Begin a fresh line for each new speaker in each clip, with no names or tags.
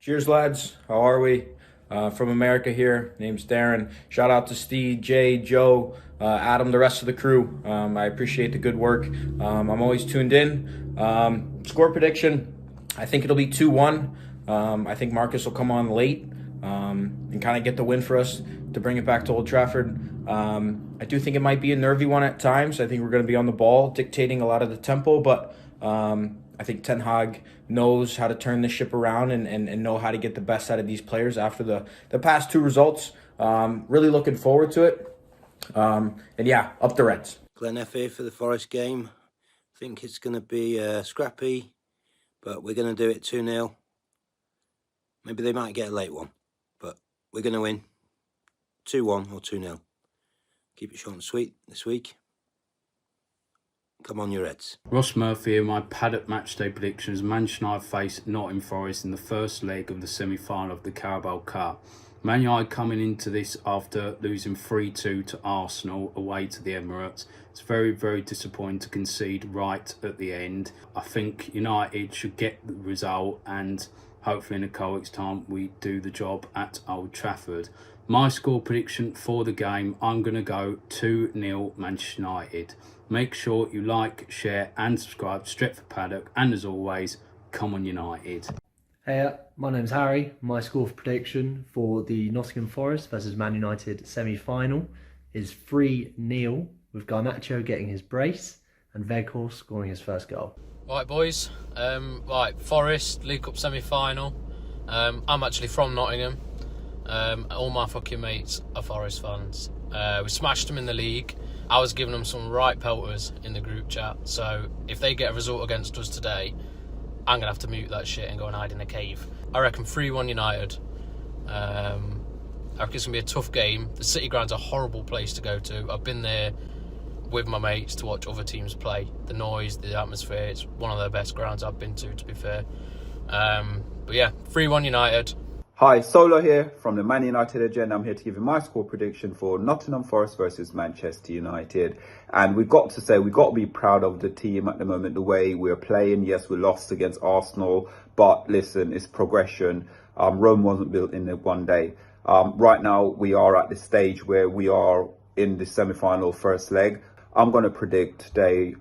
Cheers, lads. How are we? From America here. Name's Darren. Shout out to Steve, Jay, Joe, Adam, the rest of the crew. I appreciate the good work. I'm always tuned in. Score prediction, I think it'll be 2-1. I think Marcus will come on late and kind of get the win for us to bring it back to Old Trafford. I do think it might be a nervy one at times. I think we're going to be on the ball, dictating a lot of the tempo, but I think Ten Hag knows how to turn the ship around and know how to get the best out of these players after the past two results. Really looking forward to it. And yeah, up the Reds.
Glenn F here for the Forest game. I think it's going to be scrappy, but we're going to do it 2-0. Maybe they might get a late one, but we're going to win 2-1 or 2-0. Keep it short and sweet this week. Come on, your Reds.
Ross Murphy here. My Paddock matchday predictions. Manchester United face Nottingham Forest in the first leg of the semi-final of the Carabao Cup. Man United coming into this after losing 3-2 to Arsenal away to the Emirates. It's very, very disappointing to concede right at the end. I think United should get the result and hopefully in a couple weeks' time we do the job at Old Trafford. My score prediction for the game, I'm going to go 2-0 Manchester United. Make sure you like, share and subscribe to Stretford Paddock. And as always, come on United.
Hey, my name's Harry. My score prediction for the Nottingham Forest versus Man United semi-final is 3-0 with Garnacho getting his brace and Weghorst scoring his first goal.
Right, boys. Forest League Cup semi-final. I'm actually from Nottingham. All my fucking mates are Forest fans. We smashed them in the league. I was giving them some right pelters in the group chat. So if they get a result against us today, I'm going to have to mute that shit and go and hide in a cave. I reckon 3-1 United. I reckon it's going to be a tough game. The City Ground's a horrible place to go to. I've been there with my mates to watch other teams play. The noise, the atmosphere, it's one of the best grounds I've been to be fair. But yeah, 3-1 United.
Hi, Solo here from the Man United Agenda. I'm here to give you my score prediction for Nottingham Forest versus Manchester United. And we've got to be proud of the team at the moment, the way we're playing. Yes, we lost against Arsenal, but listen, it's progression. Rome wasn't built in one day. Right now, we are at the stage where we are in the semi-final first leg. I'm going to predict today,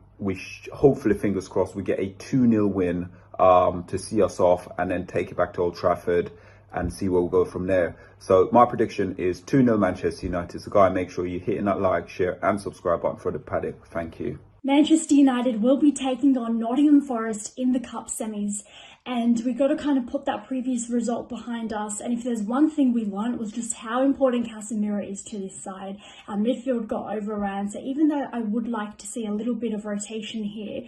hopefully, fingers crossed, we get a 2-0 win to see us off and then take it back to Old Trafford and see where we'll go from there. So my prediction is 2-0 Manchester United. So guys, make sure you're hitting that like, share and subscribe button for the Paddock. Thank you.
Manchester United will be taking on Nottingham Forest in the Cup semis. And we've got to kind of put that previous result behind us. And if there's one thing we learned, it was just how important Casemiro is to this side. Our midfield got overran. So even though I would like to see a little bit of rotation here,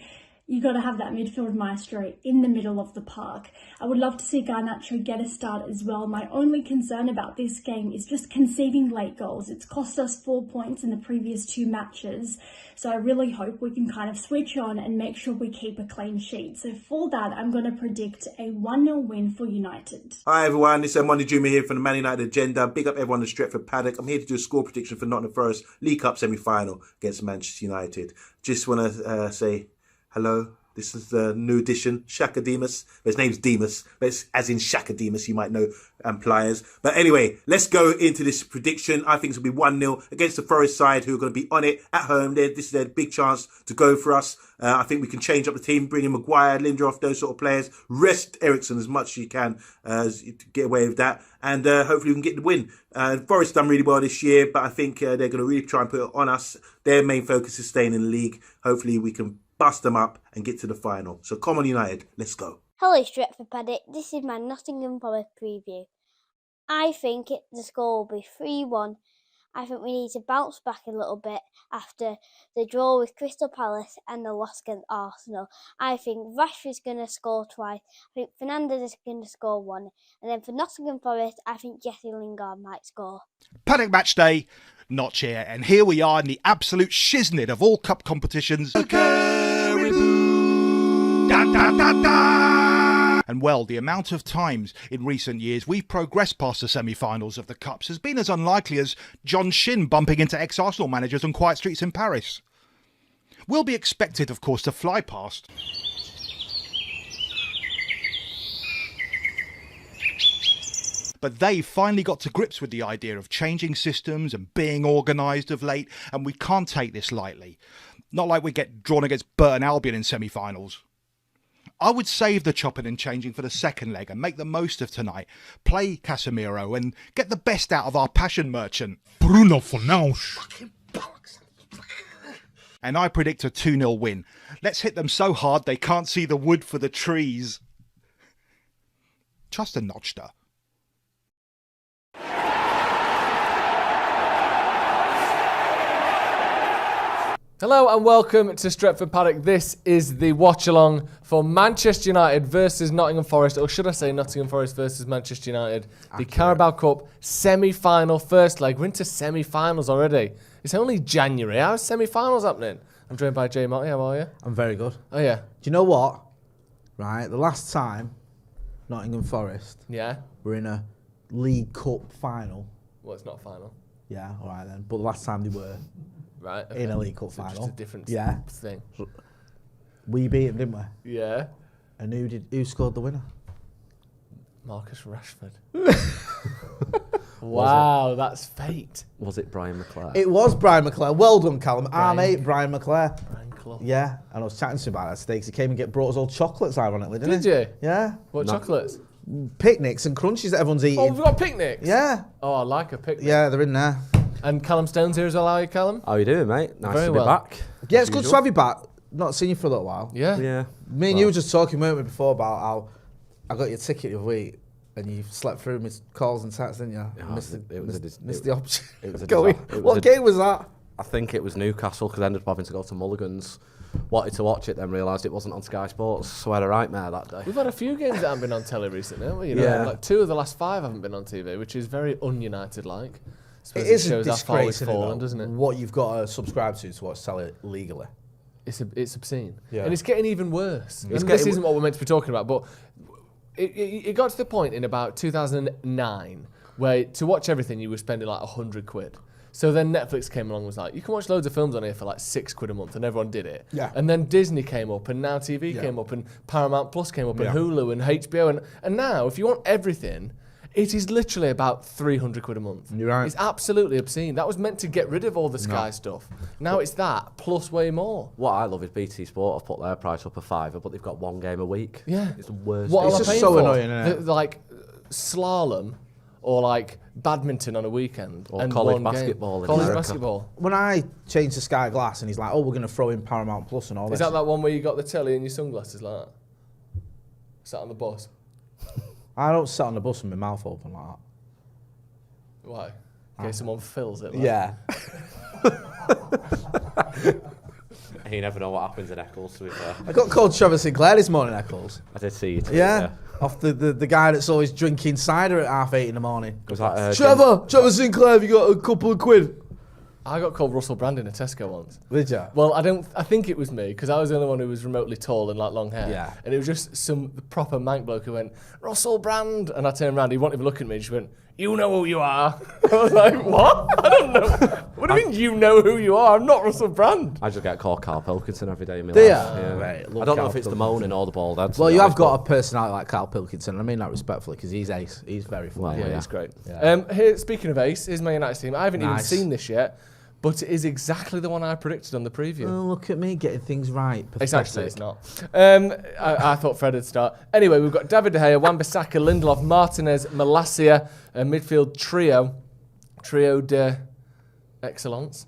you got to have that midfield maestro in the middle of the park. I would love to see Garnacho get a start as well. My only concern about this game is just conceding late goals. It's cost us 4 points in the previous two matches. So I really hope we can kind of switch on and make sure we keep a clean sheet. So for that, I'm going to predict a 1-0 win for United.
Hi everyone, this is Motty here from the Man United Agenda. Big up everyone in Stretford Paddock. I'm here to do a score prediction for Nottingham Forest League Cup semi-final against Manchester United. Just want to say hello. This is the new edition, Shaka Demus. His name's Demus, but it's as in Shaka Demus, you might know, Pliers. But anyway, let's go into this prediction. I think it's going to be 1-0 against the Forest side, who are going to be on it at home. This is their big chance to go for us. I think we can change up the team, bring in Maguire, Lindelof, those sort of players. Rest Ericsson as much as you can to get away with that. And hopefully we can get the win. Forest done really well this year, but I think they're going to really try and put it on us. Their main focus is staying in the league. Hopefully we can bust them up and get to the final. So come on United, let's go.
Hello Stretford Paddock, this is my Nottingham Forest preview. I think the score will be 3-1. I think we need to bounce back a little bit after the draw with Crystal Palace and the loss against Arsenal. I think Rashford's going to score twice. I think Fernandes is going to score one. And then for Nottingham Forest, I think Jesse Lingard might score.
Paddock match day, Notch here. And here we are in the absolute shiznit of all cup competitions. Da, da, da, da. And well, the amount of times in recent years we've progressed past the semi-finals of the Cups has been as unlikely as John Shin bumping into ex-Arsenal managers on quiet streets in Paris. We'll be expected, of course, to fly past. but they've finally got to grips with the idea of changing systems and being organised of late, and we can't take this lightly. Not like we get drawn against Burton Albion in semi-finals. I would save the chopping and changing for the second leg and make the most of tonight. Play Casemiro and get the best out of our passion merchant, Bruno Fernandes. And I predict a 2-0 win. Let's hit them so hard they can't see the wood for the trees. Trust a notchster.
Hello and welcome to Stretford Paddock. This is the watch-along for Manchester United versus Nottingham Forest, or should I say Nottingham Forest versus Manchester United. The Carabao Cup semi-final first leg. We're into semi-finals already. It's only January. How's semi-finals happening? I'm joined by Jay Motty. How are you?
I'm very good.
Oh, yeah.
Do you know what? Right, the last time Nottingham Forest were in a League Cup final.
Well, it's not final.
Yeah, all right then. But the last time they were in a League Cup final.
Just a different thing.
We beat them, didn't we?
Yeah.
And who scored the winner?
Marcus Rashford. Wow, that's fate.
Was it Brian McClare?
It was Brian McClare. Well done, Callum. Our mate, Brian McClare.
Brian Clough.
Yeah, and I was chatting to him about that today because he came and brought us all chocolates, ironically, didn't he?
Did you?
Yeah.
What chocolates?
Picnics and crunchies that everyone's eating.
Oh, we've got picnics?
Yeah.
Oh, I like a picnic.
Yeah, they're in there.
And Callum Stone's here as well, are you, Callum?
How are you doing, mate? Nice
Very
to be
well.
back.
Yeah, it's good to have you back. Not seen you for a little while.
Yeah.
Yeah.
Me and you were just talking, weren't we, before about how I got your ticket the other week and you slept through my calls and texts, didn't you? Missed the option.
It was a
going. What game was that?
I think it was Newcastle because I ended up having to go to Mulligan's. Wanted to watch it, then realised it wasn't on Sky Sports, so I had a nightmare that day.
We've had a few games that haven't been on telly recently, haven't we? You know,
Yeah.
like 2 of the last 5 haven't been on TV, which is very un-United-like.
It is a
shows how far we've
disgrace,
fallen, doesn't it?
What you've got to subscribe to watch telly legally.
It's obscene.
Yeah.
And it's getting even worse. And this isn't what we're meant to be talking about, but it got to the point in about 2009 where to watch everything you were spending like £100. So then Netflix came along and was like, you can watch loads of films on here for like £6 a month, and everyone did it.
Yeah.
And then Disney came up, and Now TV came up, and Paramount Plus came up, and Hulu, and HBO, and now if you want everything, it is literally about £300 a month.
You're right.
It's absolutely obscene. That was meant to get rid of all the Sky stuff. Now it's that plus way more.
What I love is BT Sport have put their price up a £5, but they've got 1 game a week.
Yeah.
It's the worst.
What
It's
am I
just
paying
so
for?
annoying, isn't it?
Like slalom or like badminton on a weekend
Or
and
college
1 game.
basketball in
College
America.
basketball.
When I changed to Sky Glass and he's like, oh, we're going to throw in Paramount Plus and all
Is
this.
that one where you got the telly and your sunglasses like that? Sat on the bus?
I don't sit on the bus with my mouth open like that.
Why? In case someone fills it. Like.
Yeah.
You never know what happens in Eccles, to be fair.
I got called Trevor Sinclair this morning, Eccles.
I did see you too.
Yeah. Off the guy that's always drinking cider at 8:30 in the morning.
Was that,
Trevor Sinclair, have you got a couple of quid?
I got called Russell Brand in a Tesco once.
Did you?
Well, I think it was me, because I was the only one who was remotely tall and like long hair.
Yeah.
And it was just some proper mank bloke who went, Russell Brand. And I turned around, he wasn't even looking at me, he just went, you know who you are. I was like, what? I don't know. What do you mean you know who you are? I'm not Russell Brand.
I just get called Carl Pilkington every day in my
Do
life.
ya?
Yeah.
Right,
I don't know if it's the moaning or the bald head.
Well, you have got a personality like Carl Pilkington. I mean that respectfully because he's ace. He's very funny.
Well,
Yeah, it's great.
Yeah.
Here, speaking of Ace, here's my United team. I haven't even
Nice.
seen this yet, but it is exactly the one I predicted on the preview.
Oh, look at me getting things right.
It's not. I thought Fred would start. Anyway, we've got David De Gea, Wan-Bissaka, Lindelof, Martinez, Malacia, a midfield trio de excellence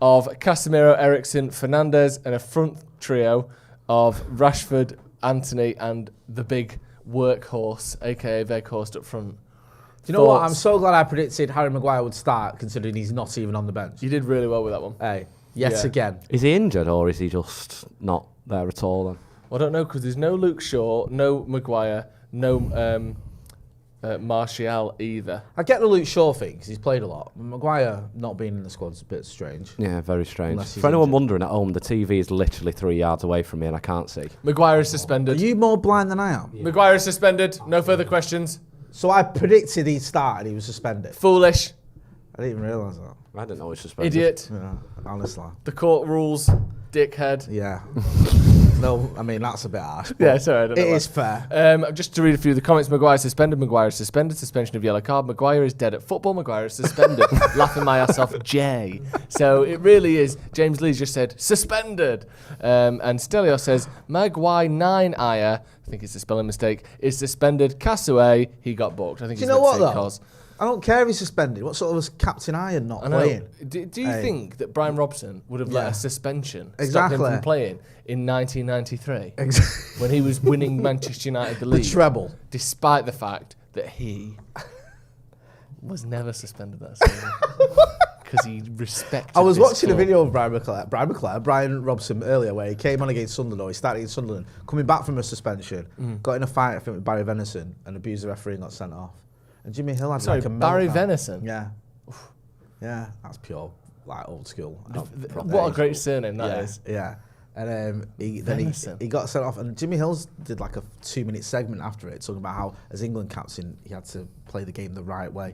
of Casemiro, Eriksen, Fernandes, and a front trio of Rashford, Anthony, and the big workhorse, aka Weghorst up front.
Do you know what? I'm so glad I predicted Harry Maguire would start, considering he's not even on the bench.
You did really well with that one.
Hey, yet again.
Is he injured or is he just not there at all then?
Well, I don't know, because there's no Luke Shaw, no Maguire, no Martial either.
I get the Luke Shaw thing because he's played a lot. Maguire not being in the squad's a bit strange.
Yeah, very strange.
Unless he's
For anyone
injured.
wondering at home, the TV is literally 3 yards away from me and I can't see.
Maguire is
Are
suspended.
you more blind than I am?
Maguire is suspended. No further questions.
So I predicted he'd start and he was suspended.
Foolish.
I didn't even realise that.
I didn't know he was suspended.
Idiot.
Yeah, honestly.
The court rules. Dickhead.
Yeah. No, I mean, that's a bit harsh.
Yeah, sorry, I don't know.
It is fair.
Just to read a few of the comments. Maguire suspended. Maguire is suspended. Suspension of yellow card. Maguire is dead at football. Maguire is suspended. Laughing my ass off, Jay. So it really is. James Lee just said suspended. And Stelio says Maguire 9 Aya, I think it's a spelling mistake, is suspended. Castaway, he got booked. I think
Do you know what though? I don't care if he's suspended. What sort of was Captain Iron not playing?
Do you think that Brian Robson would have let a suspension
Exactly.
stop him from playing in 1993 when he was winning Manchester United the league?
The treble.
Despite the fact that he was never suspended that season. Because he respected
I was
this
watching
club.
a video of Brian Robson earlier where he came on against Sunderland, or he started against Sunderland, coming back from a suspension, got in a fight, I think, with Barry Venison and abused the referee and got sent off. And Jimmy Hill had like a
Barry
meltdown.
Venison?
Yeah. Yeah, that's pure, like, old school.
What a great surname that is.
Yeah. And he got sent off, and Jimmy Hills did like a 2-minute segment after it talking about how, as England captain, he had to play the game the right way.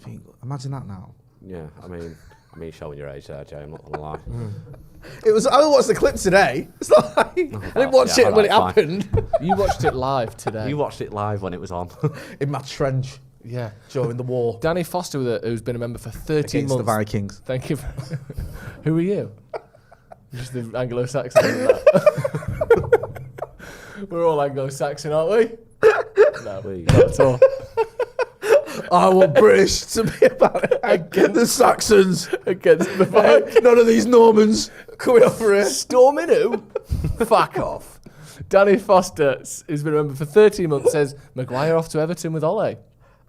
I think, imagine that now.
Yeah, I mean, showing your age there, Jay, I'm not going to lie.
It was. I watched the clip today. It's not like, I didn't watch it when it happened.
You watched it live today.
You watched it live when it was on.
In my trench.
Yeah.
During the war.
Danny Foster, who's been a member for 13
Against
months.
the Vikings.
Thank you. Who are you? Just the Anglo-Saxon. Isn't that? We're all Anglo-Saxon, aren't we? No, not at all.
I want British to be about it. Against the Saxons.
Against the Vikings.
None of these Normans coming over here.
Storming who? Fuck off. Danny Foster, who's been a member for 13 months, says Maguire off to Everton with Ole.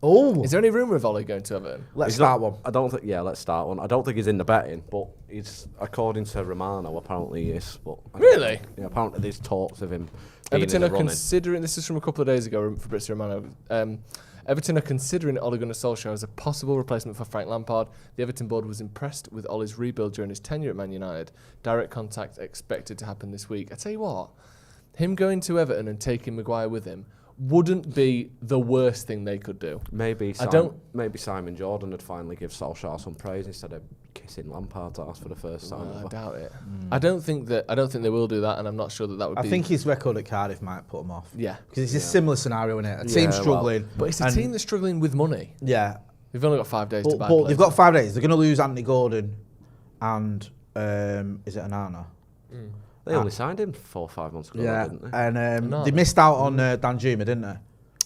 Oh.
Is there any rumour of Ole going to Everton?
Let's start one.
I don't think. Yeah, let's start one. I don't think he's in the betting, but he's, according to Romano, apparently he is. But
Really?
Yeah, apparently there's talks of him. Being
Everton
in the
are
running.
considering. This is from a couple of days ago for Fabrizio Romano. Everton are considering Ole Gunnar Solskjaer as a possible replacement for Frank Lampard. The Everton board was impressed with Ole's rebuild during his tenure at Man United. Direct contact expected to happen this week. I tell you what, him going to Everton and taking Maguire with him wouldn't be the worst thing they could do.
Maybe Simon Jordan would finally give Solskjaer some praise instead of kissing Lampard's ass for the first time.
I doubt it. I don't think they will do that, and I'm not sure that would be.
I think his record at Cardiff might put him off.
Yeah,
because it's a similar scenario, isn't it? A team struggling,
but it's a team that's struggling with money.
Yeah,
they've only got 5 days to buy.
But they've got 5 days. They're going to lose Anthony Gordon, and is it Onana?
They only signed him 4 or 5 months ago, didn't they?
And they missed out on Danjuma, didn't they?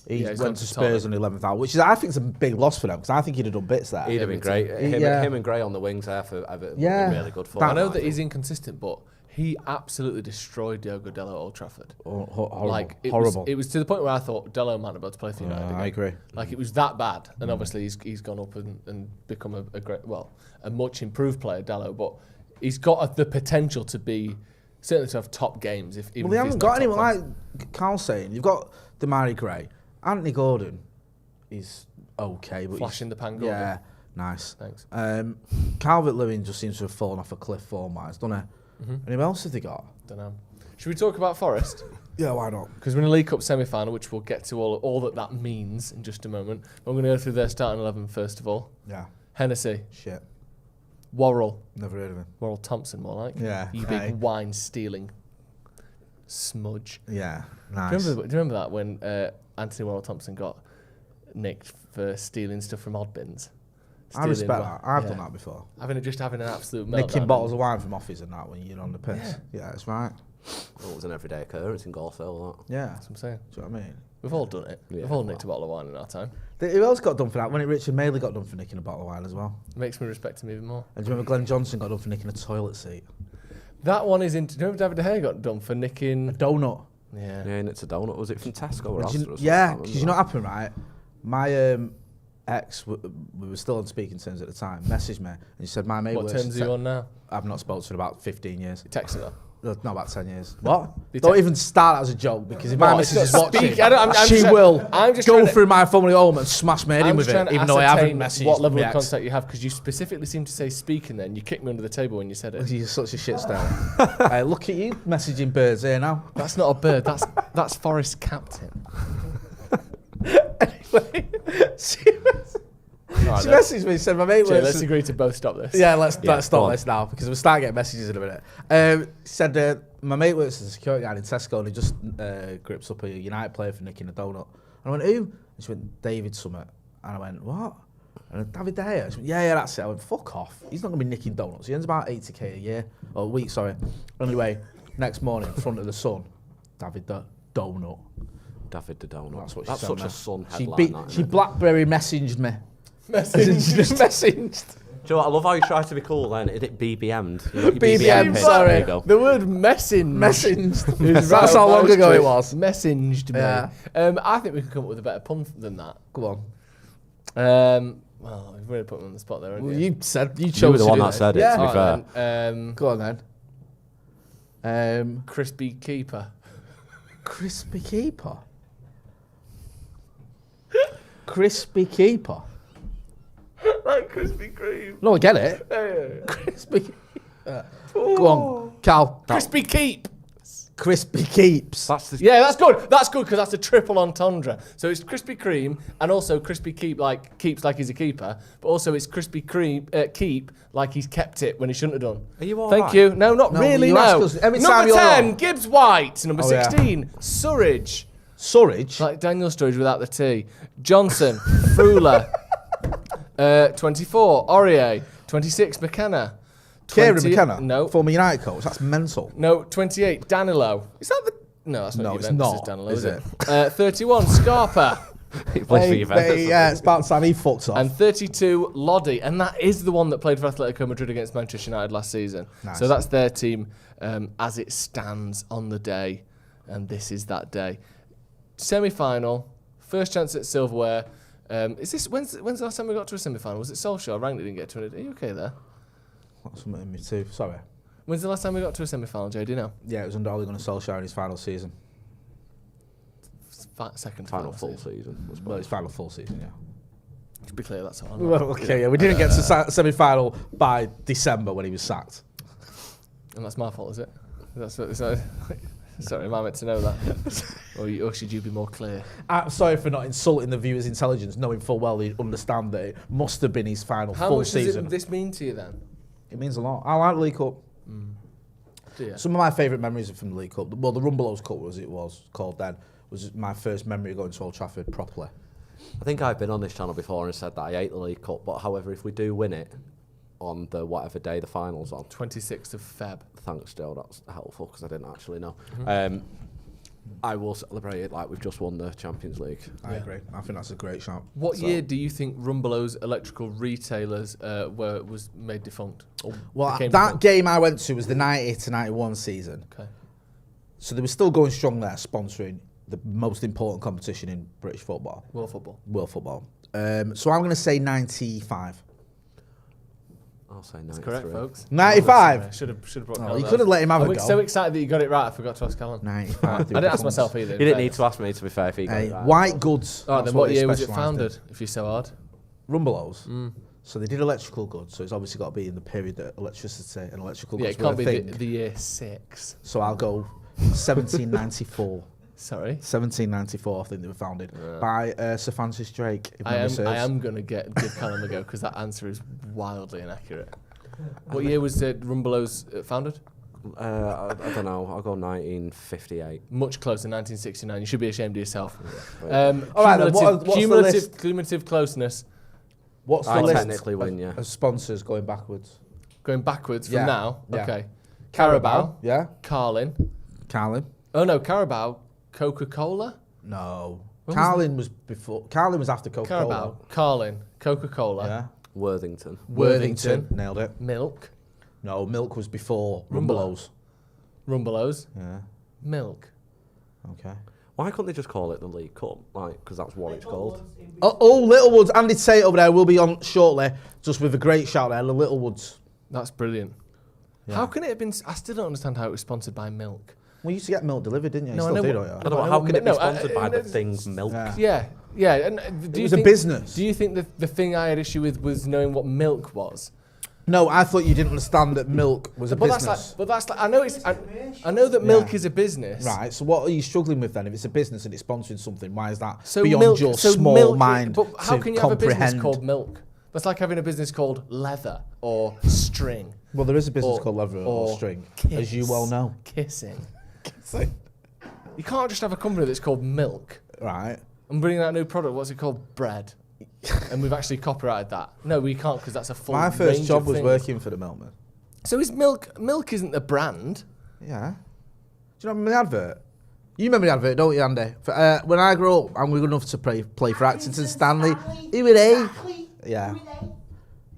He went to Spurs on the 11th hour, which is, I think, is a big loss for them, because I think he'd have done bits there.
He'd have been great. Him and Gray on the wings there for Everton would have been really good for
I know that he's inconsistent, but he absolutely destroyed Diogo Dalot at Old Trafford.
Horrible.
Horrible. It was to the point where I thought Dalot might not be able to play for United again.
I agree.
Like, it was that bad, and obviously he's gone up and become a much improved player, Dalot, but he's got the potential to be. Certainly to have top games. They
haven't got anyone like Carl's saying. You've got Damari Gray, Anthony Gordon. Is okay, but
flashing the pan.
Yeah, nice.
Thanks.
Calvert-Lewin just seems to have fallen off a cliff form-wise, doesn't he? And who else have they got?
Don't know. Should we talk about Forest?
Yeah, why not?
Because we're in a League Cup semi-final, which we'll get to all that means in just a moment. I'm going to go through their starting 11 first of all.
Yeah.
Hennessy.
Shit.
Worrell.
Never heard of him.
Worrell Thompson, more like.
Yeah.
You big wine-stealing smudge.
Yeah, nice.
Do you remember that when Anthony Worrell Thompson got nicked for stealing stuff from odd bins?
I respect that. I've done that before.
Having an absolute meltdown.
Nicking bottles of wine from office and that when you're on the piss. Yeah, that's right.
Well, it was an everyday occurrence in golf, though.
Yeah.
That's what I'm saying.
Do you know what I mean?
We've all done it. We've all nicked a bottle of wine in our time.
Who else got done for that? When Richard Maley got done for nicking a bottle of wine as well.
It makes me respect him even more.
And do you remember Glenn Johnson got done for nicking a toilet seat?
That one is do you remember David De Gea got done for nicking
a donut?
Yeah.
Yeah, and it's a donut. Was it from Tesco or Asda?
Yeah, because you know what happened, right? My ex, we were still on speaking terms at the time, messaged me and she said, my mate
What terms are you on now?
I've not spoken to her in about 15 years.
You texted her?
No, about 10 years. What? Don't even start that as a joke, because if my missus is watching,
I'm
she will go
to
through my phone at home and smash my head in with it, even though I haven't messaged
what level
my
of
ex.
contact you have, because you specifically seem to say speaking then. You kicked me under the table when you said it.
You're such a shit star. Look at you messaging birds here now.
That's not a bird, that's Forest Captain.
Anyway, she messaged me and said, my mate works...
Let's agree to both stop this.
Yeah, let's stop this now, because we'll start getting messages in a minute. Said, my mate works as a security guard in Tesco, and he just grips up a United player for nicking a donut. And I went, who? And she went, David Summit. And I went, what? And David De Gea. She went, yeah, that's it. I went, fuck off. He's not going to be nicking donuts. He earns about 80k a year. Or a week, sorry. Anyway, next morning, in front of the Sun, David the Donut.
David the Donut.
That's what she
That's
said,
such
man.
a Sun headline.
She Blackberry messaged me.
Messaged.
Do you know what? I love how you try to be cool then. Is it BBM'd?
BBM, sorry. The word messaged.
That's how long ago it was.
Messaged me.
Yeah.
I think we can come up with a better pun than that.
Go on.
Well, you've really put me on the spot there, haven't
Well,
you?
you chose
You were the one that said it, to be
Alright
fair.
then.
Go on then.
Crispy keeper.
Crispy keeper. Crispy keeper.
Like Krispy Kreme.
No, I get it. Crispy. Go on, Cal.
Crispy keep.
Crispy keeps.
Yeah, that's good. That's good because that's a triple entendre. So it's Krispy Kreme and also Crispy keep like keeps like he's a keeper, but also it's Krispy Kreme keep like he's kept it when he shouldn't have done.
Are you all
Thank
right?
you. No, not
No,
really.
you
No.
ask us every time
Number
you're
10,
on.
Gibbs White. Number
Oh, yeah.
16, Surridge.
Surridge.
Like Daniel Sturridge without the T. Johnson, Frula. 24, Aurier. 26, McKenna.
Kieran McKenna?
No.
Former United coach. That's mental.
No, 28, Danilo. Is that the... No, that's not
No, it's
Juventus,
not,
Danilo,
is
is it? 31, Scarpa.
He plays for Juventus.
Yeah, it's about time he fucked off.
And 32, Lodi. And that is the one that played for Atletico Madrid against Manchester United last season.
Nice.
So that's their team as it stands on the day. And this is that day. Semi-final, first chance at silverware. Is this when's the last time we got to a semi-final? Was it Solskjaer? Rank didn't get to it. Are you okay there?
That's something in me too. Sorry.
When's the last time we got to a semi-final, Jay? Do you know?
Yeah, it was under Ole Gunnar Solskjaer in his final season.
Second
Final full season.
Well, his final full season, yeah.
To be clear, that's all.
Well, okay, yeah, we didn't get to semi-final by December when he was sacked.
And that's my fault, is it? That's what, sorry, am I meant to know that? or should you be more clear?
I'm sorry for not insulting the viewer's intelligence, knowing full well they understand that it must have been his final
How
full
much
season.
does this mean to you then?
It means a lot. I like the League Cup.
Do you?
Some of my favourite memories are from the League Cup. Well, the Rumbelows Cup, as it was called then, was my first memory of going to Old Trafford properly.
I think I've been on this channel before and said that I hate the League Cup, but however, if we do win it on the whatever day the final's on,
26th of Feb.
Thanks, Joe. That's helpful because I didn't actually know. I will celebrate it like we've just won the Champions League.
I agree. I think that's a great shout.
What year do you think Rumbelows Electrical Retailers was made defunct?
Well, that game I went to was the 90 to 91 season.
Okay.
So they were still going strong there, sponsoring the most important competition in British football.
World football.
World football. So I'm going to say 95.
I'll say 93.
That's correct, folks.
95?
Should have brought
Oh,
Callum
you
up.
could have let him have a
I'm
go.
so excited that you got it right, I forgot to ask Callum.
95.
I didn't ask myself either.
You didn't need to ask me, to be fair, if he got
Hey,
it right.
White goods.
All right,
that's
then what
they
year was it
specialised in.
founded, if you're so hard?
Rumbelows. So they did electrical goods, so it's obviously got to be in the period that electricity and electrical
Yeah,
goods
it can't
were
be
a thing.
the year 6.
So I'll go 1794.
Sorry?
1794, I think they were founded by Sir Francis Drake. If
I
memory serves.
am going to give Callum a go because that answer is wildly inaccurate. What year was Rumbelows founded?
I don't know. I'll go 1958.
Much closer, 1969. You should be ashamed of yourself.
All right, then, what's the list?
Cumulative closeness.
What's the
I
list
technically win, yeah.
of sponsors going backwards?
Going backwards from
Yeah,
now?
yeah.
Okay. Carabao.
Yeah.
Carlin.
Carlin.
Oh, no, Carabao. Coca-Cola?
No.
When was
Carlin was before. Carlin was after Coca-Cola.
Carabao. Carlin. Coca-Cola.
Yeah.
Worthington.
Worthington.
Nailed it.
Milk.
No, Milk was before
Rumbelows.
Rumbelows.
Rumbelows.
Yeah.
Milk.
Okay.
Why couldn't they just call it the League Cup? Like, because that's what it's called.
Oh, Littlewoods. Andy Tate over there will be on shortly, just with a great shout there. The Littlewoods.
That's brilliant.
Yeah.
How can it have been... I still don't understand how it was sponsored by Milk.
Well, you used to get milk delivered, didn't you?
No,
You
I
still
know
do,
what-
don't
I
you?
don't know, how can it be
No,
sponsored by the thing's milk?
Yeah.
Yeah. And do
It
you
was a
think,
business.
Do you think that the thing I had issue with was knowing what milk was?
No, I thought you didn't understand that milk was a business.
That's like I know it's I know that milk is a business.
Right, so what are you struggling with then? If it's a business and it's sponsoring something, why is that
So
beyond
milk,
your
so
small
milk,
mind
But how
to
can you have a business
comprehend?
called milk? That's like having a business called leather or string.
Well, there is a business called Leather or String, as you well know.
Kissing. You can't just have a company that's called Milk.
Right.
I'm bringing out a new product. What's it called? Bread. And we've actually copyrighted that. No, we can't because that's a full
My first
range
job
of
was
things.
working for the milkman.
So is Milk... Milk isn't the brand.
Yeah. Do you remember the advert? You remember the advert, don't you, Andy? When I grew up, and we were good enough to play for Accrington Stanley. Who were they? Yeah.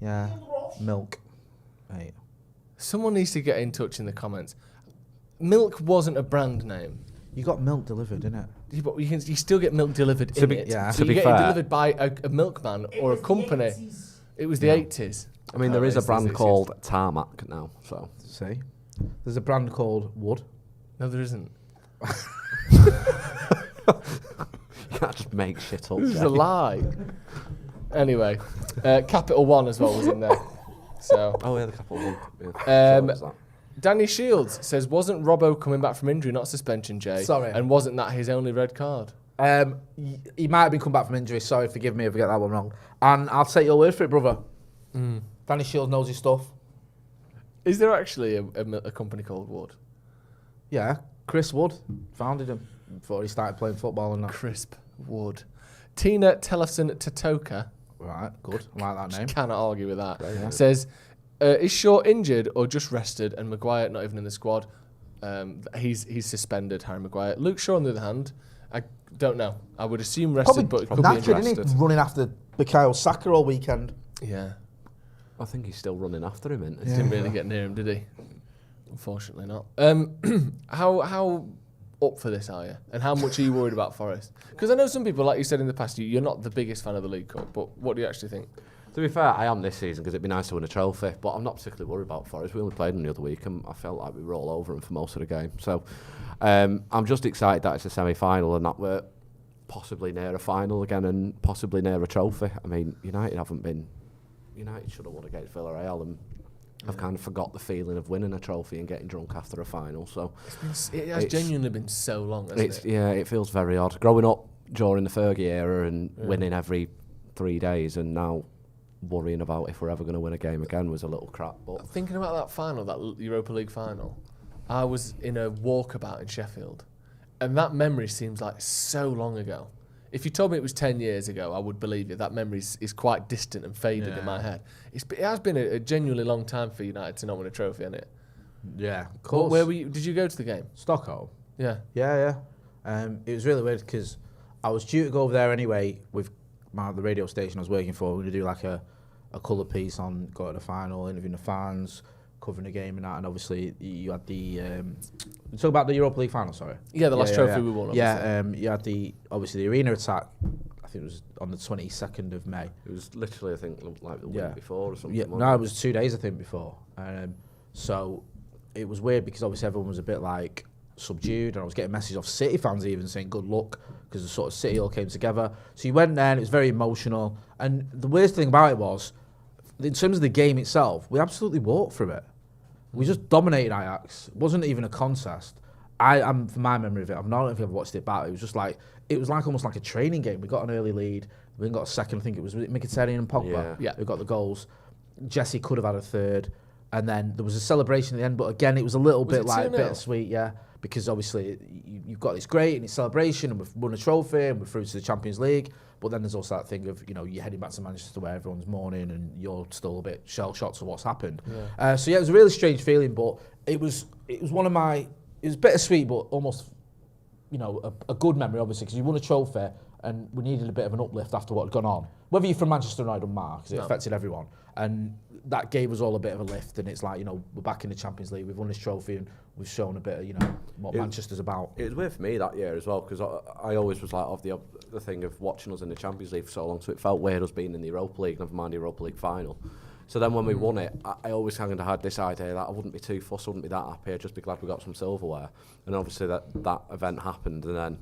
Yeah. Milk. Right.
Someone needs to get in touch in the comments. Milk wasn't a brand name.
You got milk delivered, didn't it?
But you still get milk delivered in it.
Yeah.
So you get it delivered by a milkman or a company. It was the 80s.
I mean, there is a brand called Tarmac now, so...
See? There's a brand called Wood.
No, there isn't.
You can't just make shit up.
This is a lie. Anyway, Capital One as well was in there. So.
Oh yeah, the Capital One. Yeah.
Danny Shields says, wasn't Robbo coming back from injury, not suspension, Jay?
Sorry.
And wasn't that his only red card?
He might have been come back from injury. Sorry, forgive me if I get that one wrong. And I'll take your word for it, brother. Danny Shields knows his stuff.
Is there actually a company called Wood?
Yeah, Chris Wood founded him before he started playing football and that.
Crisp Wood. Tina Tellefson-Tatoka.
Right, good. I like that name.
Cannot argue with that. Yeah. Says, is Shaw injured or just rested? And Maguire not even in the squad. He's suspended, Harry Maguire. Luke Shaw, on the other hand, I don't know. I would assume rested, but it could be
knackered,
injured.
Isn't he? Running after Mikhail Saka all weekend.
Yeah.
I think he's still running after him, isn't he?
Didn't really get near him, did he? Unfortunately not. How up for this are you? And how much are you worried about Forest? Because I know some people, like you said in the past, you're not the biggest fan of the League Cup, but what do you actually think?
To be fair, I am this season because it'd be nice to win a trophy, but I'm not particularly worried about Forest. We only played them the other week and I felt like we were all over them for most of the game. So I'm just excited that it's a semi-final and that we're possibly near a final again and possibly near a trophy. I mean, United should have won against Villarreal and I've kind of forgot the feeling of winning a trophy and getting drunk after a final. So
it has genuinely been so long, hasn't it?
Yeah, it feels very odd. Growing up during the Fergie era and winning every 3 days and now worrying about if we're ever going to win a game again was a little crap. But
thinking about that final, that Europa League final, I was in a walkabout in Sheffield and that memory seems like so long ago. If you told me it was 10 years ago, I would believe it. That memory is quite distant and faded in my head. It has been a genuinely long time for United to not win a trophy, hasn't it?
Yeah, of course.
Where were you? Did you go to the game?
Stockholm.
Yeah.
Yeah. It was really weird because I was due to go over there anyway with the radio station I was working for. We were going to do like a colour piece on going to the final, interviewing the fans, covering the game and that. And obviously you had the... talk about the Europa League final, sorry.
Yeah, the last trophy we won. Obviously.
Yeah, you had the arena attack. I think it was on the 22nd of May.
it was literally, I think, like the week before or something.
Yeah, no, it was 2 days, I think, before. So it was weird because obviously everyone was a bit like subdued and I was getting messages off City fans even saying good luck because the sort of City all came together. So you went there and it was very emotional. And the worst thing about it was, in terms of the game itself, we absolutely walked through it. We just dominated Ajax. It wasn't even a contest. I'm from my memory of it, I'm not if I've watched it back. It was like almost like a training game. We got an early lead. We got a second. I think it was Mkhitaryan and Pogba.
Yeah.
Who got the goals. Jesse could have had a third, and then there was a celebration at the end. But again, it was a little bit like bittersweet, because obviously you've got this great and it's celebration, and we've won a trophy and we're through to the Champions League. But then there's also that thing of you're heading back to Manchester where everyone's mourning and you're still a bit shell shocked to what's happened. Yeah. So it was a really strange feeling, but it was one of my. It was bittersweet, but almost, a good memory, obviously, because you won a trophy and we needed a bit of an uplift after what had gone on. Whether you're from Manchester or not, it doesn't matter, because it affected everyone. And that gave us all a bit of a lift, and it's like, we're back in the Champions League, we've won this trophy, and we've shown a bit of, what Manchester's about.
It was weird for me that year as well, because I always was like of the thing of watching us in the Champions League for so long, so it felt weird us being in the Europa League, never mind the Europa League final. So then when we won it, I always kind of had this idea that I wouldn't be too fussed, wouldn't be that happy, I'd just be glad we got some silverware. And obviously that event happened, and then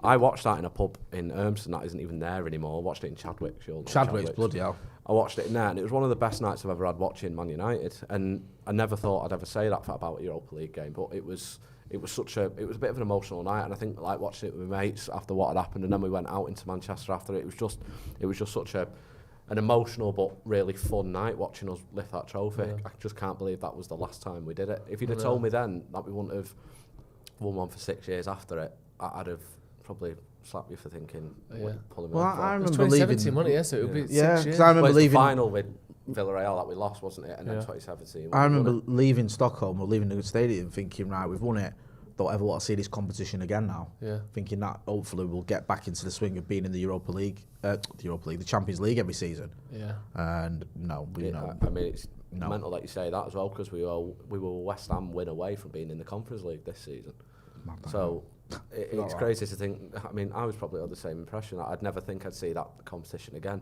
I watched that in a pub in Urmston that isn't even there anymore. I watched it in Chadwick.
Chadwick's, bloody hell.
I watched it in there, and it was one of the best nights I've ever had watching Man United. And I never thought I'd ever say that about a Europa League game, but it was a bit of an emotional night, and I think like watching it with my mates after what had happened, and then we went out into Manchester after it. It was just such a an emotional but really fun night watching us lift that trophy. I just can't believe that was the last time we did it. If you'd have told me then that we wouldn't have won one for 6 years after it, I'd have probably slapped you for thinking pulling me off.
I remember 2017 money, so it would be 6 years.
Because I remember leaving
the final with Villarreal that we lost, wasn't it? And then 2017.
I remember leaving Stockholm or leaving the stadium thinking, right, we've won it. Don't ever want to see this competition again now.
Yeah.
Thinking that hopefully we'll get back into the swing of being in the Europa League, the Champions League every season.
Yeah.
And no,
I mean, it's mental that you say that as well, because we were West Ham win away from being in the Conference League this season. So it's crazy to think. I mean, I was probably of the same impression. I'd never think I'd see that competition again.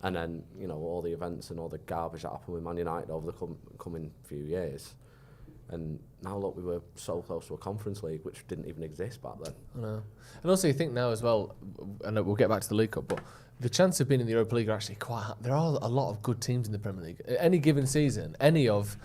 And then, you know, all the events and all the garbage that happened with Man United over the coming few years. And now look, we were so close to a Conference League, which didn't even exist back then.
I know. And also you think now as well, and we'll get back to the League Cup, but the chance of being in the Europa League are actually there are a lot of good teams in the Premier League. Any given season, any of,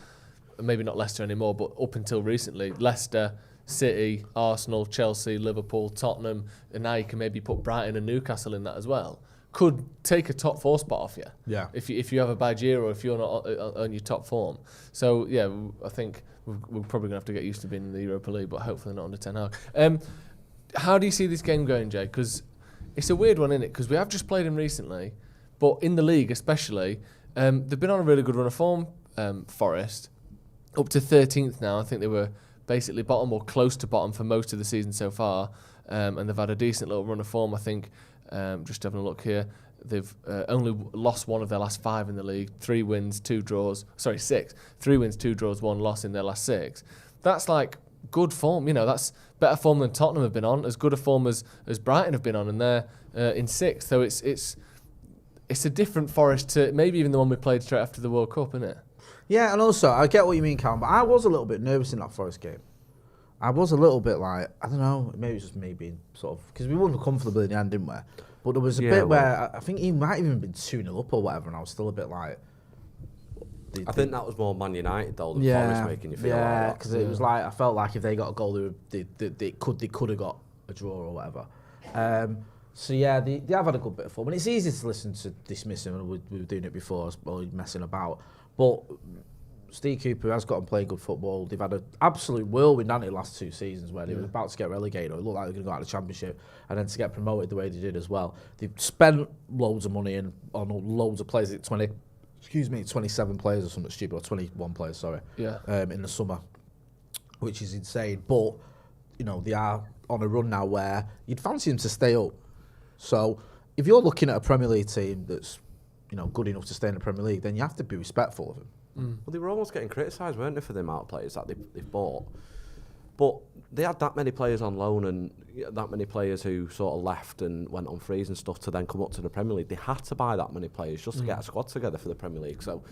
maybe not Leicester anymore, but up until recently, Leicester, City, Arsenal, Chelsea, Liverpool, Tottenham, and now you can maybe put Brighton and Newcastle in that as well, could take a top 4 spot off you.
Yeah.
If you have a bad year or if you're not on your top form. So yeah, I think we're probably going to have to get used to being in the Europa League, but hopefully not under Ten Hag. How do you see this game going, Jay? Because it's a weird one, isn't it? Because we have just played them recently, but in the league especially, they've been on a really good run of form, Forest, up to 13th now. I think they were basically bottom or close to bottom for most of the season so far, and they've had a decent little run of form, I think. Just having a look here, they've only lost one of their last 5 in the league. 3 wins, 2 draws. Sorry, 6. 3 wins, 2 draws, 1 loss in their last 6. That's like good form. You know, that's better form than Tottenham have been on, as good a form as Brighton have been on, and they're in 6th. So it's a different Forest to maybe even the one we played straight after the World Cup, isn't it?
Yeah, and also I get what you mean, Callum, but I was a little bit nervous in that Forest game. I was a little bit like, I don't know, maybe it's just me being sort of, because we won comfortably in the end, didn't we? But there was a bit where I think he might have even been 2-0 up or whatever, and I was still a bit like...
I think that was more Man United though than Forest making you feel like that.
Because it was like, I felt like if they got a goal, they could have got a draw or whatever. So yeah, they have had a good bit of form, and it's easy to listen to dismiss him, and we were doing it before, messing about. But Steve Cooper has got and playing good football. They've had an absolute whirlwind in the last 2 seasons where they were about to get relegated, or it looked like they were going to go out of the Championship, and then to get promoted the way they did as well. They've spent loads of money on loads of players. 27 players or something stupid, or 21 players, sorry.
Yeah.
In the summer, which is insane. But you know, they are on a run now where you'd fancy them to stay up. So if you're looking at a Premier League team that's, you know, good enough to stay in the Premier League, then you have to be respectful of them.
Well, they were almost getting criticised, weren't they, for the amount of players that they've bought. But they had that many players on loan and that many players who sort of left and went on frees and stuff to then come up to the Premier League. They had to buy that many players just to get a squad together for the Premier League. So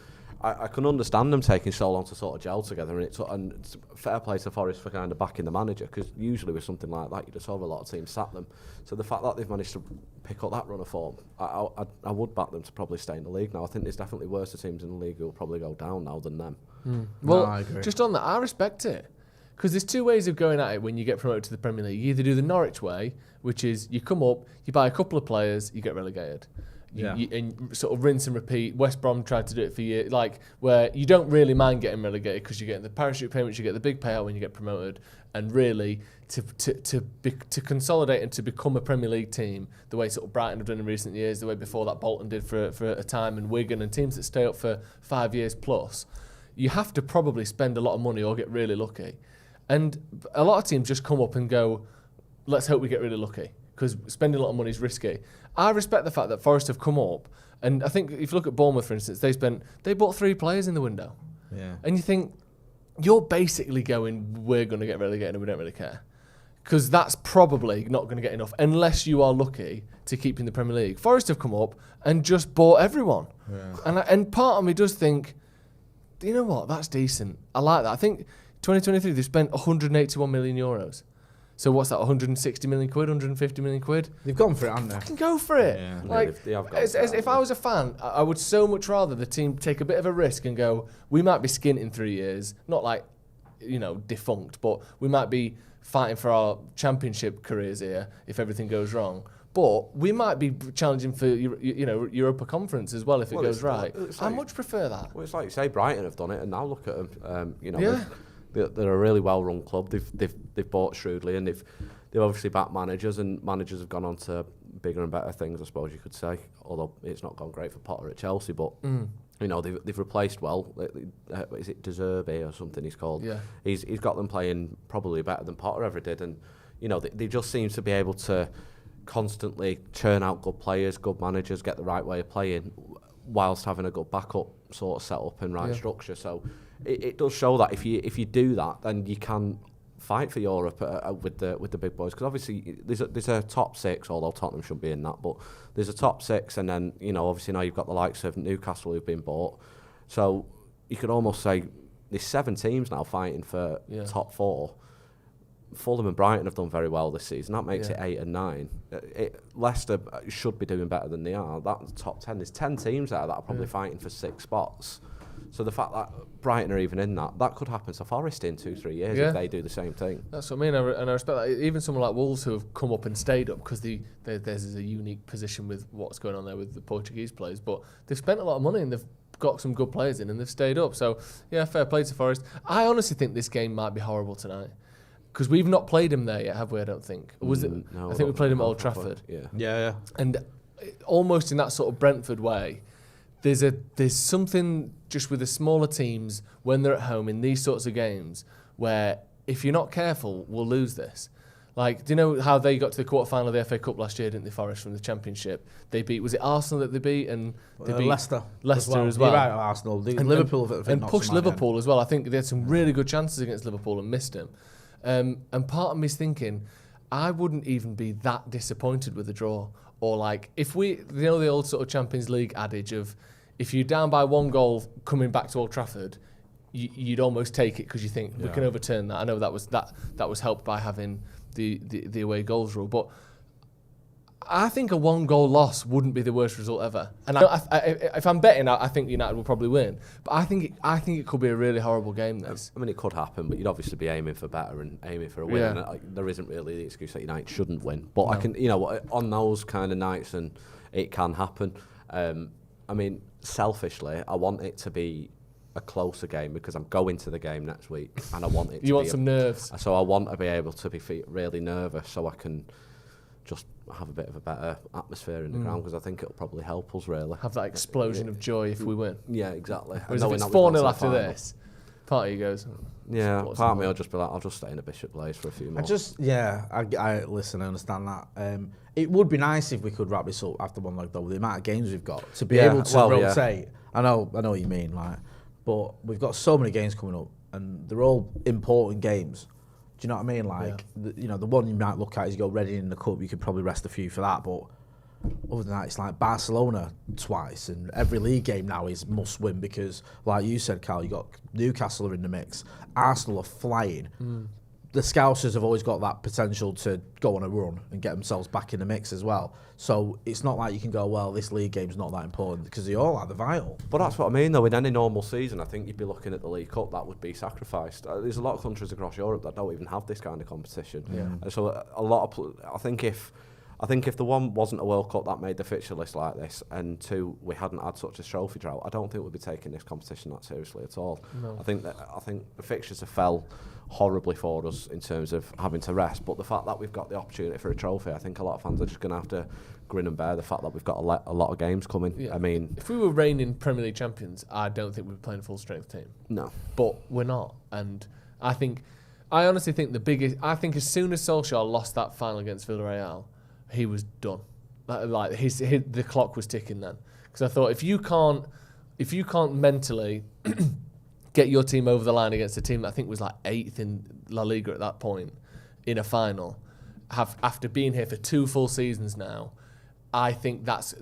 I can understand them taking so long to sort of gel together, and it's fair play to Forest for kind of backing the manager, because usually with something like that, you just have a lot of teams sack them. So the fact that they've managed to pick up that run of form, I would back them to probably stay in the league now. I think there's definitely worse teams in the league who will probably go down now than them.
Well,
I agree.
just on that, I respect it. Because there's 2 ways of going at it when you get promoted to the Premier League. You either do the Norwich way, which is you come up, you buy a couple of players, you get relegated. And sort of rinse and repeat. West Brom tried to do it for years, like where you don't really mind getting relegated because you get the parachute payments, you get the big payout when you get promoted, and really to consolidate and to become a Premier League team, the way sort of Brighton have done in recent years, the way before that Bolton did for a time, and Wigan and teams that stay up for 5 years plus, you have to probably spend a lot of money or get really lucky. And a lot of teams just come up and go, let's hope we get really lucky, because spending a lot of money is risky. I respect the fact that Forest have come up, and I think if you look at Bournemouth, for instance, they bought 3 players in the window.
Yeah.
And you think, you're basically going, we're going to get relegated and we don't really care. Because that's probably not going to get enough, unless you are lucky to keep in the Premier League. Forest have come up and just bought everyone. Yeah. And part of me does think, you know what, that's decent. I like that. I think 2023, they've spent 181 million euros. So what's that, 160 million quid, 150 million quid?
They've gone for it, haven't they?
Fucking go for it.
Yeah.
Like,
they have gone
if I was a fan, I would so much rather the team take a bit of a risk and go, we might be skint in 3 years, not like, you know, defunct, but we might be fighting for our championship careers here if everything goes wrong. But we might be challenging for Europa Conference as well if it goes right. I much prefer that.
Well, it's like you say, Brighton have done it, and now look at them. They're a really well-run club. They've bought shrewdly, and they've obviously backed managers, and managers have gone on to bigger and better things, I suppose you could say. Although it's not gone great for Potter at Chelsea, but they've replaced well. Is it De Zerbi or something he's called?
Yeah.
He's got them playing probably better than Potter ever did, and they just seem to be able to constantly churn out good players, good managers, get the right way of playing, whilst having a good backup sort of setup and structure. So it does show that if you do that, then you can fight for Europe with the big boys. Because obviously there's a top six, although Tottenham shouldn't be in that, but there's a top six, and then obviously now you've got the likes of Newcastle who've been bought. So you could almost say there's 7 teams now fighting for top 4. Fulham and Brighton have done very well this season. That makes it 8 and 9. Leicester should be doing better than they are. That's top 10. There's 10 teams there that are probably fighting for 6 spots. So the fact that Brighton are even in that could happen to Forest in 2-3 years if they do the same thing.
That's what I mean, and I respect that. Even someone like Wolves who have come up and stayed up, because there's a unique position with what's going on there with the Portuguese players, but they've spent a lot of money and they've got some good players in and they've stayed up. So yeah, fair play to Forest. I honestly think this game might be horrible tonight. Because we've not played him there yet, have we? I don't think. Or was it?
No,
I think we played him at Old Trafford.
Yeah.
And almost in that sort of Brentford way, there's something just with the smaller teams when they're at home in these sorts of games where if you're not careful, we'll lose this. Like, do you know how they got to the quarter-final of the FA Cup last year, didn't they, Forest, from the Championship? They beat, was it Arsenal that they beat? And they beat
Leicester
as well.
You're right, Arsenal. And Liverpool.
And pushed Liverpool as well. I think they had some really good chances against Liverpool and missed them. And part of me's thinking, I wouldn't even be that disappointed with the draw. Or like, if the old sort of Champions League adage of, if you're down by 1 goal coming back to Old Trafford, you'd almost take it because you think we can overturn that. I know that was helped by having the away goals rule, but I think a 1-goal loss wouldn't be the worst result ever. And if I'm betting, I think United will probably win. But I think it could be a really horrible game. This.
I mean, it could happen, but you'd obviously be aiming for better and aiming for a win.
Yeah.
And there isn't really the excuse that United shouldn't win. But I can, on those kind of nights, and it can happen. I mean, selfishly, I want it to be a closer game because I'm going to the game next week, and I want it.
You want some nerves.
So I want to be able to be really nervous, so I can just have a bit of a better atmosphere in the ground, because I think it'll probably help us really.
Have that explosion of joy if we win.
Yeah, exactly.
Whereas if it's 4-0 after this, part of you goes...
Yeah, part of me will just be like, I'll just stay in a Bishop Blaze for a few more.
I listen, I understand that. It would be nice if we could wrap this up after one leg, though, with the amount of games we've got, to be able to rotate. I know what you mean, like, but we've got so many games coming up, and they're all important games. Do you know what I mean? Like, the one you might look at is you go Reading in the Cup, you could probably rest a few for that, but other than that, it's like Barcelona twice, and every league game now is must win because, like you said, Carl, you got Newcastle are in the mix, Arsenal are flying. The Scousers have always got that potential to go on a run and get themselves back in the mix as well. So it's not like you can go, well, this league game's not that important, because they all are, they're vital.
But that's what I mean, though. In any normal season, I think you'd be looking at the League Cup, that would be sacrificed. There's a lot of countries across Europe that don't even have this kind of competition. And so a lot of, I think if the one wasn't a World Cup that made the fixture list like this, and 2, we hadn't had such a trophy drought, I don't think we'd be taking this competition that seriously at all.
No.
I think the fixtures have fell horribly for us in terms of having to rest, but the fact that we've got the opportunity for a trophy, I think a lot of fans are just going to have to grin and bear the fact that we've got a lot of games coming.
Yeah.
I mean,
if we were reigning Premier League champions, I don't think we'd be playing a full strength team.
No,
but we're not, and I honestly think as soon as Solskjaer lost that final against Villarreal, he was done. Like the clock was ticking then, because I thought if you can't mentally get your team over the line against a team that I think was like 8th in La Liga at that point in a final, after being here for 2 full seasons now, I think that's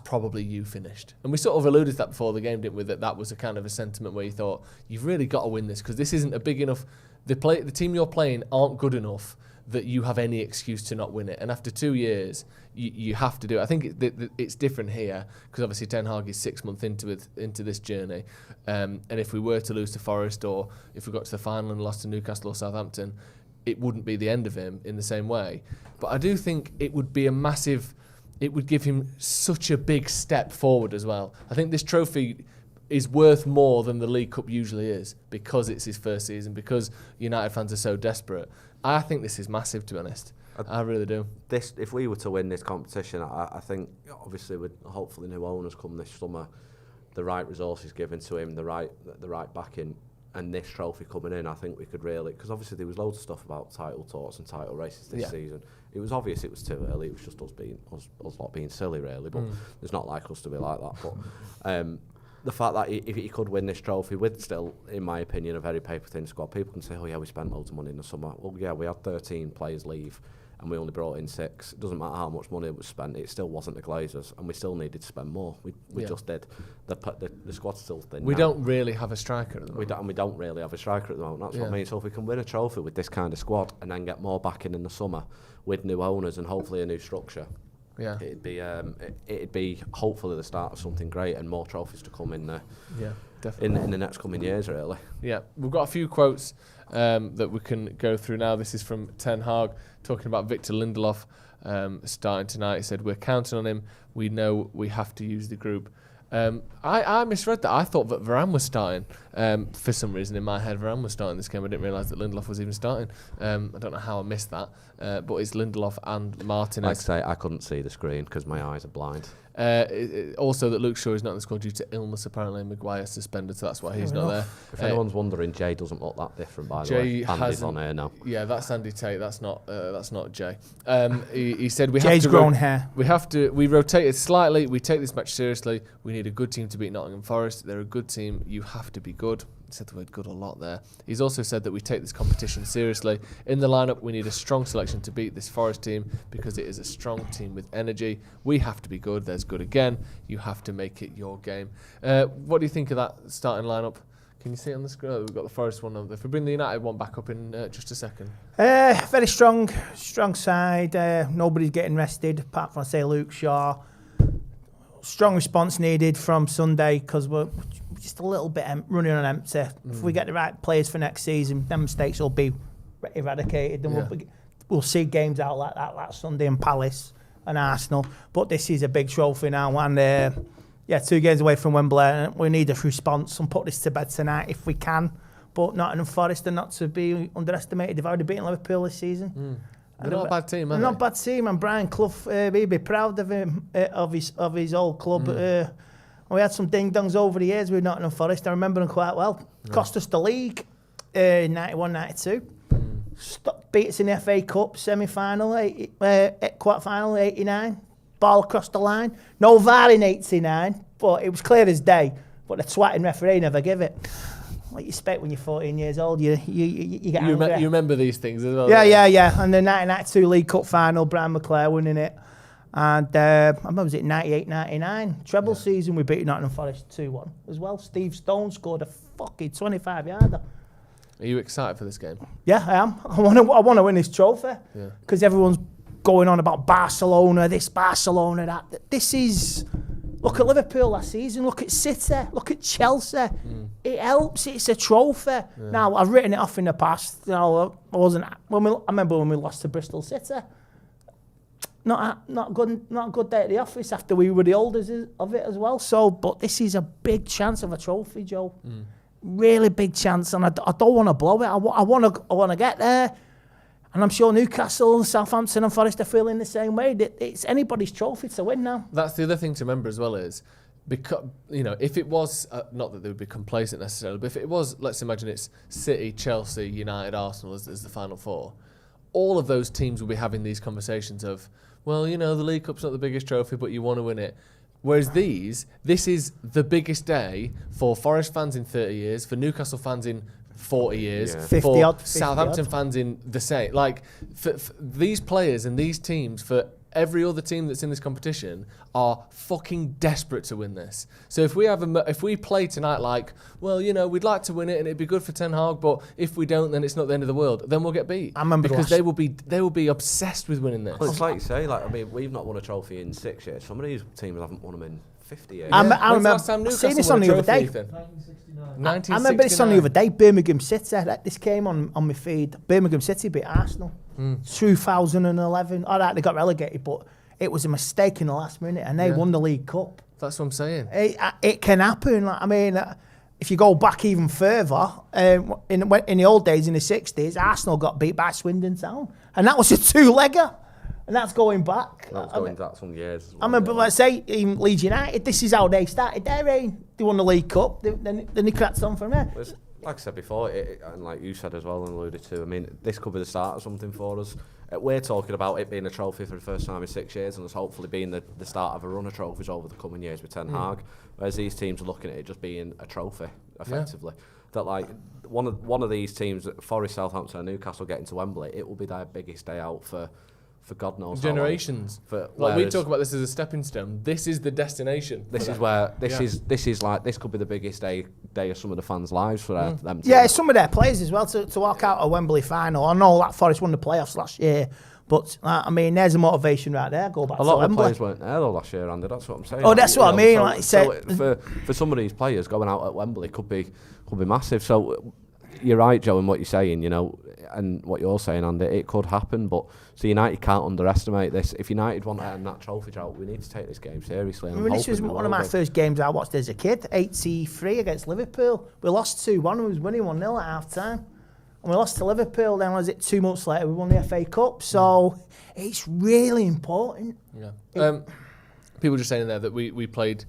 probably you finished. And we sort of alluded to that before the game, didn't we? That was a kind of a sentiment where you thought, you've really got to win this, because this isn't a big enough... The team you're playing aren't good enough that you have any excuse to not win it. And after 2 years, you have to do it. I think it's different here, because obviously Ten Hag is 6 months into this journey. And if we were to lose to Forest, or if we got to the final and lost to Newcastle or Southampton, it wouldn't be the end of him in the same way. But I do think it would be a massive, it would give him such a big step forward as well. I think this trophy is worth more than the League Cup usually is because it's his first season, because United fans are so desperate. I think this is massive, to be honest. I really do.
This, if we were to win this competition, I think obviously with hopefully new owners come this summer, the right resources given to him, the right backing, and this trophy coming in, I think we could really, because obviously there was loads of stuff about title talks and title races this season. It was obvious it was too early. It was just us lot being silly, really. But it's not like us to be like that. But the fact that if he could win this trophy with still, in my opinion, a very paper-thin squad, people can say, oh yeah, we spent loads of money in the summer. Well, yeah, we had 13 players leave and we only brought in 6. It doesn't matter how much money was spent, it still wasn't the Glazers, and we still needed to spend more. We just did. The squad's still thin.
We
now.
don't really have a striker at the moment.
We don't really have a striker at the moment. That's what I mean. So if we can win a trophy with this kind of squad and then get more backing in the summer with new owners and hopefully a new structure, it'd be hopefully the start of something great and more trophies to come in definitely in the next coming years, really.
Yeah, we've got a few quotes that we can go through now. This is from Ten Hag talking about Victor Lindelof starting tonight. He said, "We're counting on him. We know we have to use the group." I misread that. I thought that Varane was starting. For some reason in my head, Varane was starting this game. I didn't realise that Lindelof was even starting. I don't know how I missed that. But it's Lindelof and Martinez.
Like I say, I couldn't see the screen because my eyes are blind.
Also that Luke Shaw is not in the squad due to illness. Apparently Maguire suspended, so that's why he's not there.
If anyone's wondering, Jay doesn't look that different, by the way. Andy's on here now.
Yeah, that's Andy Tate. That's not Jay. He said we
Jay's
have to
grown hair.
We rotated slightly. We take this match seriously. We need a good team to beat Nottingham Forest. They're a good team. You have to be good. He said the word good a lot there. He's also said that we take this competition seriously. In the lineup, we need a strong selection to beat this Forest team because it is a strong team with energy. We have to be good. There's good again. You have to make it your game. What do you think of that starting lineup? Can you see it on the screen? We've got the Forest one on there. If we bring the United one back up in just a second.
Very strong side. Nobody's getting rested apart from, say, Luke Shaw. Strong response needed from Sunday because we're just a little bit running on empty. If we get the right players for next season, them mistakes will be eradicated, and we'll see games out like that, like Sunday and Palace and Arsenal. But this is a big trophy now, and 2 games away from Wembley, and we need a response and put this to bed tonight if we can. But Nottingham Forest are not to be underestimated. They've already beaten Liverpool this season.
They're not a bad team, are they?
Not a bad team, and Brian Clough, he'd be proud of him, of his old club. We had some ding-dongs over the years with Nottingham Forest. I remember them quite well. Cost us the league in 91-92. Beat us in the FA Cup semi-final, quarter-final, 89. Ball across the line. No VAR in 89, but it was clear as day. But the twatting referee never give it. What you expect when you're 14 years old, you get angry.
You remember these things as well?
Yeah. And the 1992 League Cup final, Brian McClare winning it. And I remember, was it 98-99? Treble season, we beat Nottingham Forest 2-1 as well. Steve Stone scored a fucking 25-yarder.
Are you excited for this game?
Yeah, I am. I want to win this trophy. Because everyone's going on about Barcelona, this, Barcelona, that. This is... Look at Liverpool last season. Look at City. Look at Chelsea. It helps. It's a trophy. Now, I've written it off in the past. You know, I remember when we lost to Bristol City. Not good day at the office after we were the holders of it as well. So, but this is a big chance of a trophy, Joe. Really big chance, and I don't want to blow it. I want to get there. And I'm sure Newcastle, Southampton and Forest are feeling the same way. It's anybody's trophy to win now.
That's the other thing to remember as well is, because if it was, not that they would be complacent necessarily, but if it was, let's imagine it's City, Chelsea, United, Arsenal as the final four, all of those teams will be having these conversations of, well, the League Cup's not the biggest trophy, but you want to win it. Whereas this is the biggest day for Forest fans in 30 years, for Newcastle fans in 40 years, for Southampton fans in the same. Like, for these players and these teams, for every other team that's in this competition, are fucking desperate to win this. So if we play tonight like, well, we'd like to win it and it'd be good for Ten Hag, but if we don't, then it's not the end of the world. Then we'll get beat.
I remember
because they will be obsessed with winning this.
Well, it's like you say, we've not won a trophy in 6 years. Some of these teams haven't won them in 50 years.
I
When's the
remember
last time
seeing
Newcastle
this
won
on
a
the other
trophy,
day.
Ethan?
1969. I remember this on the other day. Birmingham City. This came on my feed. Birmingham City beat Arsenal. 2011. All right, they got relegated, but it was a mistake in the last minute, and they won the League Cup.
That's what I'm saying.
It can happen. Like, I mean, if you go back even further, in the old days, in the 60s, Arsenal got beat by Swindon Town, and that was a two-legger, and that's going back.
That was going back some years.
I remember, let's say, even Leeds United, this is how they started their reign. They won the League Cup, then they cracked on from there.
Like I said before, and like you said as well and alluded to, I mean, this could be the start of something for us. We're talking about it being a trophy for the first time in 6 years, and it's hopefully being the start of a run of trophies over the coming years with Ten Hag. Whereas these teams are looking at it just being a trophy, effectively. That like one of these teams, Forest, Southampton, and Newcastle, getting to Wembley, it will be their biggest day out for God knows
generations. Like we talk about this as a stepping stone. This is the destination.
This is where this is like this could be the biggest day of some of the fans' lives for them.
Yeah, some of their players as well to walk out a Wembley final. I know that Forest won the playoffs last year, but I mean, there's a motivation right there. Go back.
A lot
to
of
Wembley.
players weren't there though last year, Andy. That's what I'm saying.
Oh, that's what I mean. Like you said,
for some of these players going out at Wembley could be massive. So you're right, Joe, in what you're saying. You know, and what you're saying, Andy, it could happen. But so United can't underestimate this. If United want to earn that trophy drought, we need to take this game seriously.
I mean, this was one of my first games I watched as a kid. 83 against Liverpool. We lost 2-1. We was winning 1-0 at half time. And we lost to Liverpool. Then was it 2 months later we won the FA Cup. So it's really important.
Yeah. People just saying there that we played.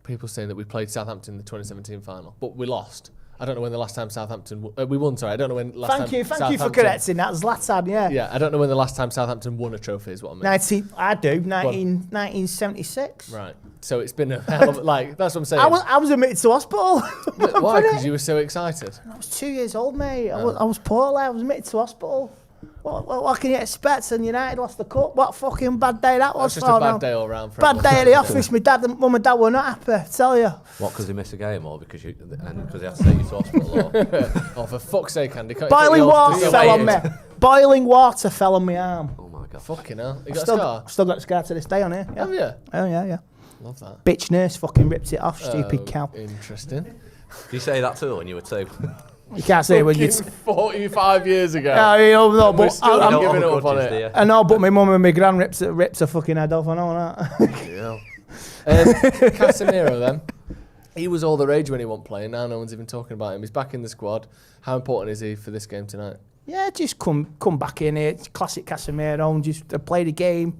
People saying that we played Southampton in the 2017 final, but we lost. I don't know when the last time Southampton we won. Sorry, I don't know when.
Thank you for correcting that. Zlatan, yeah.
Yeah, I don't know when the last time Southampton won a trophy is what I mean.
I do. 1976.
Right. So it's been a hell of that's what I'm saying.
I was admitted to hospital.
Why? Because you were so excited.
I was 2 years old, mate. I was poorly. I was admitted to hospital. What can you expect? And United lost the cup. What fucking bad day that was.
That's just a bad day all round. For
bad day at the office. My dad and mum and dad were not happy. I tell you.
What? Because they missed a game, or because he had to take you to hospital?
Oh, for fuck's sake, Andy!
Boiling water fell on me. Boiling water fell on my arm.
Oh my god!
Fucking hell! You got a scar?
Still got a scar to this day on here. Yeah.
Have you?
Oh yeah.
Love that.
Bitch nurse fucking ripped it off. Stupid cow.
Interesting.
Did you say that too when you were 2?
You can't say it when you're
45 years ago.
No, but
I'm giving up on it.
I know, but my mum and my gran rips a fucking head off. I know that.
Casemiro then. He was all the rage when he wasn't playing. Now no one's even talking about him. He's back in the squad. How important is he for this game tonight?
Yeah, just come back in here. It's classic Casemiro. Just play the game.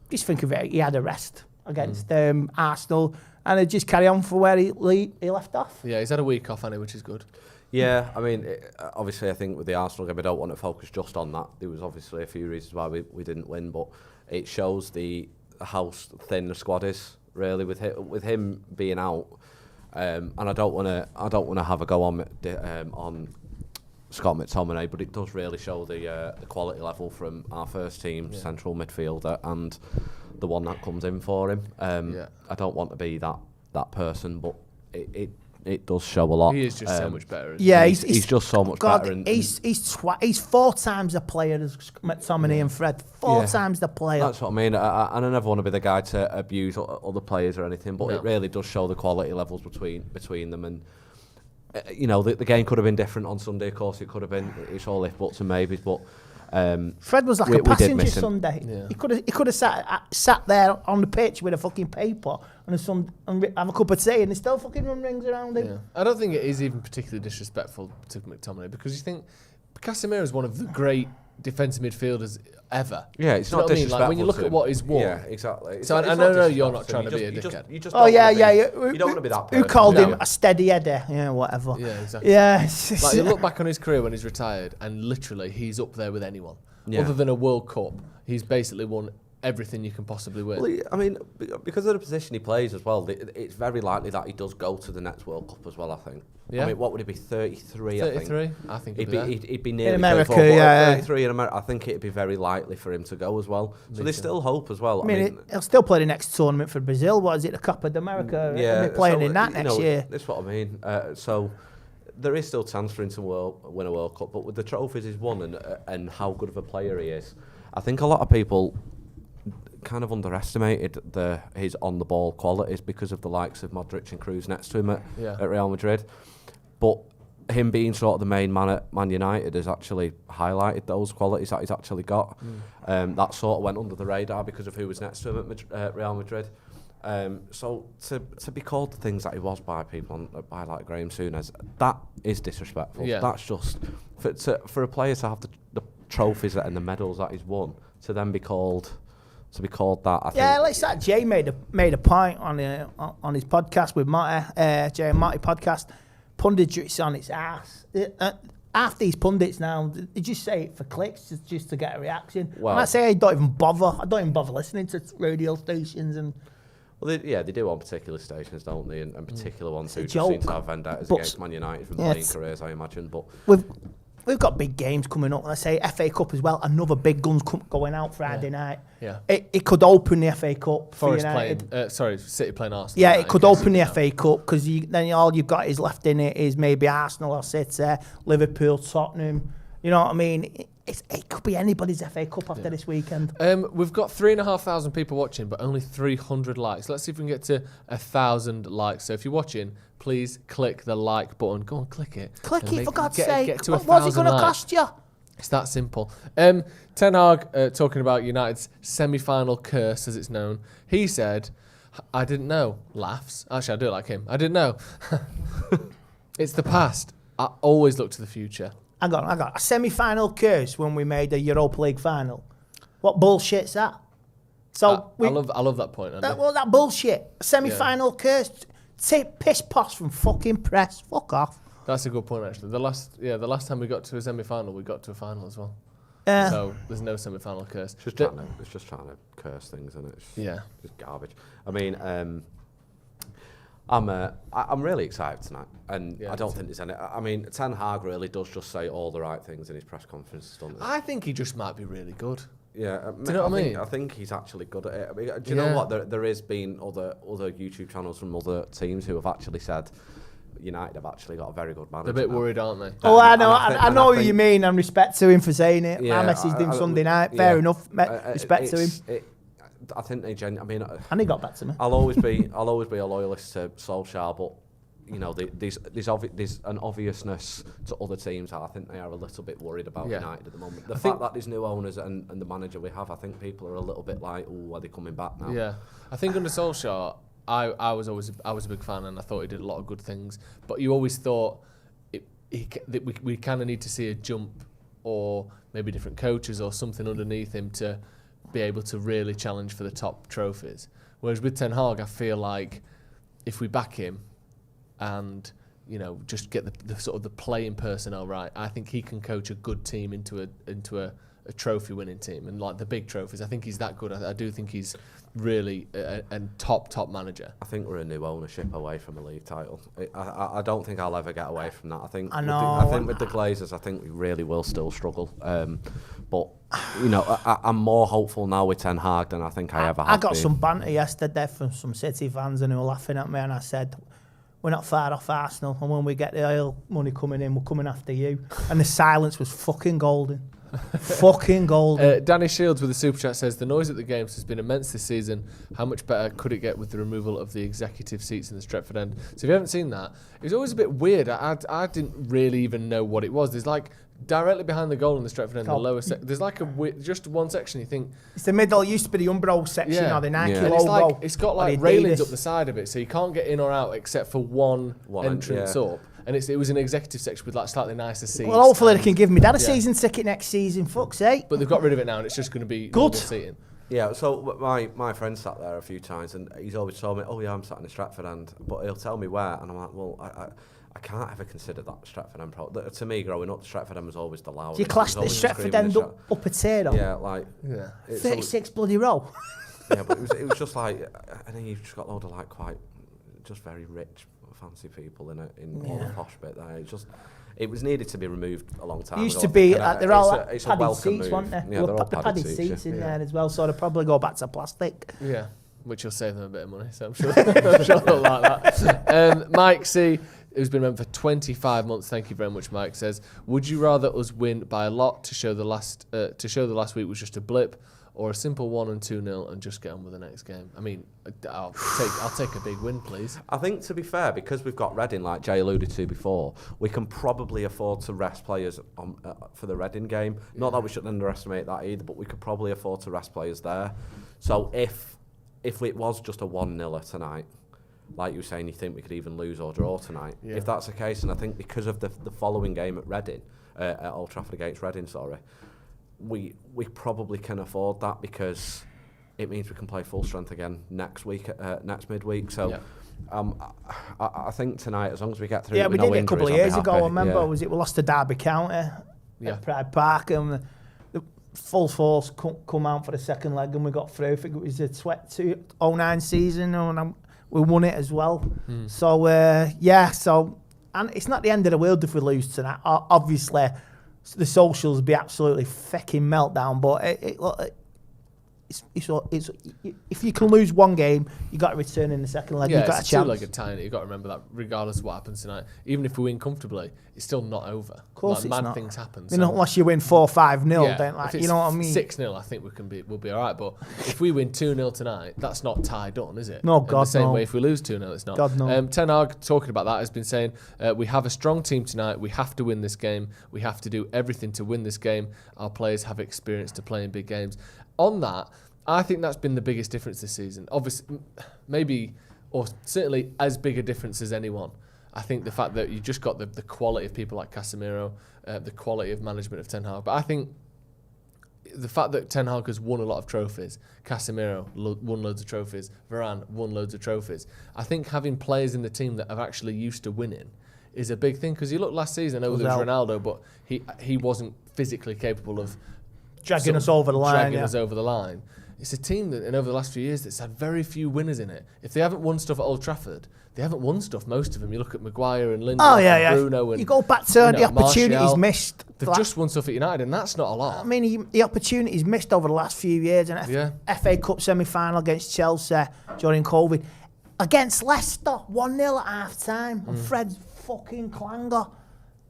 Just think of it. He had a rest against Arsenal, and just carry on for where he left off.
Yeah, he's had a week off, hasn't he, which is good.
Yeah, I mean, obviously, I think with the Arsenal game, I don't want to focus just on that. There was obviously a few reasons why we didn't win, but it shows how thin the squad is, really, with him being out. And I don't want to have a go on Scott McTominay, but it does really show the quality level from our first team central midfielder and the one that comes in for him. I don't want to be that person, but it does show a lot.
He is just so much better.
He's just so much better. And
he's 4 times the player as McTominay and Fred. 4 times the player.
That's what I mean. I never want to be the guy to abuse other players or anything, but it really does show the quality levels between them. And you know, the game could have been different on Sunday. Of course, it could have been. It's all if buts and maybes, but.
Fred was like a passenger Sunday. Yeah. He could have sat there on the pitch with a fucking paper and have a cup of tea, and he still fucking run rings around him.
Yeah. I don't think it is even particularly disrespectful to McTominay, because you think Casemiro is one of the great defensive midfielders ever.
Yeah, it's not disrespectful.
Like when you look at what he's won.
Yeah, exactly.
So I know you're not trying to be a dickhead.
You
don't
want to be that person.
Who called him a steady Eddie? Yeah, whatever.
Yeah, exactly.
Yeah.
Like you look back on his career when he's retired, and literally he's up there with anyone.
Yeah.
Other than a World Cup, he's basically won everything you can possibly win.
Well, I mean, because of the position he plays as well, it's very likely that he does go to the next World Cup as well, I think.
Yeah.
I mean, what would he be, 33,
33? I think
he'd be nearly
in America,
34,
yeah.
33 in America. I think it'd be very likely for him to go as well. So there's still hope as well.
I mean, he'll still play the next tournament for Brazil. What is it, the Copa de America?
Yeah.
He'll be playing in that next year.
That's what I mean. So there is still chance for him to win a World Cup, but with the trophies he's won and how good of a player he is, I think a lot of people kind of underestimated his on-the-ball qualities because of the likes of Modric and Kroos next to him at Real Madrid. But him being sort of the main man at Man United has actually highlighted those qualities that he's actually got. That sort of went under the radar because of who was next to him at Real Madrid. So to be called the things that he was by people, by like Graham Souness, that is disrespectful.
Yeah.
That's just for a player to have the trophies and the medals that he's won, to then be called that. I think,
like that. Jay made a point on his podcast with Motty, Jay and Motty podcast. Punditry's on its ass. Half these pundits now, they just say it for clicks, just to get a reaction.
Well,
I say I don't even bother listening to radio stations and.
Well, they do on particular stations, don't they? And particular ones who
It's
just
a
seem to
joke.
have vendettas
But-
against Man United from playing careers, I imagine. But
We've got big games coming up. Let's say FA Cup as well. Another big guns going out Friday night.
Yeah.
It could open the FA Cup for
Forest
United.
playing, City playing Arsenal.
Yeah,
tonight,
it could
in case
open
you
the
know.
FA Cup because then all you've got is left in it is maybe Arsenal or City, Liverpool, Tottenham. You know what I mean? It could be anybody's FA Cup after this weekend.
We've got 3,500 people watching, but only 300 likes. Let's see if we can get to 1,000 likes. So if you're watching, please click the like button. Go on, click it.
Click
And
it, for God's
get
sake.
to
What's it
1,000
going to
likes.
cost you?
It's that simple. Ten Hag, talking about United's semi-final curse, as it's known, he said, I didn't know. Laughs. Actually, I do like him. I didn't know. It's the past. I always look to the future.
I got a semi-final curse when we made a Europa League final. What bullshit's that? So
I love that point, Andy.
that bullshit. A semi-final curse. Take piss posh from fucking press. Fuck off.
That's a good point, actually. The last time we got to a semi-final, we got to a final as well.
Yeah.
So there's no semi-final curse.
it's just trying to curse things, isn't it?
Yeah.
Just garbage. I mean, I'm really excited tonight, and
Yeah,
I don't think there's any. I mean, Ten Hag really does just say all the right things in his press conferences, doesn't he?
I think he just might be really good.
Yeah,
Do you know what I mean?
I think he's actually good at it. I mean, do you know what? There has been other YouTube channels from other teams who have actually said United have actually got a very good manager.
They're a bit
now.
worried, aren't they?
Oh, I know.
And
I know what you mean, and respect to him for saying it.
Yeah,
I messaged him Sunday night. Fair enough. Respect to him.
I think they genuinely. I mean,
And he got back to me.
I'll always be a loyalist to Solskjaer, but you know, there's an obviousness to other teams. I think they are a little bit worried about United at the moment. The fact that there's new owners and the manager we have, I think people are a little bit like, oh, are they coming back now?
Yeah, I think under Solskjaer, I was a big fan, and I thought he did a lot of good things. But you always thought that we kind of need to see a jump, or maybe different coaches or something underneath him to be able to really challenge for the top trophies. Whereas with Ten Hag, I feel like if we back him and just get the sort of the playing personnel right, I think he can coach a good team into a trophy winning team, and like the big trophies. I think he's that good. I do think he's really a top manager.
I think we're a new ownership away from a league title. I don't think I'll ever get away from that. I think with the Glazers, I think we really will still struggle. But I'm more hopeful now with Ten Hag than I think I ever have.
I got some banter yesterday from some City fans, and who were laughing at me, and I said, we're not far off Arsenal, and when we get the oil money coming in, we're coming after you. And the silence was fucking golden. Fucking golden.
Danny Shields with the super chat says, the noise at the games has been immense this season. How much better could it get with the removal of the executive seats in the Stretford end? So if you haven't seen that, it was always a bit weird. I didn't really even know what it was. There's like directly behind the goal in the Stretford end, the lower there's like just one section. You think
it's the middle. It used to be the Umbro section or the Nike
And
logo.
it's got like railings up the side of it, so you can't get in or out except for one entrance up. And it was an executive section with like slightly nicer seats.
Well, hopefully they can give me that a season ticket next season. Fuck's sake.
But they've got rid of it now, and it's just going to be
good
seating.
Yeah, so my friend sat there a few times, and he's always told me, oh yeah, I'm sat in the Stretford end, but he'll tell me where, and I'm like, well, I can't ever consider that Stretford end. To me, growing up, the Stretford end was always the loudest.
Do you class the Stretford end up a tier?
Yeah,
36 bloody row.
Yeah, but it was just like, and then you've just got a load of like quite, just very rich, fancy people in all the posh bit there. It was needed to be removed a long time ago.
Used to be, they're all
it's a
padded
welcome
seats,
move.
weren't they?
Yeah, they're all padded
seats in there as well, so they'll probably go back to plastic.
Yeah, which will save them a bit of money, so I'm sure they'll like that. Mike C, who's been around for 25 months, thank you very much, Mike, says, would you rather us win by a lot to show the last week was just a blip, or a simple 1 and 2-0 and just get on with the next game? I mean, I'll take a big win, please.
I think, to be fair, because we've got Reading, like Jay alluded to before, we can probably afford to rest players for the Reading game. Not that we shouldn't underestimate that either, but we could probably afford to rest players there. So if it was just a 1-0 tonight, like you were saying, you think we could even lose or draw tonight. Yeah. If that's the case, and I think because of the following game at Reading, at Old Trafford against Reading, we probably can afford that, because it means we can play full strength again next week, next midweek. So I think tonight, as long as we get through,
we did it a couple of years ago. I remember we lost to Derby County at Pride Park, and the full force come out for the second leg, and we got through. I think it was the 2009 season, and we won it as well. So and it's not the end of the world if we lose tonight. Obviously, the socials be absolutely fucking meltdown, but it's if you can lose one game, you got to return in the second leg.
Yeah,
you got
it's
a chance.
two-legged tie. You got to remember that, regardless of what happens tonight, even if we win comfortably, it's still not over.
Of course,
like,
it's
mad
not.
Things happen.
I mean, unless you win 4-5-0, then
if it's
you know what I mean.
6-0, I think we'll be all right. But if we win 2-0 tonight, that's not tied on, is it?
No,
God,
God,
the same
no.
way, if we lose 2-0, it's not.
God, no.
Ten Hag, talking about that, has been saying we have a strong team tonight. We have to win this game. We have to do everything to win this game. Our players have experience to play in big games. On that, I think that's been the biggest difference this season. Obviously, maybe, or certainly as big a difference as anyone. I think the fact that you just got the quality of people like Casemiro, the quality of management of Ten Hag. But I think the fact that Ten Hag has won a lot of trophies, Casemiro won loads of trophies, Varane won loads of trophies. I think having players in the team that are actually used to winning is a big thing. Because you look last season, I know there was Ronaldo, but he wasn't physically capable of
dragging us over the
line. It's a team that, and over the last few years, that's had very few winners in it. If they haven't won stuff at Old Trafford, they haven't won stuff, most of them. You look at Maguire and Lindelof and Bruno and...
You go back to the opportunities
Martial.
missed.
They've just won stuff at United, and that's not a lot.
I mean, the opportunities missed over the last few years. And FA Cup semi-final against Chelsea during COVID. Against Leicester, 1-0 at half-time. And Fred's fucking clanger.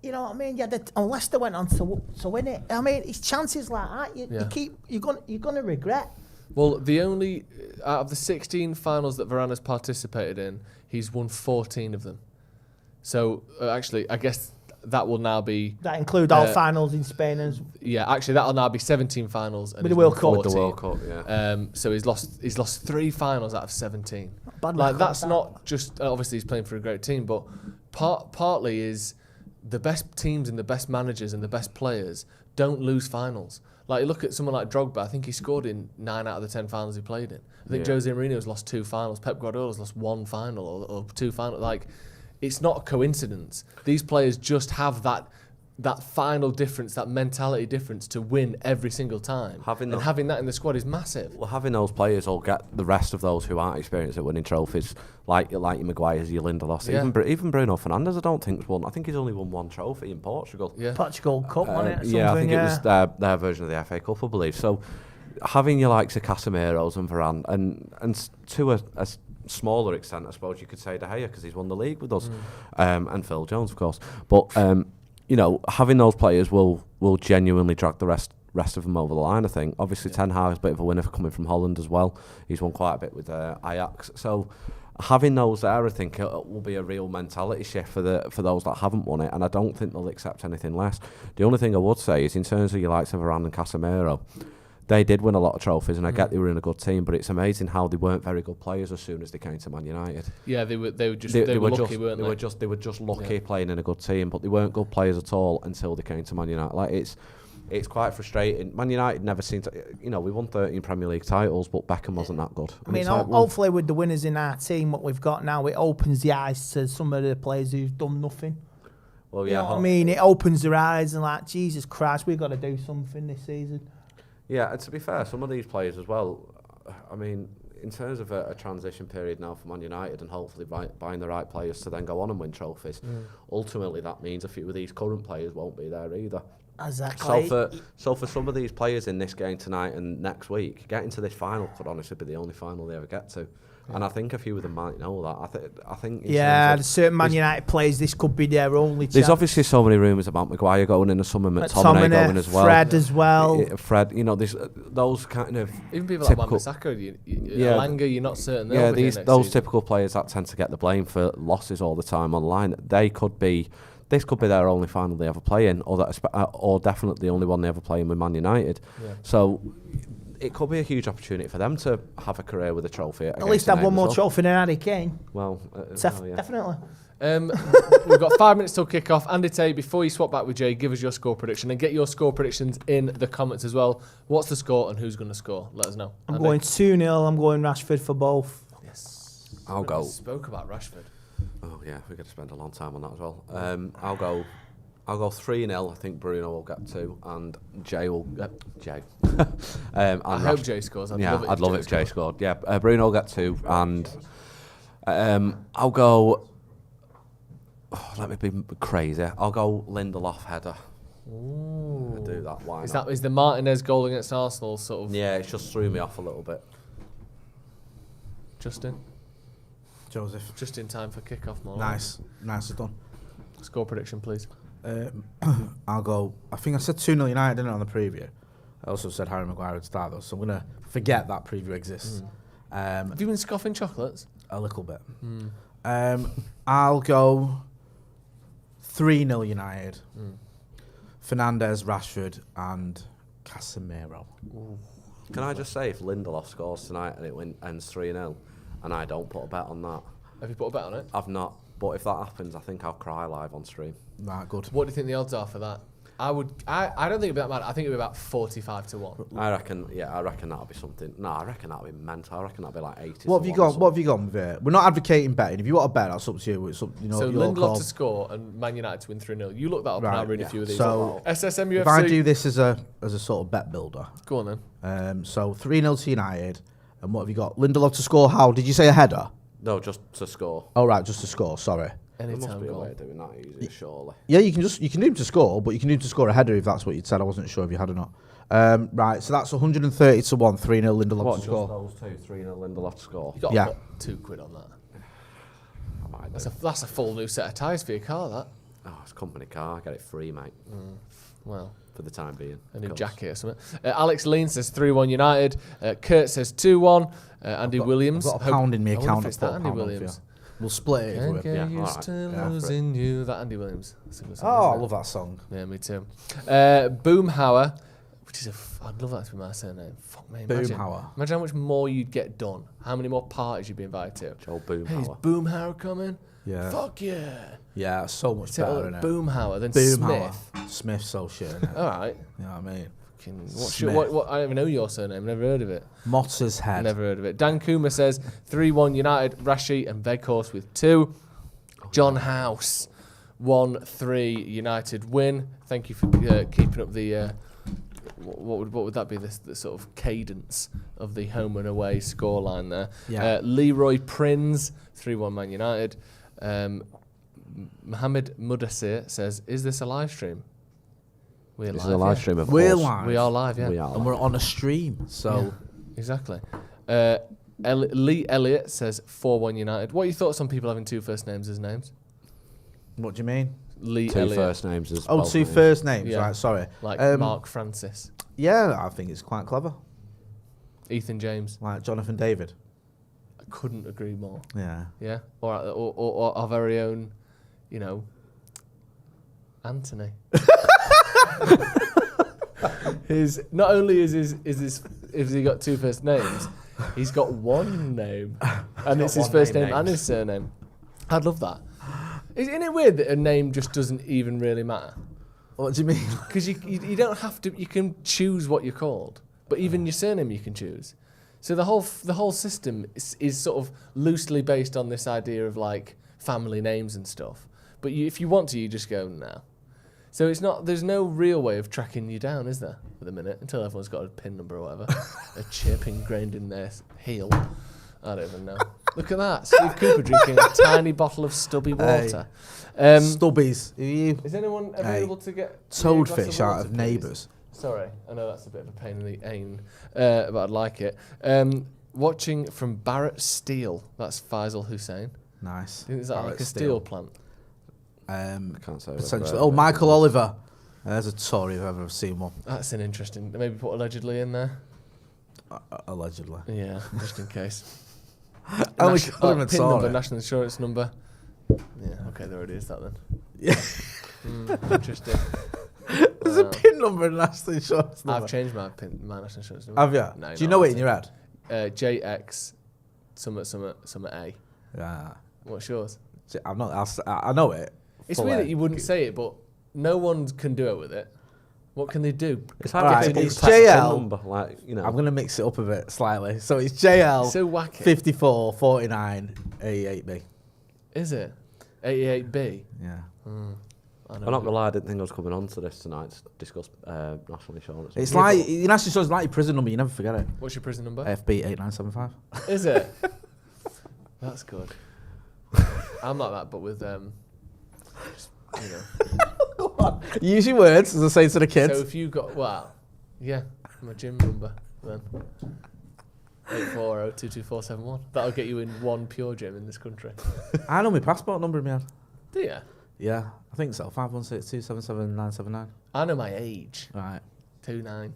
You know what I mean? And Leicester went on to win it. I mean, it's chances like that. You're gonna regret.
Well, the only out of the 16 finals that Varane has participated in, he's won 14 of them. So actually, I guess that will now be...
That include all finals in Spain.
Actually, that'll now be 17 finals. And
with the World Cup.
With the World Cup, yeah.
So he's lost 3 finals out of 17.
Bad
that's not just... Obviously, he's playing for a great team, but partly is the best teams and the best managers and the best players don't lose finals. Like, you look at someone like Drogba, I think he scored in 9 out of the 10 finals he played in. I think Jose Mourinho's lost 2 finals. Pep Guardiola's lost 1 final or 2 finals. Like, it's not a coincidence. These players just have that final difference, that mentality difference to win every single time. Having that in the squad is massive.
Well, having those players all get the rest of those who aren't experienced at winning trophies, like your Maguire's, your Lindelof, even Bruno Fernandes, I don't think has won. I think he's only won 1 trophy in Portugal.
Yeah. Portugal Cup, wasn't it?
I think it was their version of the FA Cup, I believe. So having your likes of Casemiro's and Varane, and to a smaller extent, I suppose you could say De Gea, because he's won the league with us, and Phil Jones, of course. But you know, having those players will genuinely drag the rest of them over the line, I think. Obviously, Ten Hag's a bit of a winner for coming from Holland as well. He's won quite a bit with Ajax. So having those there, I think, will be a real mentality shift for those that haven't won it, and I don't think they'll accept anything less. The only thing I would say is, in terms of your likes of Varane and Casemiro, they did win a lot of trophies, and I get they were in a good team, but it's amazing how they weren't very good players as soon as they came to Man United.
Yeah, they were lucky, weren't they?
They were just lucky playing in a good team, but they weren't good players at all until they came to Man United. Like, it's quite frustrating. Man United never seemed to, we won 13 Premier League titles, but Beckham wasn't that good.
I mean, hopefully with the winners in our team, what we've got now, it opens the eyes to some of the players who've done nothing.
Well,
you know what I mean? It opens their eyes and like, Jesus Christ, we've got to do something this season.
Yeah, and to be fair, some of these players as well, I mean, in terms of a transition period now for Man United and hopefully buying the right players to then go on and win trophies, ultimately that means a few of these current players won't be there either.
Exactly.
So for some of these players in this game tonight and next week, getting to this final could honestly be the only final they ever get to. And I think a few of them might know that. I think.
Yeah, there's certain Man United players. This could be their only.
There's
chance.
obviously so many rumours about Maguire going in the summer, McTominay going as well,
Fred as well.
Fred, you know, there's those kind of
even people
typical,
like Wan-Bissaka, Elanga, you're not certain.
Yeah, those typical players that tend to get the blame for losses all the time online. This could be their only final they ever play in, or definitely the only one they ever play in with Man United. Yeah. So it could be a huge opportunity for them to have a career with a trophy.
At least have one more trophy than Harry Kane.
Well,
definitely.
We've got 5 minutes till kick-off. Andy Tay, before you swap back with Jay, give us your score prediction and get your score predictions in the comments as well. What's the score and who's going to score? Let us know.
I'm going 2-0. I'm going Rashford for both.
Yes.
I'll go.
Spoke about Rashford.
Oh yeah, we're going to spend a long time on that as well. I'll go 3-0. I think Bruno will get 2, and Jay will get Jay.
I hope Jay scores. I'd
love it if Jay scored. Yeah, Bruno will get 2, and I'll go. Oh, let me be crazy. I'll go Lindelof header.
Ooh.
I'll do that. Why
is
not?
That is the Martinez goal against Arsenal sort of?
Yeah, it just threw me off a little bit.
Justin.
Joseph.
Just in time for kick-off, more.
Nice done.
Score prediction, please.
I'll go. I think I said 2-0 United, didn't I, on the preview? I also said Harry Maguire would start though, so I'm gonna forget that preview exists.
Have you been scoffing chocolates?
A little bit. I'll go 3-0 United. Fernandes, Rashford, and Casemiro.
Ooh.
Can I just say, if Lindelof scores tonight and it ends 3-0, and I don't put a bet on that.
Have you put a bet on it?
I've not. But if that happens, I think I'll cry live on stream.
Right, good.
What do you think the odds are for that? I don't think it'd be that bad. I think it'd be about 45 to 1.
I reckon that'll be something. No, I reckon that'll be mental. I reckon that'll be like 80.
What have you got? What have you gone with it? We're not advocating betting. If you want a bet, that's up to you. It's up, you know.
So
your
Lindelof
call.
to score and Man United to win 3-0. You look that up and I'll read a few of these.
So
SSM UFC.
if I do this as a sort of bet builder.
Go on then.
So 3-0 to United, and what have you got? Lindelof to score. How did you say a header?
No, just to score.
Oh right, just to score. Sorry.
There must be a way of doing that easier, surely.
Yeah, you can do him to score, but you can do him to score a header if that's what you'd said. I wasn't sure if you had or not. Right, so that's 130 to 1, 3-0 Lindelof to score.
Those two, 3-0 Lindelof to score.
You got to put £2 on that. That's a full new set of tyres for your car, that.
Oh, it's a company car. I get it free, mate.
Well,
for the time being.
A new jacket or something. Alex Lean says 3-1 United. Kurt says 2-1. Andy Williams.
I've got a pound in my account.
It's that Andy Williams.
We'll split it.
Can't get used to losing you. That Andy Williams.
Oh, I love that song.
Yeah, me too. Boomhauer, which is I'd love that to be my surname. Fuck me.
Boomhauer.
Imagine how much more you'd get done. How many more parties you'd be invited to.
Joel Boomhauer.
Hey, is Boomhauer coming?
Yeah.
Fuck yeah.
Yeah, so much better, isn't it?
Boomhauer, then Smith.
Smith's so shit, isn't it?
All right.
You know what I mean?
What, I don't even know your surname. Never heard of it.
Mott's head.
Never heard of it. Dan Kuma says 3-1 United. Rashi and Veghorst with 2. John House 1-3 United win. Thank you for keeping up the what would that be, the sort of cadence of the home and away scoreline there.
Yeah.
Leroy Prinz 3-1 Man United. Mohammed Mudassir says, is this a live stream? We're
this
live,
is a live stream, of
We're
course.
live.
We are live, yeah.
We are live.
And we're on a stream, so...
Yeah, exactly. Lee Elliott says 4-1 United. What are your thoughts on people having 2 first names as names?
What do you mean?
Lee
2
Elliott.
first names as
Oh, 2 first names,
Yeah.
right, sorry.
Like Mark Francis.
Yeah, I think it's quite clever.
Ethan James.
Like Jonathan David.
I couldn't agree more.
Yeah.
Yeah? Or our very own, Anthony. Not only is he got 2 first names, he's got 1 name, and it's his first name and his surname. I'd love that. Isn't it weird that a name just doesn't even really matter?
What do you mean?
Because you don't have to. You can choose what you're called, but even your surname you can choose. So the whole system is sort of loosely based on this idea of like family names and stuff. But if you want to, you just go now. So it's not. There's no real way of tracking you down, is there? For the minute, until everyone's got a PIN number or whatever, a chip ingrained in their heel. I don't even know. Look at that, Steve Cooper drinking a tiny bottle of stubby water.
Stubbies.
Is anyone available to get
Toadfish out of Neighbours?
Sorry, I know that's a bit of a pain in the ain, but I'd like it. Watching from Barrett Steel. That's Faisal Hussein.
Nice.
Is that
Barrett
like a
Steel.
steel plant?
I can't say.
Potentially. Oh, Michael Oliver. There's a Tory if I've ever seen one.
That's an interesting. Maybe put allegedly in there.
Allegedly.
Yeah, just in case.
PIN
number, national insurance number. Yeah, okay, there it is. That then.
Yeah.
Interesting.
There's a PIN number and national insurance number.
I've changed my national insurance number.
Have you?
No,
do you know it in your head?
JX, some A.
Yeah.
What's yours?
I'm not. I know it.
It's weird that you wouldn't say it, but no one can do it with it. What can they do?
It's hard to get
it's JL.
number, like, you know.
I'm going to mix it up a bit slightly. So it's JL.
So wacky.
54 49 88B.
Is it 88B?
Yeah.
I'm not gonna lie, I didn't think I was coming on to this tonight to discuss national insurance.
It's like your national insurance is like your prison number. You never forget it.
What's your prison number?
FB 8975.
Is it? That's good. I'm like that, but with just, you know.
Use your words, as I say to the kids.
So if you got yeah, my gym number then 840-22471. That'll get you in one pure gym in this country.
I know my passport number in my head.
Do you?
Yeah, I think so. 516-277-979.
I know my age.
Right.
29.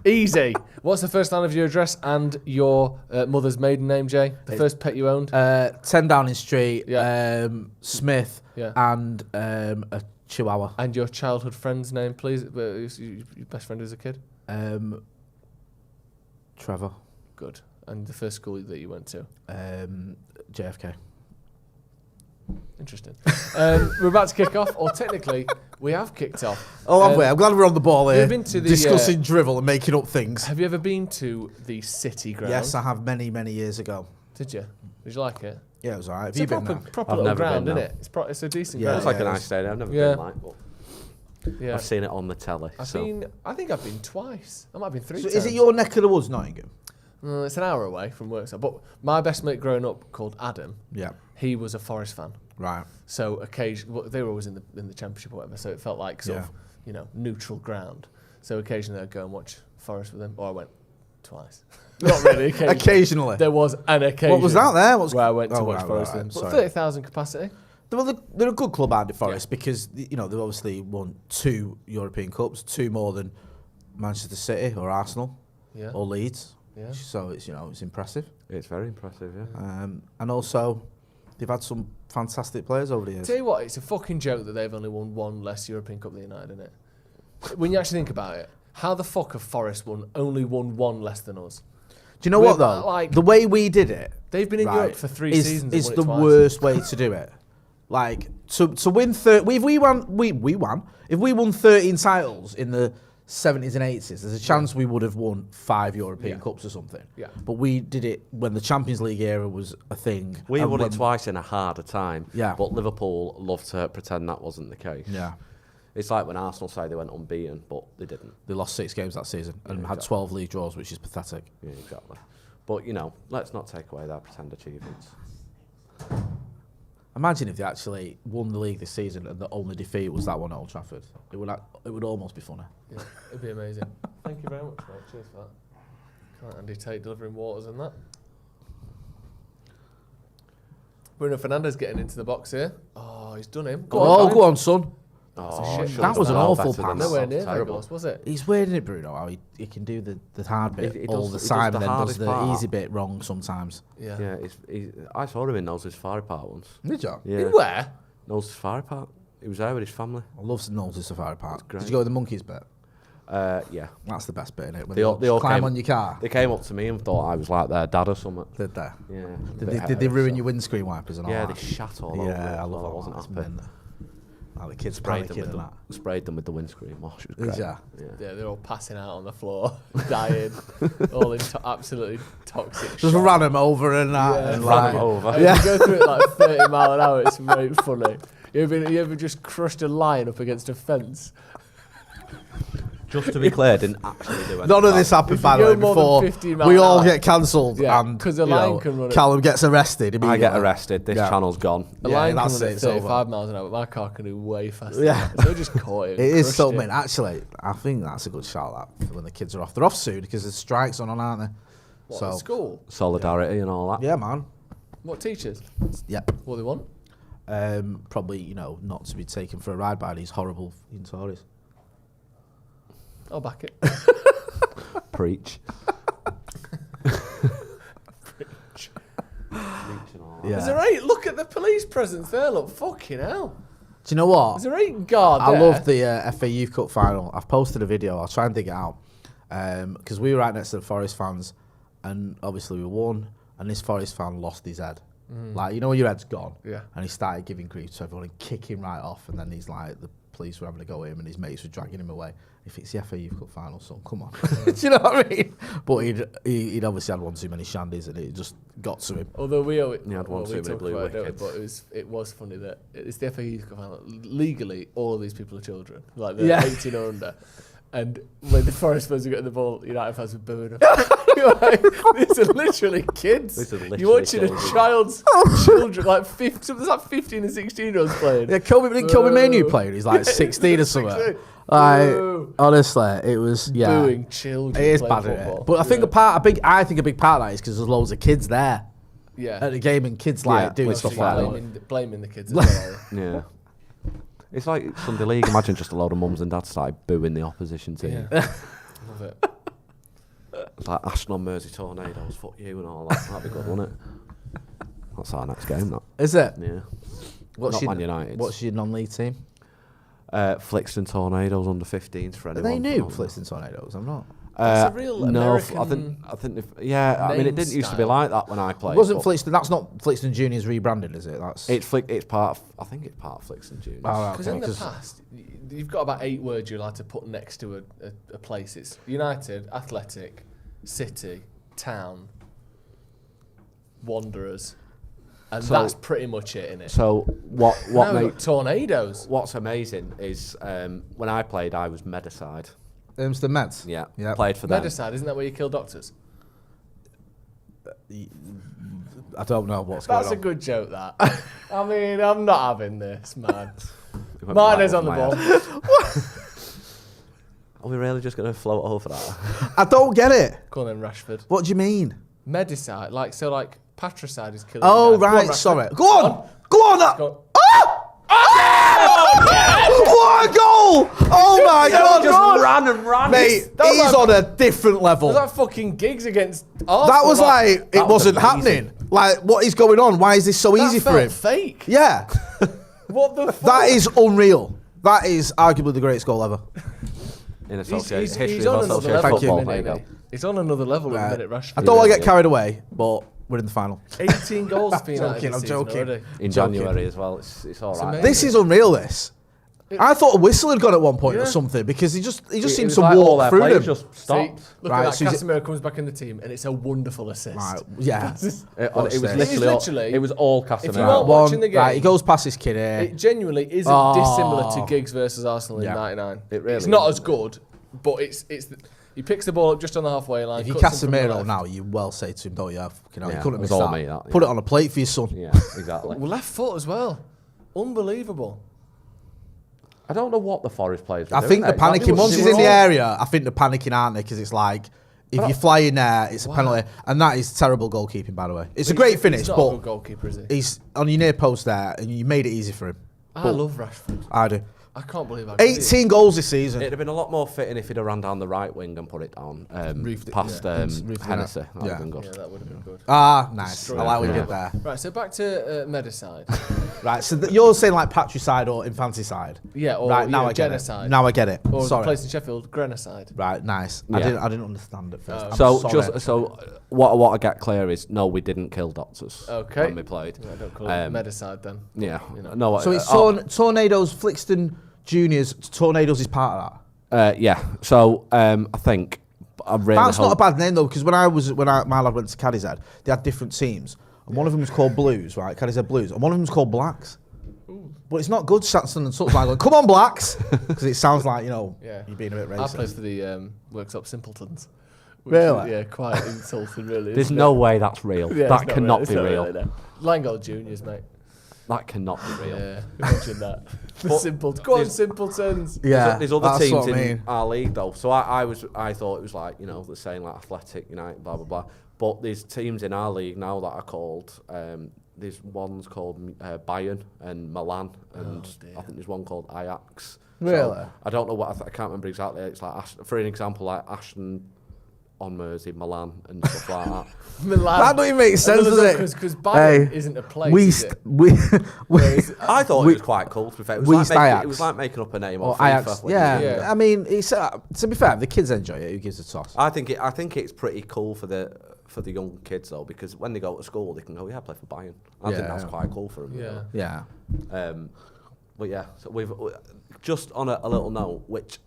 Easy. What's the first line of your address and your mother's maiden name, Jay? The first pet you owned?
10 Downing Street,
Yeah.
Smith,
Yeah.
and a Chihuahua.
And your childhood friend's name, please. Your best friend as a kid?
Trevor.
Good. And the first school that you went to?
JFK.
Interesting. We're about to kick off, or technically, we have kicked off.
Oh, have we? I'm glad we're on the ball here.
Have you been to the,
discussing drivel and making up things.
Have you ever been to the City ground?
Yes, I have many, many years ago.
Did you? Did you like it?
Yeah, it was alright. Have
It's
you
a
been
proper,
there?
proper
I've
little
never
ground,
been,
isn't
no.
it? It's a decent
Yeah,
ground.
It's like a nice stadium. I've never
Yeah.
been, like, but
Yeah.
I've seen it on the telly.
I think I've been twice. I might have been three times.
Is it your neck of the woods, Nottingham?
It's an hour away from work. But my best mate growing up, called Adam,
Yeah.
he was a Forest fan.
Right.
So occasionally, they were always in the Championship or whatever, so it felt like sort of, neutral ground. So occasionally I'd go and watch Forest with them, or I went twice. Not really,
Occasionally.
There was an occasion.
What was that there?
Where I went to watch Forest with them.
Sorry.
30,000 capacity.
They're a good club, aren't they, Forest? Because, they've obviously won 2 European Cups, 2 more than Manchester City or Arsenal or Leeds.
Yeah.
So it's impressive.
It's very impressive, yeah.
And also, they've had some fantastic players over the years.
Tell you what, it's a fucking joke that they've only won one less European Cup than United, isn't it? When you actually think about it, how the fuck have Forest only won one less than us?
Do you know what, though?
Like,
the way we did it...
They've been in Europe for 3 seasons.
Is
and
the
won it twice.
worst way to do it. Like, to win... If we won... If we won 13 titles in the 70s and 80s, there's a chance we would have won 5 European Cups or something.
Yeah.
But we did it when the Champions League era was a thing.
We won it twice in a harder time.
Yeah.
But Liverpool love to pretend that wasn't the case.
Yeah.
It's like when Arsenal say they went unbeaten, but they didn't.
They lost 6 games that season and had 12 league draws, which is pathetic.
Yeah, exactly. But, let's not take away their pretend achievements.
Imagine if they actually won the league this season and the only defeat was that one at Old Trafford. It would almost be funny.
Yeah, it'd be amazing. Thank you very much, mate. Cheers for that. Can't Andy Tate delivering waters and that. Bruno Fernandes getting into the box here. Oh, he's done him.
Go on, son.
Oh,
that was an awful pass.
Nowhere near Vegas, was it?
He's weird, isn't it, Bruno? How he can do the hard bit all the time and then does the easy bit wrong sometimes.
Yeah.
I saw him in Knowles' Safari Park once.
Did you?
Yeah.
In where?
Knowles' Safari Park. He was there with his family.
I love Knowles' Safari Park.
Great.
Did you go with the monkeys bit?
Yeah.
That's the best bit, innit? When
they all
climb
came
on your car.
They came up to me and thought I was like their dad or something.
Did they?
Yeah.
Did they ruin your windscreen wipers and all
yeah,
that?
they shat all over.
Yeah, I love
I
all
wasn't
that.
happy.
The kids
sprayed
panicking and that.
Sprayed them with the windscreen wash. It was great.
Yeah,
they're all passing out on the floor, dying, all in absolutely toxic.
Just
shock.
ran them over and that.
Yeah.
And
ran them over.
And you go through it like 30 mile an hour. It's very funny. You ever just crushed a lion up against a fence?
Just to be clear, didn't actually do anything.
None of this happened, by the way, before we all get cancelled and
because a lion can run
Callum gets arrested.
I get arrested. This channel's gone.
A lion can run at 35 miles an hour, but my car can do way faster.
Yeah.
So I just caught it.
It is so mean. Actually, I think that's a good shout out for when the kids are off. They're off soon because there's strikes on, aren't they?
What,
So
at school?
Solidarity and all that.
yeah, man.
What, teachers?
Yeah.
What they want?
Probably, you know, not to be taken for a ride by these horrible Tories.
I'll back it.
Preach.
Yeah.
Is there 8? Look at the police presence there. Look, fucking hell.
Do you know what?
Is there 8 guard
I
there?
love the FA Youth Cup final. I've posted a video. I'll try and dig it out. Because we were right next to the Forest fans, and obviously we won, and this Forest fan lost his head. Like, you know when your head's gone?
Yeah.
And he started giving grief to everyone and kicking right off, and then he's like, the police were having to go at him, and his mates were dragging him away. If it's the FA Youth Cup final, son, come on. Do you know what I mean? But he'd obviously had one too many shandies, and it just got to him.
Although we owe it,
You had one too many blue wickets.
but it was funny that it's the FA Youth Cup final. Legally, all of these people are children, like they're 18 or under. And when the Forest fans were getting the ball, United fans were booing them. Like, these are literally kids. You're watching a child's children, like 50, there's like 15 and 16-year-olds playing.
Yeah, Kobe Manu playing. He's like 16 or something. Like, honestly, it was
Booing children.
It is
playing
bad, isn't it?
football.
But I think I think a big part of that is because there's loads of kids there at the game, and kids like doing stuff like that.
Blaming the kids as well.
Yeah. It's like Sunday League. Imagine just a load of mums and dads started booing the opposition team.
Yeah. Love it.
It's like Ashton on Mersey Tornadoes, fuck you and all that. That'd be good, wouldn't it? That's our next game, that.
Is it?
Yeah.
What's
Not Man United.
What's your non-league team?
Flixton Tornadoes under 15s for
Are
anyone.
they new, Flixton Tornadoes? I'm not.
It's a real
no,
American
I think I mean, it didn't used to be like that when I played.
It wasn't Flixton. That's not Flixton Juniors rebranded, is it? That's
it's part of. I think it's part of Flixton Juniors.
Because in the past, you've got about 8 words you're allowed to put next to a place. It's United, Athletic, City, Town, Wanderers, and
So-
that's pretty much it, innit?
So what
Now we've
made
got Tornadoes?
What's amazing is when I played, I was Medicide.
The Meds.
Yeah,
Yeah.
played for them.
Medicide, isn't that where you kill doctors?
I don't know what's going on.
That's a good joke, that. I mean, I'm not having this, man.
It went
Martinez
right
on the
over
ball.
my head. Are we really just going to float over that?
I don't get it.
Go on then, Rashford.
What do you mean?
Medicide, like patricide is killing.
Oh,
guys. Go on,
right,
Rashford.
sorry. Go on! Go on!
Go
What a goal! Oh my God!
Just ran and ran.
Mate,
That was
he's
like-
on a different level.
Was that fucking gigs against Arsenal?
That was like, it
that was
wasn't
amazing.
happening. Like, what is going on? Why is this so
that
easy for
felt
him?
fake.
Yeah.
What the fuck?
That is unreal. That is arguably the greatest goal ever.
In
He's
history
on
of
another
associated
level.
football.
at the
There you
minute,
go.
mate. He's on another level at the minute, Rashford.
I don't want to get
Yeah.
carried away, but we're in the final.
18 goals for United
joking,
this
I'm
season
joking.
already.
In
Joking.
January as well. It's all right.
amazing.
This is unreal, this. I thought a whistle had gone at one point or
Yeah.
something because he just
It
seemed
was
to
like all
walk
their
through
players
them.
just
See,
stopped.
look
Right,
at
so
that.
is it-
Casemiro comes back in the team, and it's a wonderful assist.
Right, yeah.
It was
What's this?
literally. It was all
If you
Casemiro.
aren't watching the game,
Right, he goes past his kid here.
it genuinely isn't
Oh.
dissimilar to Giggs versus Arsenal in
Yeah.
'99.
It really
it's not
is.
as good, but he picks the ball up just on the halfway line.
If you
cuts him from the
Casemiro
left.
now, you well say to him, don't you? Fucking hell,
Yeah,
you couldn't
it
miss
was all
that.
me, that,
Put
yeah.
it on a plate for your son.
Yeah, exactly.
Well, left foot as well. Unbelievable.
I don't know what the Forest players were
I
doing
think
there.
they're panicking.
Exactly.
Once
They
he's
were
in the
all-
area, I think they're panicking, aren't they? Because it's like, if you fly in there, it's a penalty. And that is terrible goalkeeping, by the way. It's a great finish,
He's not a
but
good goalkeeper, is he?
he's on your near post there, and you made it easy for him.
I love Rashford.
I do.
I can't believe I did it.
18 goals this season.
It'd have been a lot more fitting if he'd have ran down the right wing and put it down past
Reefed
Hennessy.
it.
That would have been good.
Yeah, that would have been good.
Ah, nice.
Destroyed
I like when
it.
you get there.
Right, so back to Medicide.
Right, so you're saying like patricide or infanticide?
Yeah, or
right, now I get
genocide.
it. Now I get it.
Or
Sorry.
the place in Sheffield, Grenocide.
Right, nice.
Yeah.
I didn't understand it first. I'm
So
sorry.
what I get clear is no, we didn't kill doctors
Okay.
when we played.
Yeah, don't call it Medicide then.
Yeah,
You know.
no.
So it's Tornadoes, Flixton Juniors. Tornadoes is part of that.
Yeah. So I think I really
That's
hope
not a bad name though, because my lad went to Cadizhead, they had different teams, and one of them was called Blues, right? Cadizhead Blues, and one of them was called Blacks. But it's not good, Shatson and Sutton going, come on, Blacks, because it sounds like you're being a bit racist.
I played for the Worksop Simpletons.
Really?
Yeah, quite insulting, really.
There's
isn't
no
it?
way that's real.
Yeah,
that
it's not
cannot
it's
be
not
real.
Really, no. Langell Juniors, mate.
That cannot be real.
Yeah, imagine that.
But
Go on, simpletons.
Yeah,
there's other
that's
teams
what I
in
mean.
our league though. So I thought it was like, you know, they're saying like Athletic, United, blah blah blah. But there's teams in our league now that are called. There's one's called Bayern and Milan, and I think there's one called Ajax.
Really?
So I don't know what I can't remember exactly. It's like for an example, like Ashton on Mersey, Milan, and stuff like that.
Milan.
That don't even make sense, does it?
Because Bayern isn't a place.
I thought it was quite cool. To be fair, it was like making up a name
or
on FIFA.
Ajax. Yeah. I mean, it's to be fair, if the kids enjoy it, who gives a toss?
I think it's pretty cool for the young kids though, because when they go to school, they can go, yeah, play for Bayern. I think that's quite cool for them.
Yeah.
But yeah, so we've just on a little note, which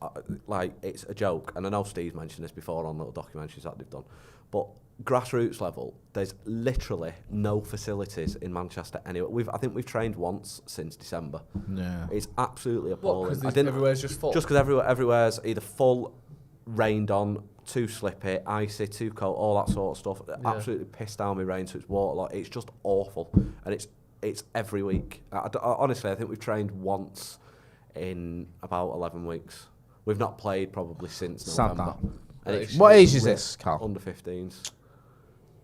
like it's a joke, and I know Steve's mentioned this before on little documentaries that they've done, but grassroots level, there's literally no facilities in Manchester anyway. I think we've trained once since December.
Yeah,
it's absolutely appalling.
Because everywhere's just full.
Just because everywhere's either full, rained on, too slippy, icy, too cold, all that sort of stuff. Absolutely pissed down with rain, so it's waterlogged. It's just awful, and it's every week. Honestly, I think we've trained once in about 11 weeks. We've not played probably since November.
What age is this, Cal?
Under 15s.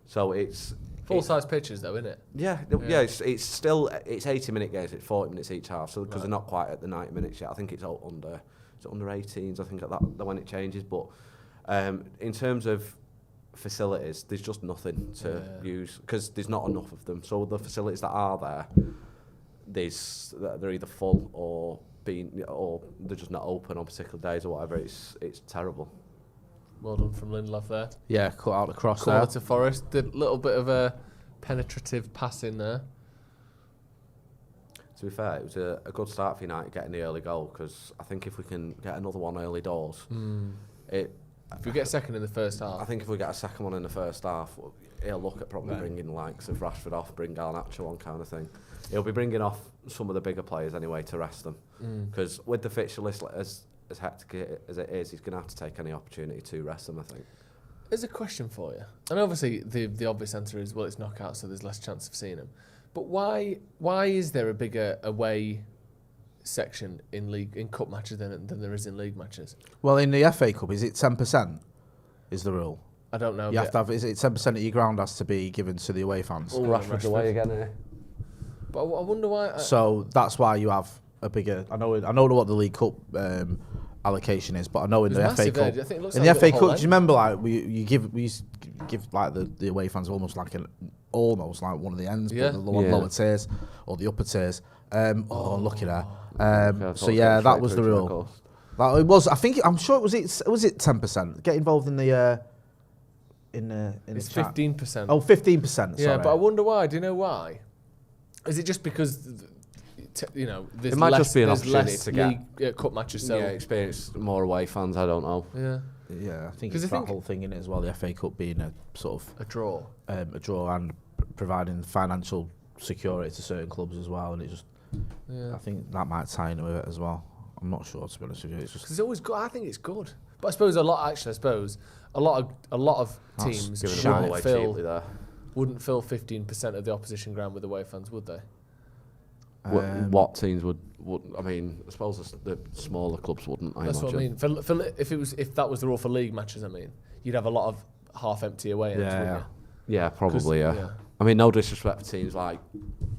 So it's
full-size pitches, though, isn't it?
Yeah. It's 80-minute games. It's 40 minutes each half. So because they're not quite at the 90 minutes yet, I think it's under 18s. I think at that when it changes. But in terms of facilities, there's just nothing to use because there's not enough of them. So the facilities that are there, they're either full or they're just not open on particular days or whatever. It's terrible.
Well done from Lindelof there.
Yeah, cut out the cross
Corner
there.
to Forrest. Did a little bit of a penetrative pass in there.
To be fair, it was a good start for United getting the early goal because I think if we can get another one early doors,
if we get a second in the first half,
I think if we get a second one in the first half, he'll look at probably bringing the likes of Rashford off, bring Garnacho on kind of thing. He'll be bringing off some of the bigger players anyway to rest them because with the fixture list as hectic as it is, he's going to have to take any opportunity to rest them, I think.
There's a question for you. And obviously the obvious answer is, well, it's knockout, so there's less chance of seeing him. But why is there a bigger away section in cup matches than there is in league matches?
Well, in the FA Cup, is it 10% is the rule?
I don't know.
You have to have, is it 10% of your ground has to be given to the away fans?
Rashford's away again, eh?
But I wonder why.
So that's why you have a bigger. I know what the League Cup allocation is, but I know in the FA Cup. In the FA Cup, do you remember like we used to give like the away fans almost like one of the ends, but the lower tiers or the upper tiers. Look at that. So yeah, that was the rule. That it was. I'm sure it was. Was it 10%? Get involved in the.
It's 15%.
Oh, 15%. Sorry.
Yeah, but I wonder why. Do you know why? Is it just because there's
it might
less,
just be an
there's
opportunity
less
to
league, cup matches? So
experience more away fans. I don't know.
Yeah, I think it's that whole thing in it as well. The FA Cup being a sort of
a draw,
and providing financial security to certain clubs as well, and it just.
Yeah.
I think that might tie into it as well. I'm not sure, to be honest with you. It's just.
It's always good. I think it's good, but I suppose a lot of teams wouldn't fill 15% of the opposition ground with away fans, would they?
What teams would? I mean, I suppose the smaller clubs wouldn't.
That's what I mean. If that was the rule for league matches, I mean, you'd have a lot of half-empty away ends, wouldn't you?
Yeah, probably. Yeah. I mean, no disrespect for teams like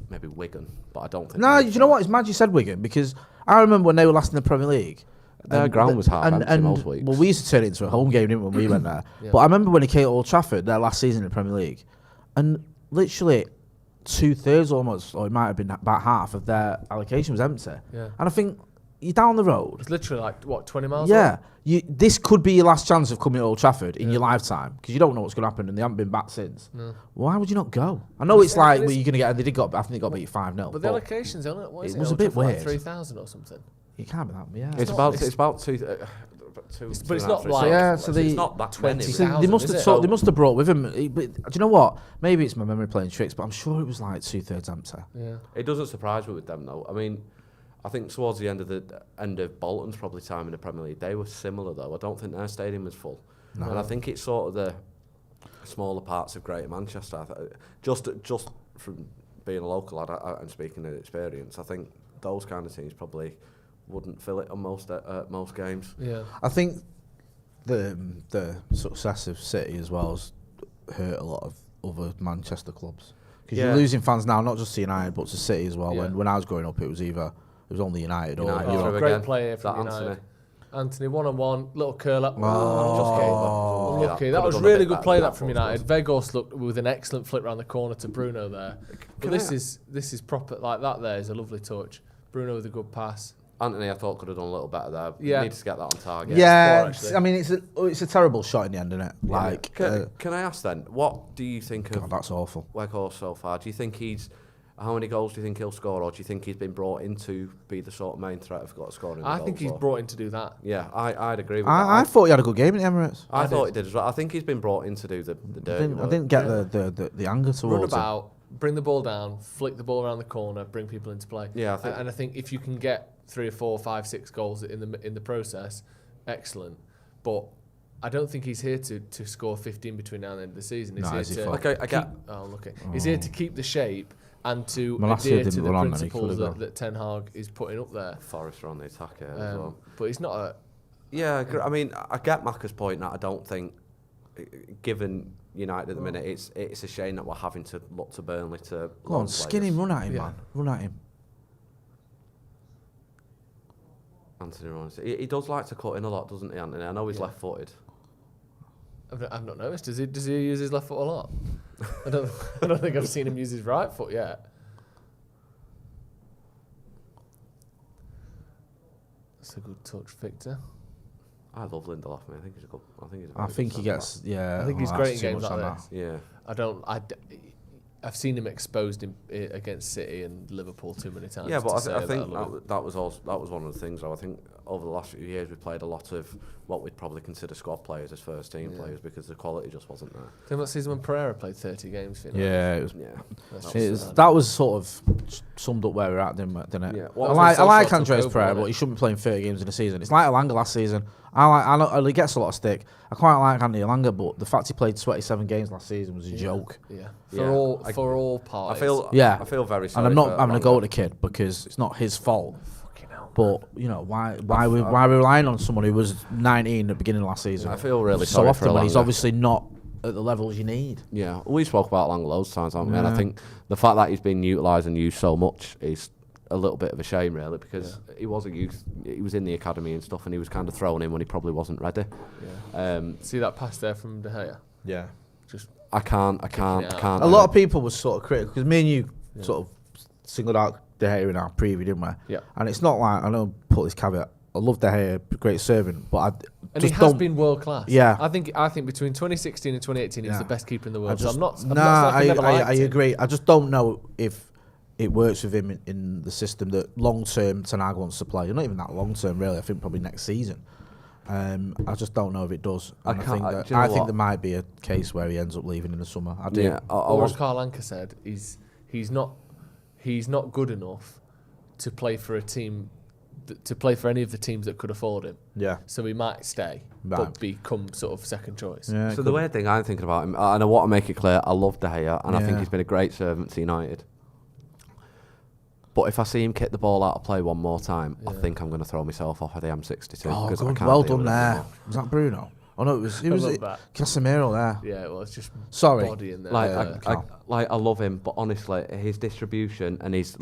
maybe Wigan, but I don't think.
No, do you know what? It's mad you said Wigan because I remember when they were last in the Premier League.
Their ground was half empty most weeks.
Well, we used to turn it into a home game, didn't we, when we went there? But I remember when it came to Old Trafford, their last season in the Premier League, and literally 2/3 almost, or it might have been about half of their allocation was empty.
Yeah.
And I think you're down the road.
It's literally like, what, 20 miles
away? This could be your last chance of coming to Old Trafford in your lifetime because you don't know what's going to happen and they haven't been back since.
No.
Why would you not go? I know it's like, well, you're going to get, I think they got beat 5-0.
But the allocation's on it. What is it?
It was a bit weird.
Like 3,000 or something.
You can't be that, yeah.
It's about two.
But it's not like
it's not that
20,000.
They must have brought with them. But do you know what? Maybe it's my memory playing tricks, but I'm sure it was like 2/3 empty.
Yeah.
It doesn't surprise me with them though. I mean, I think towards the end of Bolton's probably time in the Premier League, they were similar though. I don't think their stadium was full, and I think it's sort of the smaller parts of Greater Manchester. Just from being a local lad and speaking of experience, I think those kind of teams probably wouldn't fill it on most games.
Yeah,
I think the success of City as well has hurt a lot of other Manchester clubs. Because you're losing fans now, not just to United, but to City as well. When I was growing up, it was only United or
great player from United. Anthony 1-on-1, little curl up. Unlucky. That was really good play that from United. Weghorst looked with an excellent flick round the corner to Bruno there. But this is proper like that. There is a lovely touch. Bruno with a good pass.
Anthony, I thought, could have done a little better there.
Yeah,
needs to get that on target.
Yeah, I mean it's a terrible shot in the end, isn't it? Like,
can I ask then, what do you think of?
God, that's awful.
Weghorst so far. Do you think how many goals do you think he'll score, or do you think he's been brought in to be the sort of main threat of scoring?
I think he's brought in to do that.
Yeah, I'd agree with that.
I thought he had a good game in the Emirates.
I thought he did as well. I think he's been brought in to do the dirty work.
I didn't get the anger towards
Run about, bring the ball down, flick the ball around the corner, bring people into play.
Yeah,
I think if you can get 3 or 4, 5, 6 goals in the process, excellent. But I don't think he's here to score 15 between now and the end of the season. He's He's here to keep the shape and to adhere to the principles that Ten Hag is putting up there.
Forrest are on the attack here as well.
But he's not a...
Yeah, I mean, I get Macca's point that I don't think, given United at the minute, it's a shame that we're having to look to Burnley to...
Go on, skin him, run at him, man. Run at him.
Anthony runs. He does like to cut in a lot, doesn't he, Anthony? I know he's left-footed.
I've not noticed. Does he use his left foot a lot? I don't think I've seen him use his right foot yet. That's a good touch, Victor.
I love Lindelof, man. I think he's a good.
I think he gets. Yeah,
I think he's great in games like this.
Yeah.
I've seen him exposed against City and Liverpool too many times.
Yeah, but I think that was one of the things. Though I think over the last few years we've played a lot of what we'd probably consider squad players as first team players because the quality just wasn't there.
Do you know that season when Pereira played 30 games? For
yeah, it was. That was sort of summed up where we're at, didn't it? Yeah. I like Andres Pereira, but he shouldn't be playing 30 games in a season. It's like Elanga last season. I know he gets a lot of stick. I quite like Andy Elanga, but the fact he played 27 games last season was a joke.
Yeah, for all parties.
I feel very sorry.
And I'm not having a go at the kid because it's not his fault. But you know why are we relying on someone who was 19 at the beginning of last season?
I feel really
so
sorry
often
for
when he's obviously not at the levels you need.
Yeah, we spoke about Elanga loads of times, haven't we? And I think the fact that he's been utilised and used so much is a little bit of a shame, really, because he was a youth. He was in the academy and stuff, and he was kind of thrown in when he probably wasn't ready.
Yeah. See that pass there from De Gea?
Yeah.
I can't.
A lot of people were sort of critical because me and you sort of singled out De Gea in our preview, didn't we?
Yeah.
And it's not like I don't put this caveat. I love De Gea, great servant, but
he has been world class.
Yeah.
I think between 2016 and 2018, he was the best keeper in the world.
I agree. I just don't know if it works with him in the system that long term Ten Hag wants to play. Not even that long term, really. I think probably next season. I just don't know if it does. I think there might be a case where he ends up leaving in the summer. I do.
Yeah, or as Carl Anka said, he's not good enough to play for a team, to play for any of the teams that could afford him.
Yeah.
So he might stay, but become sort of second choice.
Yeah,
so the weird thing I'm thinking about him, and I want to make it clear, I love De Gea, and I think he's been a great servant to United. But if I see him kick the ball out of play one more time, I think I'm going to throw myself off of the M62.
Oh, good. Well done there. Was that Bruno? Oh no, it was Casemiro there.
Yeah, well, it's just
body
in there.
I love him, but honestly, his distribution and his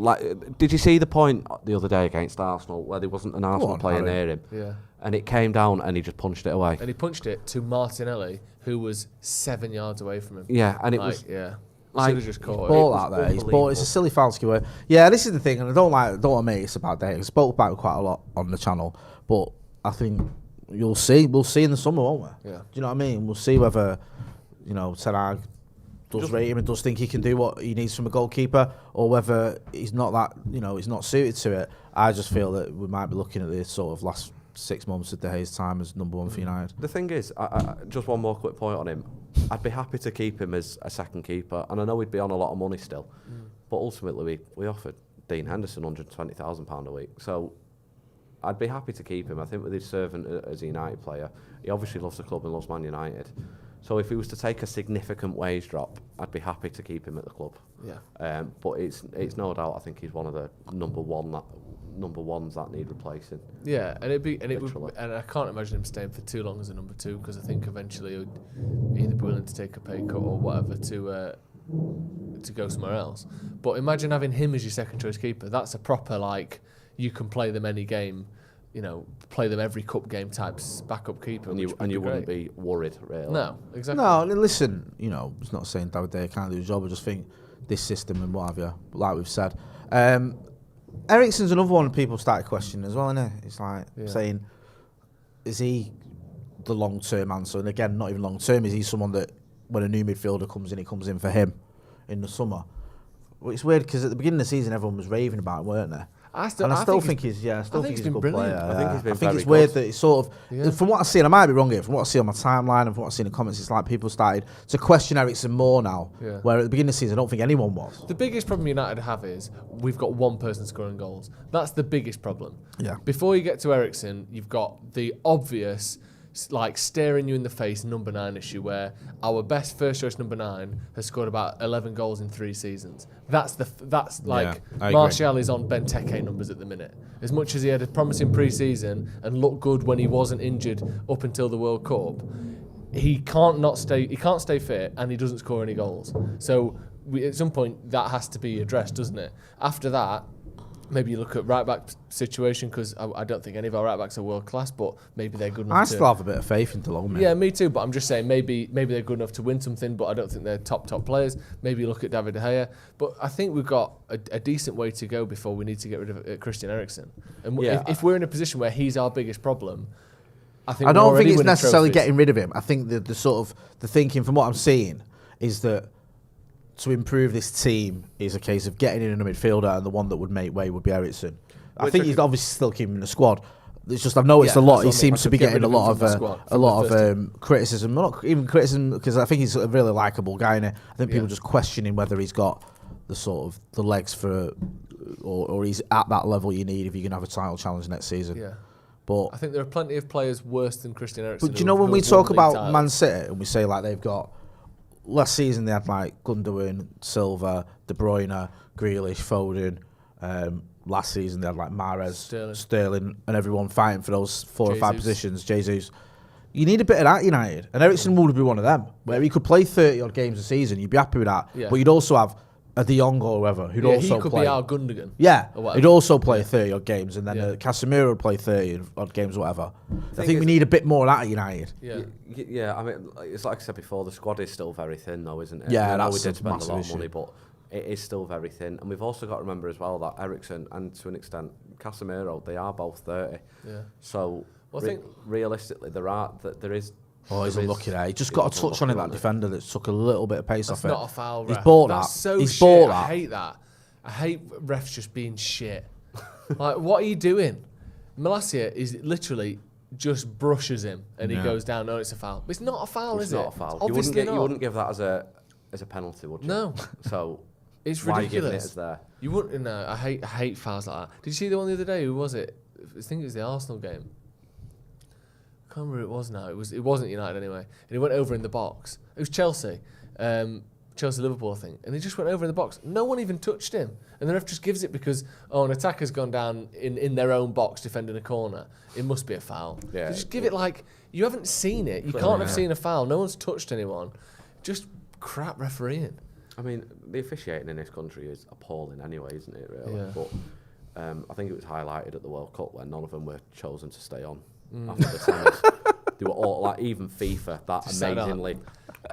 did you see the point the other day against Arsenal where there wasn't an Arsenal player near him?
Yeah.
And it came down and he just punched it away.
And he punched it to Martinelli, who was 7 yards away from him.
Yeah, and it was
should have just caught
ball out there. It's a silly foul to give away. Yeah, this is the thing, and I don't want to make this about that. I spoke about it quite a lot on the channel, but I think we'll see in the summer, won't we?
Yeah.
Do you know what I mean? We'll see whether Ten Hag does rate him and does think he can do what he needs from a goalkeeper, or whether he's not that. He's not suited to it. I just feel that we might be looking at this sort of last 6 months of De Gea's time as number one for United.
The thing is, just one more quick point on him. I'd be happy to keep him as a second keeper, and I know he'd be on a lot of money still, but ultimately we offered Dean Henderson £120,000 a week, so I'd be happy to keep him. I think with his servant as a United player, he obviously loves the club and loves Man United, So if he was to take a significant wage drop, I'd be happy to keep him at the club.
Yeah.
But it's no doubt. I think he's one of the number ones that need replacing.
Yeah, and and I can't imagine him staying for too long as a number 2, because I think eventually he would either be willing to take a pay cut or whatever to go somewhere else. But imagine having him as your second choice keeper. That's a proper, like, you can play them any game, you know, play them every cup game type backup keeper.
And you wouldn't be worried, really.
No, exactly.
No, listen, you know, it's not saying David De Gea can't do his job. I just think this system and what have you, like we've said. Eriksen's another one people started questioning as well, isn't it? It's like saying, is he the long-term answer? And again, not even long-term. Is he someone that when a new midfielder comes in, it comes in for him in the summer? Well, it's weird because at the beginning of the season, everyone was raving about him, weren't they? I still think he's a good player. I think it's weird that it's sort of, from what I've seen, I might be wrong here, from what I see on my timeline and from what I've seen in the comments, it's like people started to question Eriksen more now, where at the beginning of the season, I don't think anyone was.
The biggest problem United have is we've got one person scoring goals. That's the biggest problem.
Yeah.
Before you get to Eriksen, you've got the obvious, like, staring you in the face number 9 issue, where our best first choice number 9 has scored about 11 goals in 3 seasons. That's Martial is on Benteke numbers at the minute. As much as he had a promising pre-season and looked good when he wasn't injured up until the World Cup, he can't stay fit and he doesn't score any goals. So at some point that has to be addressed, doesn't it? After that, maybe you look at right-back situation, because I don't think any of our right-backs are world-class, but maybe they're good enough
I still have a bit of faith in DeLong.
Yeah, me too, but I'm just saying maybe they're good enough to win something, but I don't think they're top players. Maybe you look at David De Gea. But I think we've got a decent way to go before we need to get rid of Christian Eriksen. And if we're in a position where he's our biggest problem, I don't
think it's necessarily getting rid of him. I think the sort of the thinking from what I'm seeing is that to improve this team is a case of getting in a midfielder, and the one that would make way would be Eriksen. I think he's obviously still keeping in the squad. It's just I've noticed a lot. He seems to be getting a lot of criticism. Not even criticism, because I think he's a really likeable guy. And I think people just questioning whether he's got the sort of the legs for, or he's at that level you need if you're gonna have a title challenge next season.
Yeah.
But
I think there are plenty of players worse than Christian Eriksen.
But do you know when we talk about Man City and we say like they've got, last season they had like Gundogan, Silva, De Bruyne, Grealish, Foden. Last season they had like Mahrez, Sterling, and everyone fighting for those 4 or 5 positions. Jesus, you need a bit of that United, and Eriksen would be one of them where he could play 30 odd games a season. You'd be happy with that, but you'd also have a De Jong or whoever who'd also
he could
play.
be our Gundogan.
Yeah, he'd also play 30 odd games, and then Casemiro would play 30 odd games, or whatever. I think we need a bit more of that at United.
Yeah. I mean, it's like I said before, the squad is still very thin, though, isn't it?
Yeah,
we did spend a lot of money, but it is still very thin. And we've also got to remember as well that Eriksen and to an extent Casemiro, they are both 30. Yeah. So I think realistically there is.
Oh, he's unlucky there. He just got a touch on it, that defender, that took a little bit of pace off it.
That's not a foul, ref.
He's bought
That's
that.
so
He's
shit.
bought that.
I hate that. I hate refs just being shit. Like, what are you doing? Malacia is literally just brushes him and he goes down. No, it's a foul. But it's not a foul, is it?
It's not a foul.
Obviously
you wouldn't give that as a penalty, would you?
No.
So
it's
why
ridiculous.
Are you giving it as there?
You wouldn't. No, I hate fouls like that. Did you see the one the other day? Who was it? I think it was the Arsenal game. I can't remember who it was now. It wasn't United anyway. And he went over in the box. It was Chelsea. Chelsea-Liverpool, I think. And he just went over in the box. No one even touched him. And the ref just gives it because, an attacker's gone down in their own box defending a corner. It must be a foul. Yeah, just give it like, you haven't seen it. You can't have seen a foul. No one's touched anyone. Just crap refereeing.
I mean, the officiating in this country is appalling anyway, isn't it, really? Yeah. But I think it was highlighted at the World Cup when none of them were chosen to stay on after the semis. They were all, like, even FIFA, that amazingly,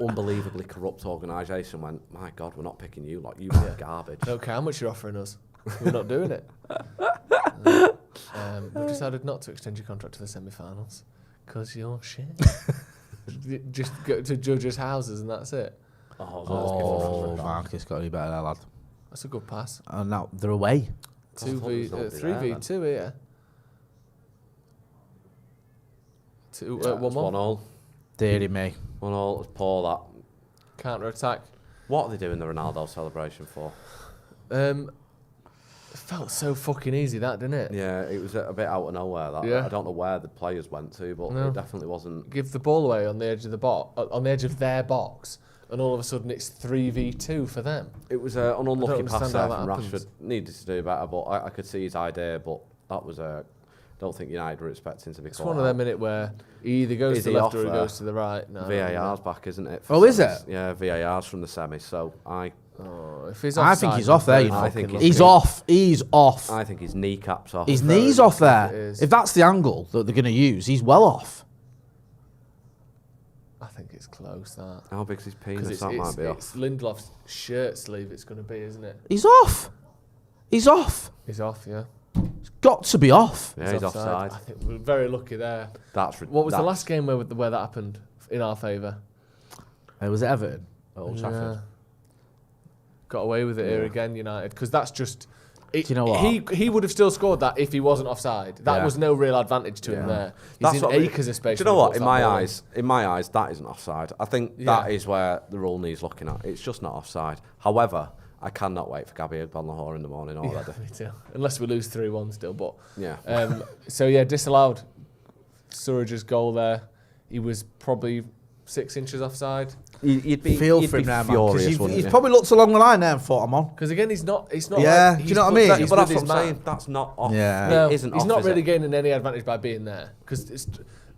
unbelievably corrupt organisation went, my God, we're not picking you, like, you are garbage.
I don't care how much you're offering us. We're not doing it. We've decided not to extend your contract to the semi-finals because you're shit. Just go to judges' houses and that's it.
Marcus got to be better there, lad.
That's a good pass.
And now they're away.
3v2 here. 1-1.
Deary me.
1-1. It's poor, that.
Counter attack.
What are they doing the Ronaldo celebration for?
felt so fucking easy, that, didn't it?
Yeah, it was a bit out of nowhere. That
Yeah.
I don't know where the players went to, but
No.
it definitely wasn't.
Give the ball away on the edge of the on the edge of their box, and all of a sudden it's 3v2 for them.
It was an unlucky pass
understand
there
how
from
that
Rashford.
happens.
Needed to do better, but I could see his idea. But that was don't think United were expecting to be.
It's
caught
one of
out.
them minute where he either goes
Is
to
he
the left
off
or he
there?
goes to the right. No,
VAR's back, isn't it?
Oh, is
semis?
it?
Yeah, VAR's from the semis. So
if he's
I think he's off there. You know,
I think
he's off. He's off.
I think his kneecaps off.
His knees off there.
it is.
If that's the angle that they're going to use, he's well off.
I think it's close, that.
How big's his penis?
Because
That might be
it's
off.
Lindelof's shirt sleeve it's going to be, isn't it?
He's off. He's off.
He's off, yeah.
It's got to be off.
Yeah, he's offside.
I think we're very lucky there.
What
was the last game where that happened in our favour?
Was it Everton at Old Trafford?
Got away with it here again, United, because that's just.
Do you know what?
He would have still scored that if he wasn't offside. That was no real advantage to him there. He's in acres of space.
Do you know what? In my eyes, that isn't offside. I think that is where the rule needs looking at. It's just not offside. However, I cannot wait for Gabby Bonlahor in the morning already.
Yeah, me too. Unless we lose 3-1 still, but
yeah.
So yeah, disallowed. Surridge's goal there. He was probably 6 inches offside.
You'd be
for him now,
furious,
man. He's probably looked along the line there and thought, I'm on.
Because again, it's not.
Yeah,
Like
do you know what I mean?
That,
But that's what I'm saying. That's not off.
Yeah.
No,
it isn't
he's
off,
not
is
really
it?
gaining any advantage by being there. Because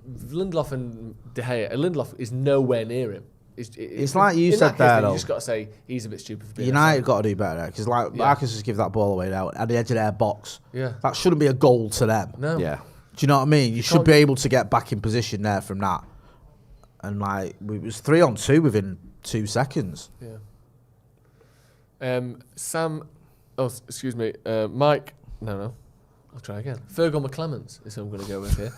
Lindelof and De Gea. Lindelof is nowhere near him.
It's like you
in
said
that case,
there,
then
though.
You just got to say he's a bit stupid for being
United
offside.
got to do better there because, like, Marcus just give that ball away now at the edge of their box.
Yeah.
That shouldn't be a goal to them.
No.
Yeah.
Do you know what I mean? You should be able to get back in position there from that. And like, it was 3-on-2 within 2 seconds.
Yeah. Sam. Oh, excuse me. Mike. No. I'll try again. Fergal McClemens is who I'm going to go with here.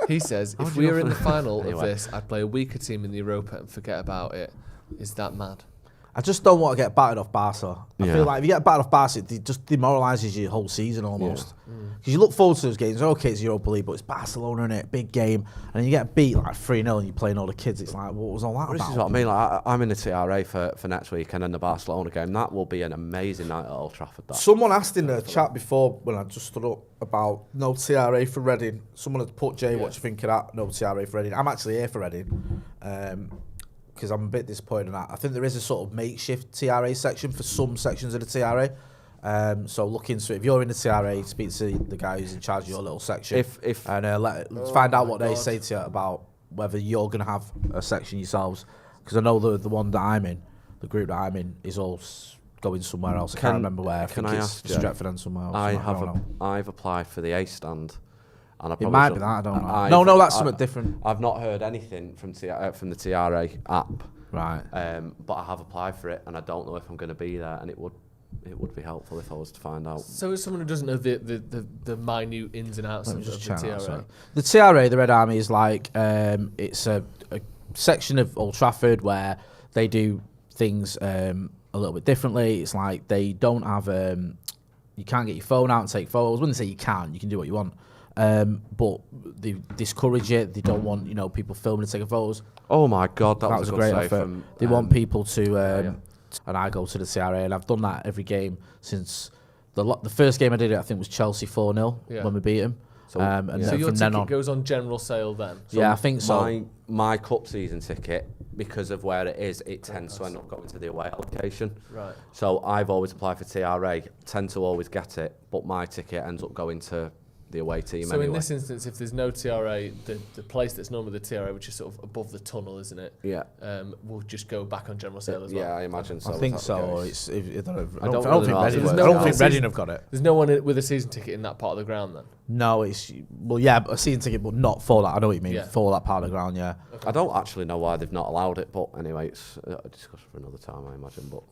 He says, if we are in the final of this, I'd play a weaker team in the Europa and forget about it. Is that mad?
I just don't want to get battered off Barca. I feel like if you get battered off Barca, it just demoralises your whole season almost. Because you look forward to those games. Okay, it's Europa League, but it's Barcelona, innit? Big game. And then you get beat like 3-0 and you're playing all the kids. It's like, what was all that about?
This is what I mean. Like, I'm in the TRA for next week, and then the Barcelona game. That will be an amazing night at Old Trafford. That.
Someone asked in the chat before when I just stood up about no TRA for Reading. Someone had put, Jay, what do you think of that? No TRA for Reading. I'm actually here for Reading. Because I'm a bit disappointed in that. I think there is a sort of makeshift TRA section for some sections of the TRA. So look into it. If you're in the TRA, speak to the guy who's in charge of your little section. And let's find out what they say to you about whether you're going to have a section yourselves. Because I know the one that I'm in, the group that I'm in, is all going somewhere else. I can't remember where. I think it's
ask you?
Stretford and somewhere else.
I've applied for the A stand. And
It might be that, I don't know. No, that's something different.
I've not heard anything from the TRA app.
Right.
But I have applied for it, and I don't know if I'm going to be there, and it would be helpful if I was to find out.
So as someone who doesn't know the minute ins and outs of the TRA.
The TRA, the Red Army, is like, it's a section of Old Trafford where they do things a little bit differently. It's like they don't have, you can't get your phone out and take photos. I wouldn't say you can do what you want. But they discourage it. They don't want people filming and taking photos.
Oh my God, that was a
great
good
effort. They want people to, and I go to the TRA, and I've done that every game since the first game I did it. I think was Chelsea 4-0 when we beat them.
So,
and
so
then
your
from then
ticket
on,
goes on general sale then?
I think so.
My cup season ticket, because of where it is, it tends to end up going to the away location.
Right.
So I've always applied for TRA, tend to always get it, but my ticket ends up going to the away team
so
anyway.
in this instance, if there's no TRA, the place that's normally the TRA, which is sort of above the tunnel, isn't it?
Yeah.
will just go back on general sale as well.
Yeah, I imagine so.
I think so. I don't think Reading have got it.
There's no one with a season ticket in that part of the ground then?
No, it's a season ticket, but not for that. I know what you mean. For that part of the ground, yeah.
Okay.
I don't actually know why they've not allowed it, but anyway, it's a discussion for another time, I imagine. But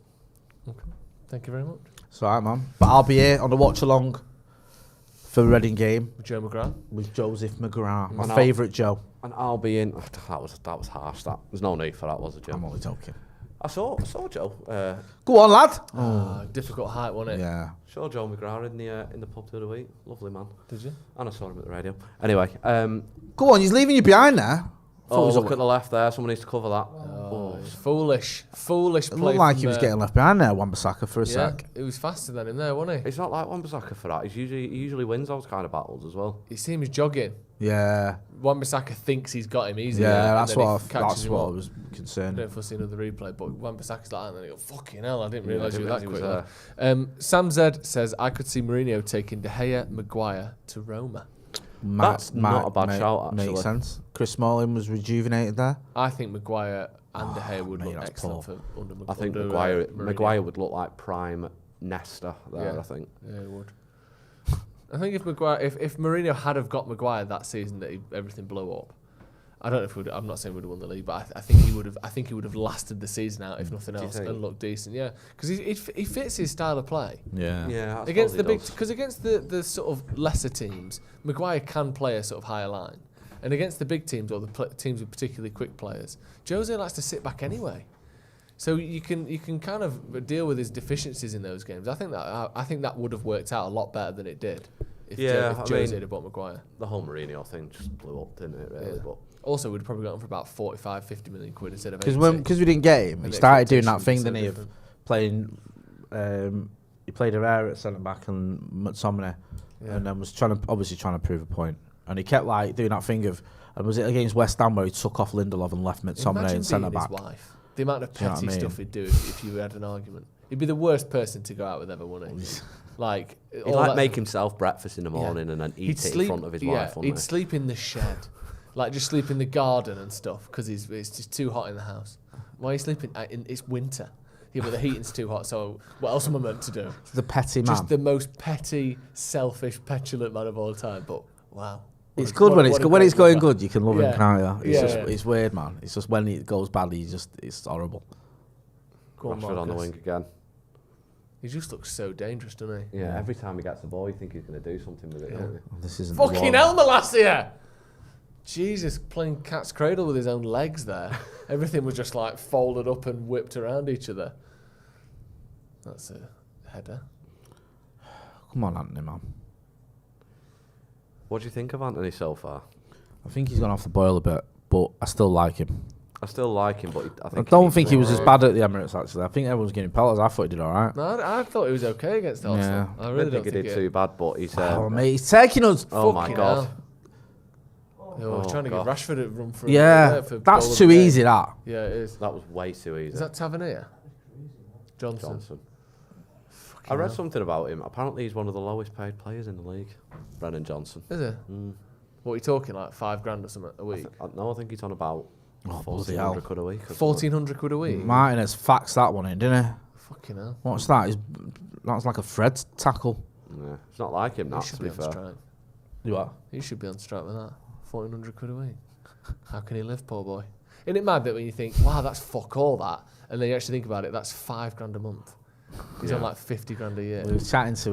okay, thank you very much.
It's alright, man. But I'll be here on the Watchalong for the Reading game
with Joe McGrath.
With Joseph McGrath, my favourite Joe.
And I'll be in. That was harsh. There's no need for that, was it, Joe?
I'm only joking.
I saw Joe.
Go on, lad.
Difficult height, wasn't it?
Yeah.
Saw Joe McGrath in the pub the other week. Lovely man.
Did you?
And I saw him at the radio. Anyway.
Go on, he's leaving you behind there.
Look at the left there. Someone needs to cover that.
Oh, Foolish
It
play.
looked like
from,
he was getting left behind there, Wan-Bissaka, for a sec.
He was faster than him there, wasn't he?
It's not like Wan-Bissaka for that. He usually wins those kind of battles as well.
You see him jogging.
Yeah.
Wan-Bissaka thinks he's got him easy.
Yeah, that's what I was concerned.
I don't know if we'll see another replay, but Wan-Bissaka's like that, and then he goes, fucking hell, I didn't realise you were that quick. Sam Z says, I could see Mourinho taking De Gea, Maguire to Roma.
That's not a bad shout, actually.
Makes sense. Chris Smalling was rejuvenated there.
I think Maguire and De Gea would look excellent for under
I think
Mourinho.
Maguire would look like prime Nesta there, I think.
Yeah, he would. I think if Mourinho had have got Maguire that season that everything blew up, I don't know if I'm not saying we'd have won the league, but I think he would have. I think he would have lasted the season out if nothing else and looked decent. Yeah, because he fits his style of play.
Yeah.
Against the big, because against the sort of lesser teams, Maguire can play a sort of higher line, and against the big teams or the teams with particularly quick players, Jose likes to sit back anyway. So you can kind of deal with his deficiencies in those games. I think that would have worked out a lot better than it did if Jose had bought Maguire.
The whole Mourinho thing just blew up, didn't it? Really, but.
Also, we'd probably got him for about 45, 50 million quid instead of 80.
Because we didn't get him, he started doing that thing, didn't he, of playing... he played Herrera at centre-back and McTominay, and then was trying to prove a point. And he kept like doing that thing of... And was it against West Ham where he took off Lindelof and left McTominay in centre-back?
His wife. The amount of petty stuff he'd do if you had an argument. He'd be the worst person to go out with ever, wouldn't he? Like,
he'd like make himself breakfast in the morning and then eat it in front of his wife, wouldn't he?
He'd sleep in the shed. Like, just sleep in the garden and stuff, because it's just too hot in the house. Why are you sleeping? It's winter. Yeah, but the heating's too hot, so what else am I meant to do?
The petty man.
Just the most petty, selfish, petulant man of all time, but wow.
It's good when it's going good, you can love him, can't you? It's weird, man. It's just when it goes badly, it's horrible.
Rashford on the wing again.
He just looks so dangerous, doesn't he?
Yeah, every time he gets the ball, you think he's going to do something with it, don't you?
This isn't
fucking hell, Malacia! Jesus, playing cat's cradle with his own legs there. Everything was just like folded up and whipped around each other. That's a header.
Come on, Anthony, man.
What do you think of Anthony so far?
I think he's gone off the boil a bit, but I still like him.
I still like him, but I
don't think he was as bad at the Emirates, actually. I think everyone's getting pelters. I thought he did all right.
No, I thought he was okay against Arsenal.
Yeah.
I really
don't think he did too bad, but he's...
oh, mate, he's taking us.
Oh, my God.
We're trying to give Rashford a run for
that's too easy, that.
Yeah, it is.
That was way too easy.
Is that Tavernier? Johnson.
I read something about him. Apparently, he's one of the lowest paid players in the league. Brennan Johnson.
Is it? What are you talking, like $5,000 or something a week?
I think he's on about
1,400
quid a week.
1,400 quid a week?
Martinez faxed that one in, didn't he?
Fucking hell.
What's that? That's like a Fred tackle.
Yeah, it's not like him, that, to be fair.
Strike.
You what?
He should be on strike with that. 1,400 quid a week. How can he live, poor boy? Isn't it mad that when you think, wow, that's fuck all that, and then you actually think about it, that's $5,000 a month. He's on like 50 grand a year.
We were chatting to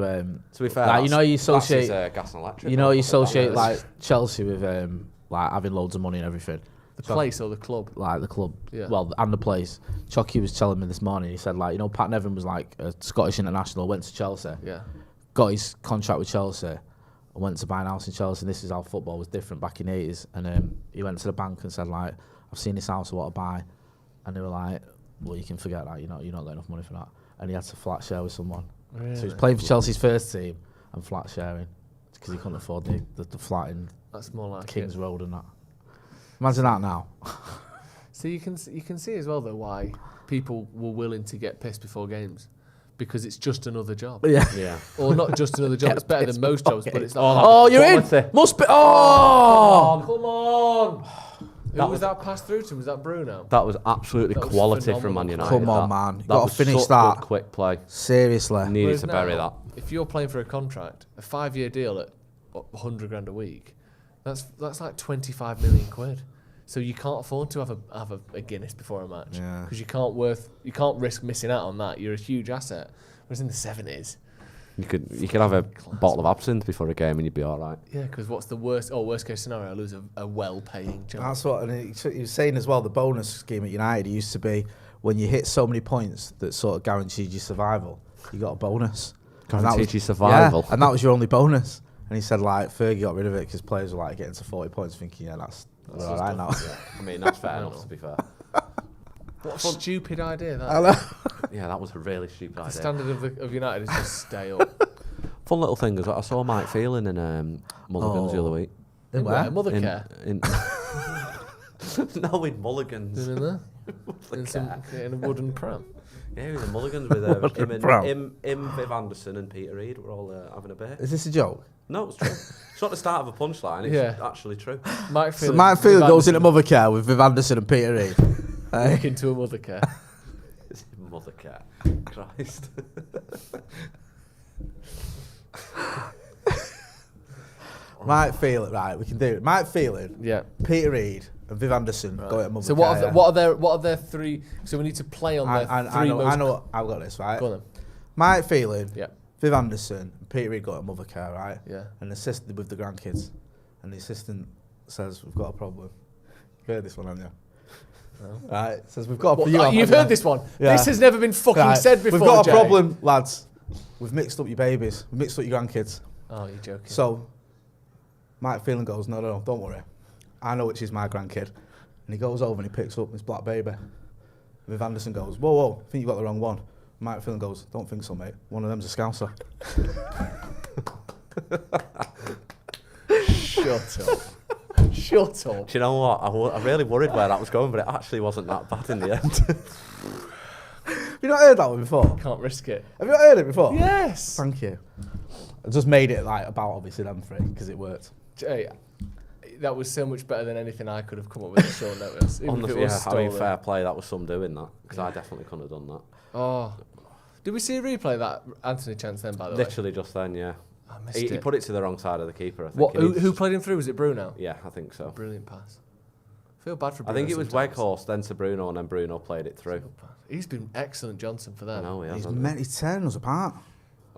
be fair,
like, you know, you associate
gas and electric.
You know, you associate like Chelsea with like having loads of money and everything.
The place or the club?
Like the club.
Yeah.
Well, and the place. Chucky was telling me this morning. He said, like, you know, Pat Nevin was like a Scottish international, went to Chelsea.
Yeah.
Got his contract with Chelsea. And went to buy an house in Chelsea. And this is how football was different back in the 80s. And he went to the bank and said, like, I've seen this house I want to buy. And they were like, well, you can forget that. You're not got enough money for that. And he had to flat share with someone.
Really?
So he was playing for Chelsea's first team and flat sharing because he couldn't afford the flat in
That's more like
King's Road and that. Imagine that now.
So you can see as well though why people were willing to get pissed before games. Because it's just another job.
Yeah.
Or not just another job. It's better than most jobs, but it's like...
Oh, you're in! Must be... Oh!
Come on! Who was that passed through to? Was that Bruno?
That was absolutely quality from Man United.
Come on, man. You've got to finish
that.
that.
Quick play.
Seriously.
Needed to bury that.
If you're playing for a contract, a 5-year deal at 100 grand a week, that's like 25 million quid. So you can't afford to have a Guinness before a match because you can't risk missing out on that. You're a huge asset. Whereas in the 70s,
you could have a bottle of absinthe before a game and you'd be all right.
Yeah, because what's the worst case scenario? I lose a well-paying job.
That's what, and he was saying as well. The bonus scheme at United used to be when you hit so many points that sort of guaranteed your survival. You got a bonus.
Guaranteed your survival.
Yeah, and that was your only bonus. And he said like Fergie got rid of it because players were like getting to 40 points, thinking that's all right now.
Yeah. I mean that's fair enough to be fair.
What a stupid idea that.
I know.
Yeah, that was a really stupid
The
idea.
standard of United is just stale.
Fun little thing is I saw Mike Phelan in Mulligans the other week.
In where?
Mothercare.
No, in Mulligans.
In there? In a wooden pram.
Yeah, he was in Mulligans with him, Viv Anderson and Peter Reid were all having a beer.
Is this a joke?
No, it's true. It's not the start of a punchline, it's actually true.
Mike
So Mike Phelan goes into Mothercare with Viv Anderson and Peter Reid.
Walk into a Mothercare.
It's Mothercare. Christ.
Mike Phelan, right, we can do it. Mike Phelan, Peter Reid and Viv Anderson go at Mothercare.
So what are their three? So we need to play on their three most.
I know. I've got this right.
Go on then.
Mike Phelan, Viv Anderson, and Peter Reid go at Mothercare, right?
Yeah.
And assisted with the grandkids, and the assistant says, "We've got a problem." You heard this one, haven't you? No. Right. Says we've got a problem.
You've heard this one. Yeah. This has never been fucking said before.
We've got
a
problem, lads. We've mixed up your babies. We've mixed up your grandkids.
Oh, you're joking.
So Mike Phelan goes, no, don't worry. I know which is my grandkid. And he goes over and he picks up his black baby. Viv Anderson goes, whoa, I think you got the wrong one. Mike Phelan goes, don't think so, mate. One of them's a Scouser.
Shut up. Shut up.
Do you know what? I really worried where that was going, but it actually wasn't that bad in the end.
Have you not heard that one before?
Can't risk it.
Have you not heard it before?
Yes.
Thank you. I just made it like about obviously them three because it worked.
Hey, that was so much better than anything I could have come up with at short notice.
Honestly, I mean, fair play, that was some doing that, because I definitely couldn't have done that.
Oh. Did we see a replay of that Anthony chance then, by the way?
Literally just then, yeah.
I missed
He
it.
put it to the wrong side of the keeper, I think.
Who played him through? Was it Bruno?
Yeah, I think so.
Brilliant pass. I feel bad for Bruno.
I think it was
sometimes.
Weghorst, then to Bruno, and then Bruno played it through.
He's been excellent, Johnson, for them.
I know,
He's tearing us apart.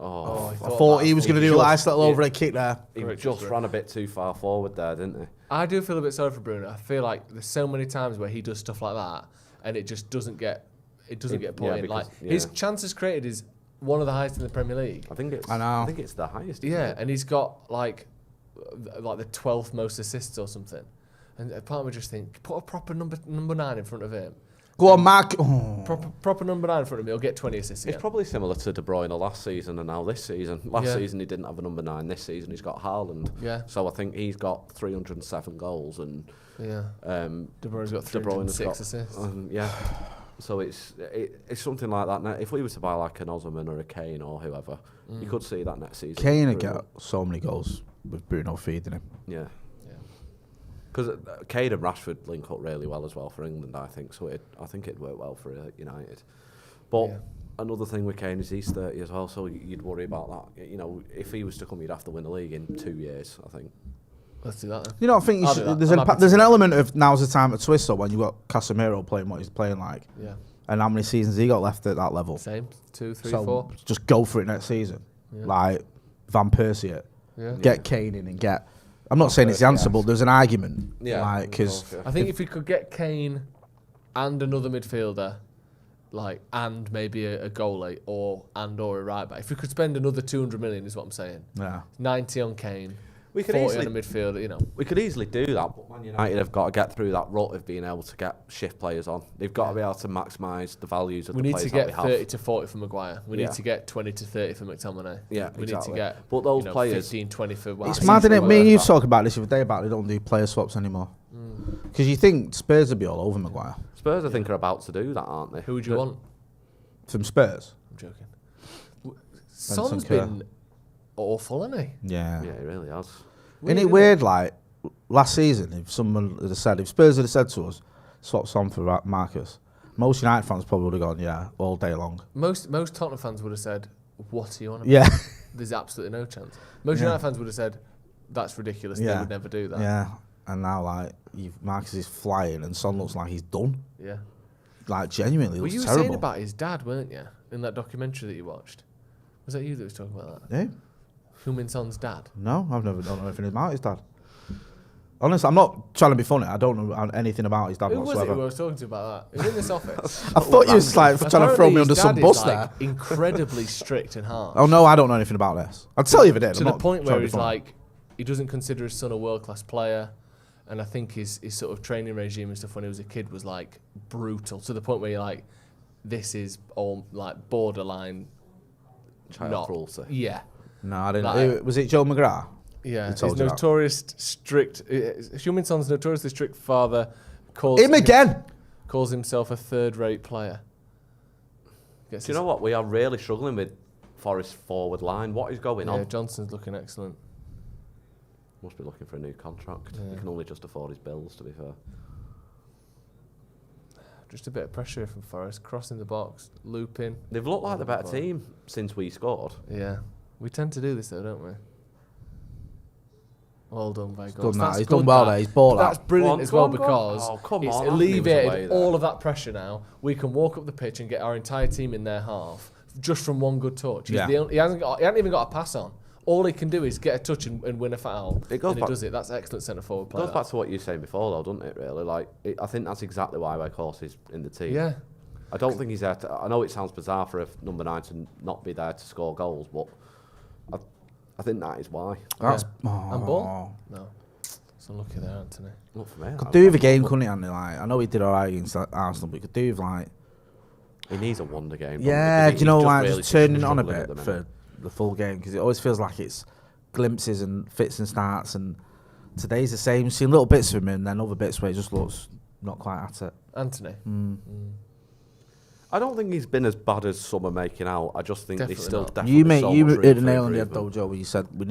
Oh,
I thought he was going to do a nice little overhead kick there.
He just ran a bit too far forward there, didn't he?
I do feel a bit sorry for Bruno. I feel like there's so many times where he does stuff like that, and it just doesn't get put in. Like his chances created is one of the highest in the Premier League.
I think it's.
I know.
I think it's the highest.
Yeah, and he's got like the 12th most assists or something. And part of me just think, put a proper number 9 in front of him.
Go on, Mark. Oh.
Proper number 9 in front of me. He'll get 20 assists again.
It's probably similar to De Bruyne last season and now this season. Last season he didn't have a number 9. This season he's got Haaland.
Yeah.
So I think he's got 307 goals and
De Bruyne's got 306 assists.
Yeah. So it's something like that. Now, if we were to buy like an Osman or a Kane or whoever, you could see that next season.
Kane would get so many goals with Bruno feeding him.
Yeah. Because Kane and Rashford link up really well as well for England, I think. So I think it'd work well for United. But another thing with Kane is he's 30 as well, so you'd worry about that. You know, if he was to come, you'd have to win the league in 2 years, I think.
Let's do that then.
You don't think there's an element of now's the time to twist though when you've got Casemiro playing what he's playing like.
Yeah.
And how many seasons he got left at that level?
Same. 2, 3,
so
4.
Just go for it next season.
Yeah.
Like Van Persie it.
Yeah.
Get Kane in and get... I'm not saying it's the answer, but there's an argument.
Yeah.
Like, cause
I think if we could get Kane and another midfielder, like, and maybe a goalie or a right back, if we could spend another 200 million, is what I'm saying.
Yeah.
90 on Kane.
We could
40
easily,
on a midfielder, you know.
We could easily do that, but Man United have got to get through that rut of being able to get shift players on. They've got to be able to maximise the values of the players that we have.
We need to get 30 to 40 for Maguire. We need to get 20 to 30 for McTominay.
Yeah,
we need to get
but those players,
15, 20 for...
It's mad, isn't it? Me and you talk about this the other day about they don't do player swaps anymore. Because you think Spurs would be all over Maguire.
Spurs, I think, are about to do that, aren't they?
Who would you want?
From Spurs?
I'm joking. Son's been awful, hasn't he?
Yeah.
Yeah, he really has.
Isn't it weird, like, last season, if someone had said, if Spurs had said to us, swap Son for Marcus, most United fans probably would have gone, yeah, all day long.
Most Tottenham fans would have said, what are you on about?
Yeah.
There's absolutely no chance. Most United fans would have said, that's ridiculous, they would never do that.
Yeah, and now, like, Marcus is flying and Son looks like he's done.
Yeah.
Like, genuinely, looks
you
terrible.
were saying about his dad, weren't you, in that documentary that you watched? Was that you that was talking about that?
Yeah.
Heung-min Son's dad?
No, don't know anything about his dad. Honestly, I'm not trying to be funny. I don't know anything about his dad
whatsoever.
whatsoever.
Who was it who I was talking to about that? It was in this office.
I thought you was like trying to throw me under some bus there.
Incredibly strict and harsh.
Oh no, I don't know anything about this. I'd tell you if I did.
To the point where he's like, he doesn't consider his son a world-class player. And I think his sort of training regime and stuff when he was a kid was like brutal, to the point where you're like, this is all like borderline
child cruelty.
Yeah.
No, I didn't.
Like,
Was it Joe McGrath?
Yeah, his notorious strict. Huminton's notoriously strict father calls
him again.
Calls himself a third-rate player.
Do you know what? We are really struggling with Forest forward line. What is going on?
Yeah, Johnson's looking excellent.
Must be looking for a new contract.
Yeah.
He can only just afford his bills, to be fair.
Just a bit of pressure from Forest, crossing the box, looping.
They've looked like the better team since we scored.
Yeah, we tend to do this though, don't we? Well done, Vegas.
He's done well there. He's bought that.
That's brilliant as well because it's
on,
alleviated all of that pressure now. We can walk up the pitch and get our entire team in their half just from one good touch. He hasn't even got a pass on. All he can do is get a touch and win a foul. He does it. That's excellent centre forward play.
Goes back to what you were saying before, though, doesn't it? Really, I think that's exactly why Weghorst is in the team.
Yeah.
I don't think he's there. I know it sounds bizarre for a number 9 to not be there to score goals, but I think that is why.
That's
and ball? No. So lucky there, Anthony.
Not for me.
Could do with a game, couldn't he, Anthony? Like, I know he did alright against Arsenal, but he could do with like.
He needs a wonder game.
Yeah, do you know, like just turning it on a bit for the full game, because it always feels like it's glimpses and fits and starts, and today's the same. Seeing little bits of him and then other bits where he just looks not quite at it.
Anthony.
I don't think he's been as bad as some are making out. I just think he's still definitely
You
so much
hit the
room
nail
for
on the head, though,
improvement.
Joe, where you said we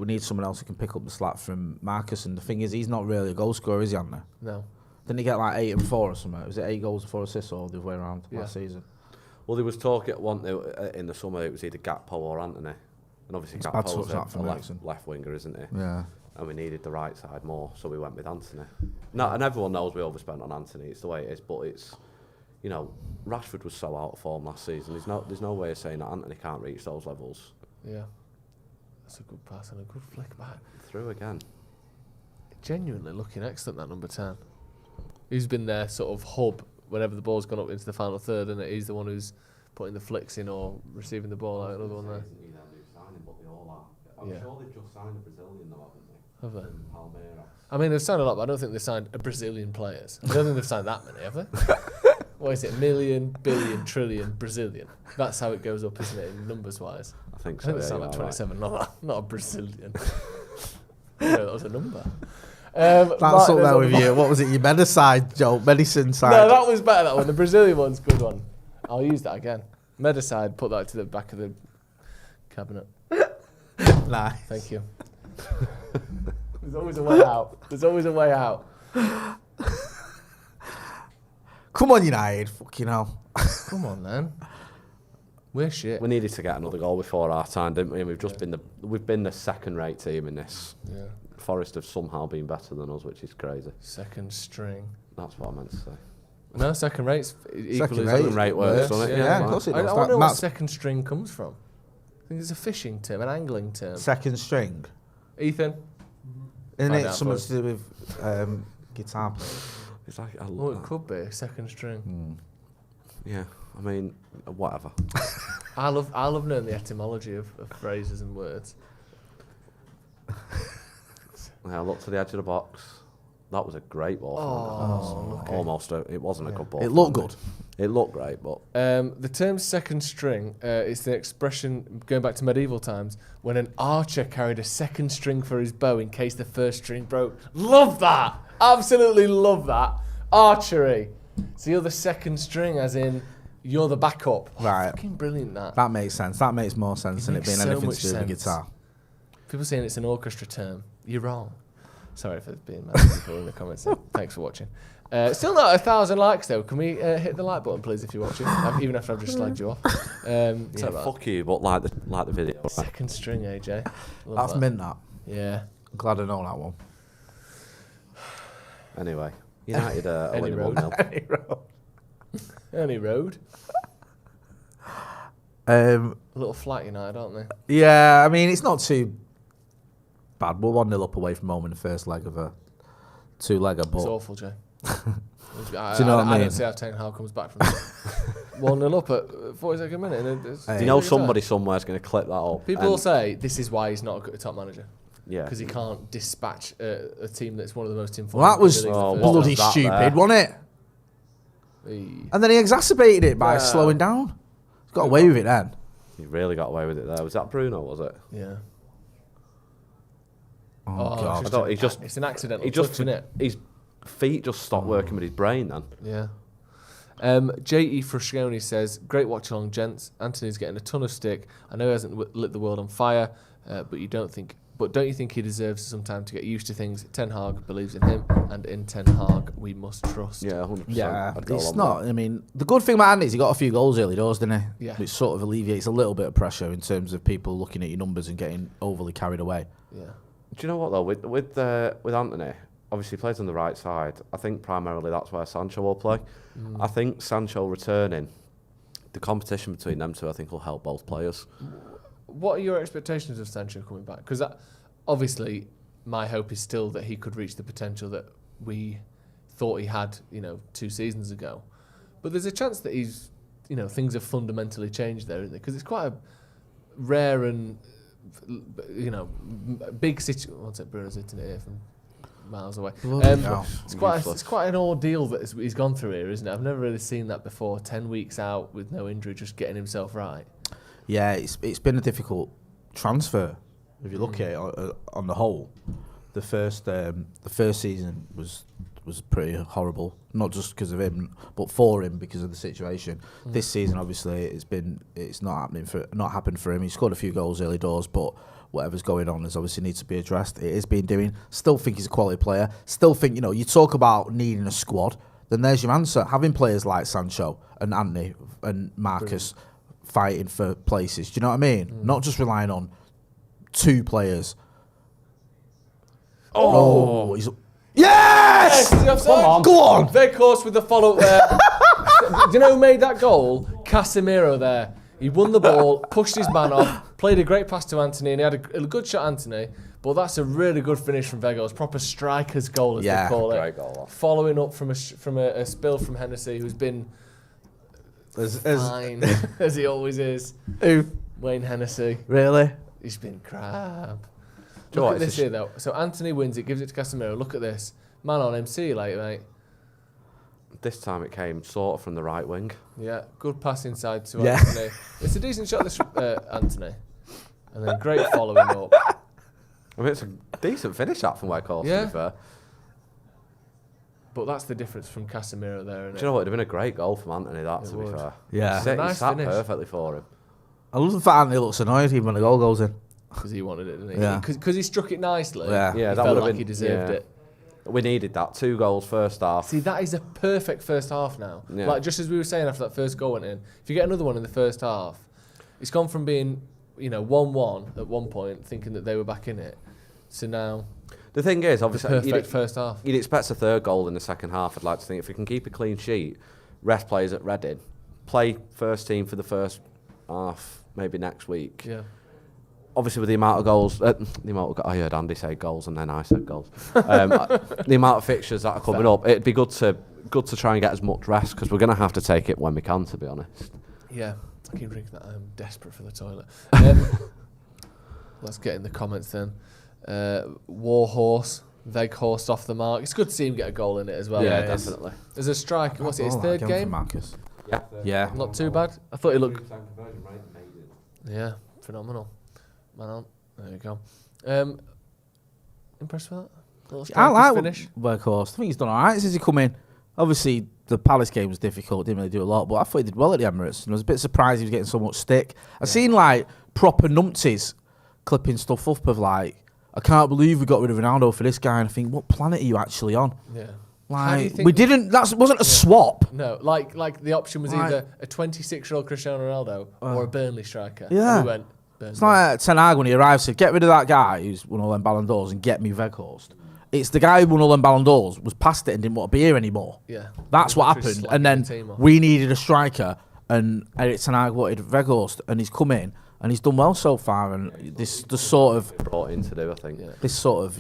need someone else who can pick up the slack from Marcus, and the thing is, he's not really a goal scorer, is he, Anthony?
No.
Didn't he get like 8 and 4 or something? Was it 8 goals and 4 assists, or the other way around last season?
Well, there was talk at one in the summer. It was either Gakpo or Anthony, and obviously Gakpo's a left winger, isn't he?
Yeah.
And we needed the right side more, so we went with Anthony. No, and everyone knows we overspent on Anthony. It's the way it is, but it's, you know, Rashford was so out of form last season. There's no way of saying that Anthony can't reach those levels.
Yeah. That's a good pass and a good flick back.
Through again.
Genuinely looking excellent, that number 10. He's been their sort of hub whenever the ball's gone up into the final third, and he's the one who's putting the flicks in or receiving the ball out. Another one there.
I'm sure they've just signed a Brazilian though, haven't they?
Have they?
From Palmeiras.
I mean, they've signed a lot, but I don't think they've signed a Brazilian players. I don't think they've signed that many, have they? What is it? Million, billion, trillion, Brazilian. That's how it goes up, isn't it, in numbers-wise?
I think
I
so.
think they sound like 27, not a Brazilian. Yeah, that was a number.
That's up there with you. What was it? Your Medicide, Joe? Medicine side.
No, that was better, that one. The Brazilian one's a good one. I'll use that again. Medicide, put that to the back of the cabinet.
Nice.
Thank you. There's always a way out. There's always a way out.
Come on, United. Fucking hell.
Come on, then. We're shit.
We needed to get another goal before our time, didn't we? And we've been the second-rate team in this.
Yeah.
Forest have somehow been better than us, which is crazy.
Second string.
That's what I meant to say.
No, second rate's equally
Second rate works, doesn't it?
Yeah, of course it does.
I wonder what second string comes from. I think it's a fishing term, an angling term.
Second string.
Ethan?
Isn't it something to do with guitar playing?
It's like,
it could be second string.
Yeah, I mean, whatever.
I love knowing the etymology of phrases and words.
Yeah, I looked to the edge of the box. That was a great ball. Almost. It wasn't a good ball.
It looked good.
It looked great, but
the term second string is the expression going back to medieval times when an archer carried a second string for his bow in case the first string broke. Love that! Absolutely love that. Archery. So you're the second string, as in you're the backup.
Right.
Fucking brilliant, that.
That makes sense. That makes more sense than it being anything to do with guitar.
People saying it's an orchestra term. You're wrong. Sorry for being mad at people in the comments. Thanks for watching. Still not 1,000 likes though. Can we hit the like button, please, if you're watching? Even after I've just slagged you off.
yeah, fuck you, but like the video.
Second string, AJ. Love
That's
that.
mint, that.
Yeah.
I'm glad I know that one.
Anyway, United are
Any
winning
road.
1-0.
Any road.
A
little flat United, aren't they?
Yeah, I mean, it's not too bad. We're 1-0 up away from home in the first leg of a two-legger. But
It's awful, Jay.
Do you know what I mean?
I don't see how Ten Hag comes back from that. 1-0 up at 42nd minute.
Do you know somebody somewhere is going to clip that up?
People will say this is why he's not a top manager.
Yeah.
Because he can't dispatch a team that's one of the most informed.
Well, that was bloody stupid, wasn't it? And then he exacerbated it by slowing down. He got away with it then.
He really got away with it there. Was that Bruno, was it?
Yeah.
Oh, God.
I thought he just...
It's an accidental touch, isn't it?
His feet just stopped working with his brain then.
Yeah. J.E. Fruscione says, great watch along, gents. Anthony's getting a ton of stick. I know he hasn't lit the world on fire, but don't you think he deserves some time to get used to things? Ten Hag believes in him, and in Ten Hag we must trust.
Yeah, 100%.
Yeah, it's not. I mean, the good thing about Andy is he got a few goals early doors, didn't he?
Yeah.
Which sort of alleviates a little bit of pressure in terms of people looking at your numbers and getting overly carried away.
Yeah.
Do you know what though? With Anthony, obviously he plays on the right side. I think primarily that's where Sancho will play. I think Sancho returning, the competition between them two, I think will help both players.
What are your expectations of Sancho coming back? Because obviously, my hope is still that he could reach the potential that we thought he had, 2 seasons ago. But there's a chance that he's, things have fundamentally changed there, isn't there? Because it's quite a rare and, big situation. What's it? Bruno's hitting it here from miles away. It's quite an ordeal that he's gone through here, isn't it? I've never really seen that before. 10 weeks out with no injury, just getting himself right.
Yeah, it's been a difficult transfer. If you look at it on the whole, the first season was pretty horrible. Not just because of him, but for him because of the situation. This season, obviously, it's not happened for him. He scored a few goals early doors, but whatever's going on is obviously needs to be addressed. It is being doing. Still think he's a quality player. Still think you talk about needing a squad. Then there's your answer. Having players like Sancho and Anthony and Marcus fighting for places. Do you know what I mean? Not just relying on 2 players. Yes!
Come on.
Go on!
Veghorst with the follow-up there. Do you know who made that goal? Casemiro there. He won the ball, pushed his man off, played a great pass to Anthony, and he had a good shot, Anthony. But that's a really good finish from Veghorst. Proper striker's goal, as they call it.
Great goal.
Following up from a spill from Hennessy, who's been fine, as he always is.
Who?
Wayne Hennessy.
Really?
He's been crap. Look at this here, though. So Anthony wins it, gives it to Casemiro. Look at this. Man on him. See you later, mate.
This time it came sort of from the right wing.
Yeah, good pass inside to Anthony. It's a decent shot, this Anthony. And then great following up.
I mean, it's a decent finish that from Weghorst, to be fair.
But that's the difference from Casemiro there, isn't it?
Do you know what? It'd have been a great goal from Anthony, that, to be fair.
Yeah.
He sat perfectly for him.
I love the fact Anthony looks annoyed even when the goal goes in.
Because he wanted it, didn't he?
Yeah.
Because he struck it nicely.
Yeah,
he
that
felt
would have
like
been,
he deserved it.
We needed that. 2 goals first half.
See, that is a perfect first half now.
Yeah.
Like, just as we were saying after that first goal went in, if you get another one in the first half, it's gone from being, 1-1 at one point, thinking that they were back in it, to now...
The thing is, obviously,
perfect first half.
You'd expect a 3rd goal in the second half. I'd like to think if we can keep a clean sheet, rest players at Reading, play first team for the first half, maybe next week.
Yeah.
Obviously, with the amount of goals, I heard Andy say goals and then I said goals. The amount of fixtures that are coming up, it'd be good to try and get as much rest because we're going to have to take it when we can, to be honest.
Yeah, I keep drinking that. I'm desperate for the toilet. Let's get in the comments then. Warhorse, Veghorst off the mark. It's good to see him get a goal in it as well.
Yeah, definitely.
As a striker, what's it, his 3rd game?
Marcus.
Yeah.
Not too bad. I thought he looked... Yeah, phenomenal. Man on. There you go. Impressed with that?
I like
finish.
Weghorst. I think he's done all right since he come in. Obviously, the Palace game was difficult. Didn't really do a lot, but I thought he did well at the Emirates. And I was a bit surprised he was getting so much stick. I've seen proper numpties clipping stuff up of I can't believe we got rid of Ronaldo for this guy. And I think, what planet are you actually on?
Yeah.
We didn't. That wasn't a swap.
No, like the option was either a 26-year-old Cristiano Ronaldo or a Burnley striker.
Yeah.
And we went Burnley.
It's like Ten Hag when he arrived said, get rid of that guy who's won all them Ballon d'Ors and get me Weghorst. It's the guy who won all them Ballon d'Ors, was past it and didn't want to be here anymore.
Yeah.
That's what happened. And then we needed a striker and Eric Ten Hag wanted Weghorst and he's come in and he's done well so far. And this sort of...
brought in to do, I think.
This sort of,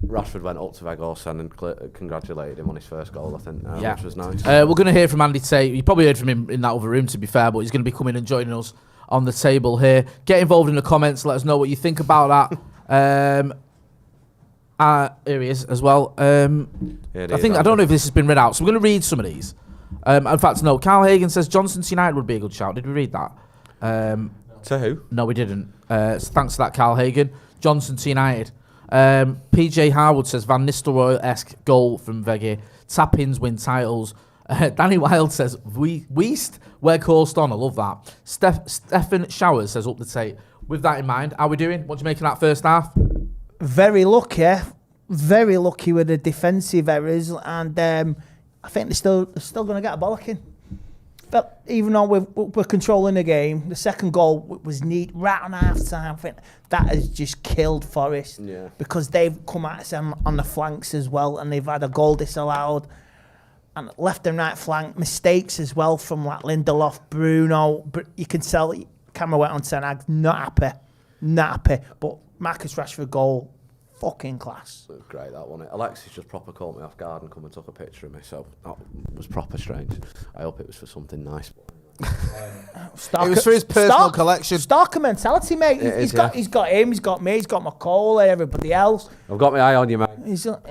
Rashford went up to Weghorst and congratulated him on his first goal, I think, which was nice.
We're going to hear from Andy Tate. You probably heard from him in that other room, to be fair, but he's going to be coming and joining us on the table here. Get involved in the comments. Let us know what you think about that. Here he is as well. I don't know if this has been read out, so we're going to read some of these. In fact, no. Carl Hagan says Johnson to United would be a good shout. Did we read that?
To who?
No, we didn't. So thanks for that, Carl Hagan. Johnson to United. PJ Harwood says Van Nistelrooy-esque goal from Veggie. Tap-ins win titles. Danny Wild says Weist, Weghorst on. I love that. Stefan Showers says up the tape. With that in mind, how are we doing? What do you make of that first half?
Very lucky with the defensive errors, and I think they're still going to get a bollocking. But even though we're controlling the game, the second goal was neat right on half time. I think that has just killed Forest because they've come at us on the flanks as well, and they've had a goal disallowed. And left and right flank mistakes as well from like Lindelof, Bruno. But you can tell camera went on Ten Hag, not happy. But Marcus Rashford goal, fucking class.
It was great, that wasn't it? Alexis just proper caught me off guard and come and took a picture of me, so that was proper strange. I hope it was for something nice.
It was for his personal collection.
Stalker mentality, mate. He's got him, he's got me, he's got McCall and everybody else.
I've got my eye on you, mate.
Rashford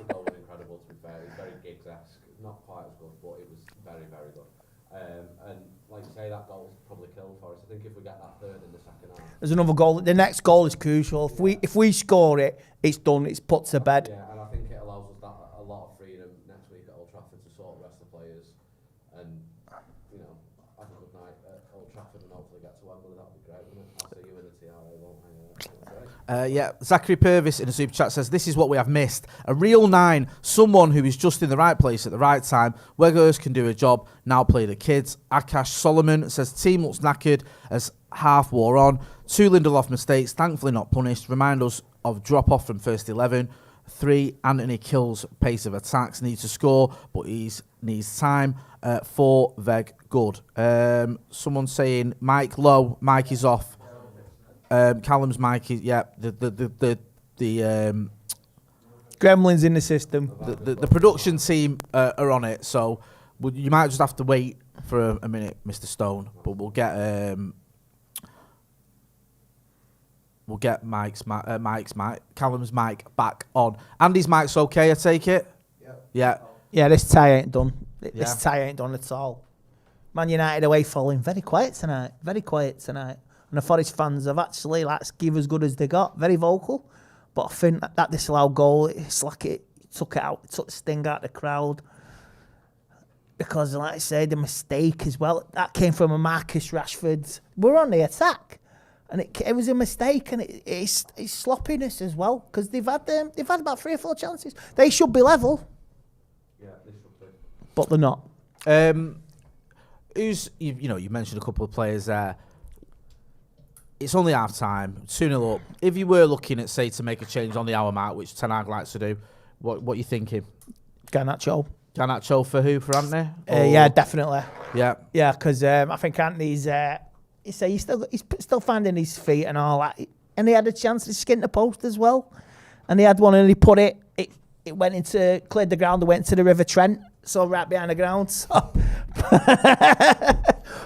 goal was incredible, to be fair. It was very Giggs-esque. Not quite as good, but it was very, very good. And like you say, that goal probably killed for us. I think if we get that third in the second half.
There's another goal. The next goal is crucial. If we score it, it's done. It's put to bed.
Yeah, and I think it allows us a lot of freedom next week at Old Trafford to sort the rest of the players and, have a good night at Old Trafford and hopefully get to Wembley. That would be great, wouldn't it? I'll see you in the TRA, won't I?
Zachary Purvis in a super chat says, this is what we have missed. A real 9, someone who is just in the right place at the right time. Weghorst can do a job, now play the kids. Akash Solomon says, team looks knackered as half wore on. 2 Lindelof mistakes, thankfully not punished. Remind us of drop off from first 11. 3, Anthony Kills pace of attacks, needs to score, but he needs time. 4, Veg, good. Someone saying, Mike low, Mike is off. Callum's mic is the
gremlins in the system.
The production team are on it, so you might just have to wait for a minute, Mr. Stone. But we'll get Callum's mic back on. Andy's mic's okay, I take it. Yeah.
This tie ain't done. This tie ain't done at all. Man United away falling very quiet tonight. And the Forest fans have actually give as good as they got. Very vocal. But I think that disallowed goal, it's like it took the sting out of the crowd. Because, like I said, the mistake as well, that came from a Marcus Rashford. We're on the attack. And it was a mistake, and it's sloppiness as well. Because they've had about 3 or 4 chances. They should be level.
Yeah, they should be.
But they're not.
You mentioned a couple of players there. It's only half time, 2-0 up. If you were looking at, say, to make a change on the hour mark, which Ten Hag likes to do, what are you thinking?
Garnacho
for who? For Anthony?
Yeah, definitely.
Yeah,
because I think Anthony's. He's still finding his feet and all that, and he had a chance to skint the post as well, and he had one and he put it. It went into cleared the ground and went to the River Trent, so right behind the ground. So.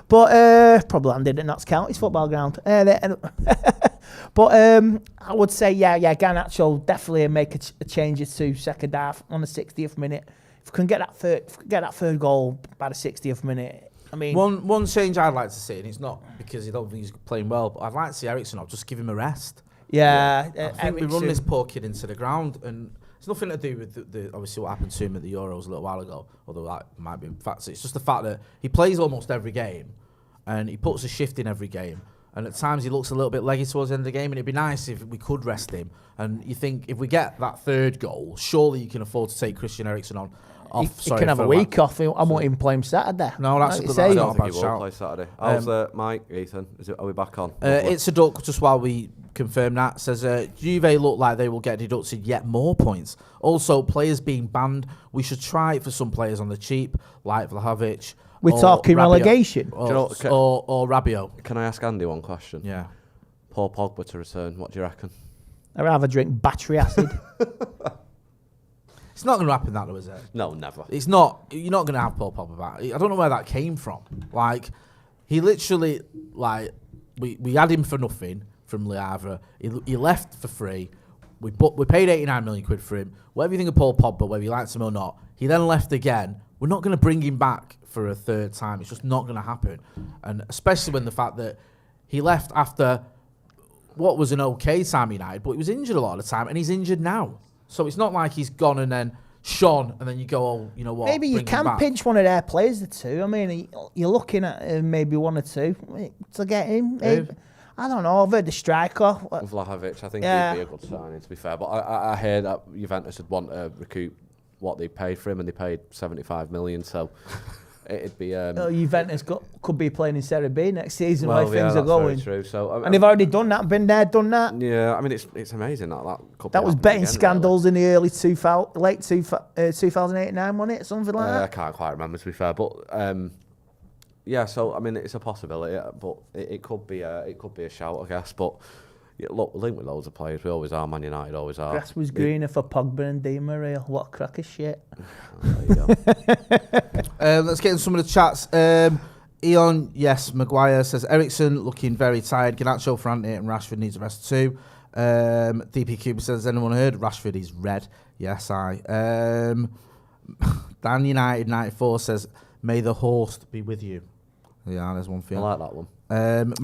But probably landed at Notts County's football ground. But I would say, Garnacho definitely make a change to second half on the 60th minute. If we can get that third goal by the 60th minute, I mean,
one change I'd like to see, and it's not because I don't think he's playing well, but I'd like to see Ericsson up, just give him a rest.
Yeah,
I think we run this poor kid into the ground, and it's nothing to do with the obviously what happened to him at the Euros a little while ago, although that might be in fact. It's just the fact that he plays almost every game, and he puts a shift in every game, and at times he looks a little bit leggy towards the end of the game, and it'd be nice if we could rest him. And you think if we get that third goal, surely you can afford to take Christian Eriksen off.
He can have a week off. I won't even play him Saturday.
No, that's a good
I don't think he will play Saturday. How's Mike, Ethan? Are we back on?
It's a duck, just while we confirm that. Says, Juve look like they will get deducted yet more points. Also, players being banned. We should try it for some players on the cheap, like Vlahovic.
We're talking
Rabiot,
relegation.
Or Rabiot.
Can I ask Andy one question?
Yeah.
Paul Pogba to return. What do you reckon?
I'd rather drink battery acid.
It's not going to happen that though, is it?
No, never.
It's not. You're not going to have Paul Pogba back. I don't know where that came from. Like, he literally, we had him for nothing from Le Havre. He left for free. We paid 89 million quid for him. Whatever you think of Paul Pogba, whether you liked him or not, he then left again. We're not going to bring him back for a third time. It's just not going to happen. And especially when the fact that he left after what was an okay time at United, but he was injured a lot of the time, and he's injured now. So it's not like he's gone and then shone, and then you go, oh, you know what?
Maybe you can pinch one of their players, the two. I mean, you're looking at maybe one or two to get him. I don't know. I've heard the striker.
Vlahovic, I think he'd be a good signing, to be fair. But I heard that Juventus would want to recoup what they paid for him, and they paid 75 million. So it'd be.
Juventus could be playing in Serie B next season, the way things are going.
Very true. So,
and they've already done that, been there, done that.
Yeah, I mean, it's amazing that could
that was betting scandals in the early 2008-9, wasn't it? Something like that.
I can't quite remember, to be fair, but. Yeah, so I mean it's a possibility, but it could be a shout, I guess. But yeah, look, we're linked with loads of players. We always are. Man United always are.
Grass was greener for Pogba and Di Maria. What a crack of shit.
There you go.
Let's get in some of the chats. Eon, yes, Maguire says Ericsson looking very tired. Garnacho, Ferrante and Rashford needs a rest too. DP Cuba says, has anyone heard? Rashford is red. Yes, I. Dan United 94 says, may the host be with you. Yeah, there's one for you.
I like that one.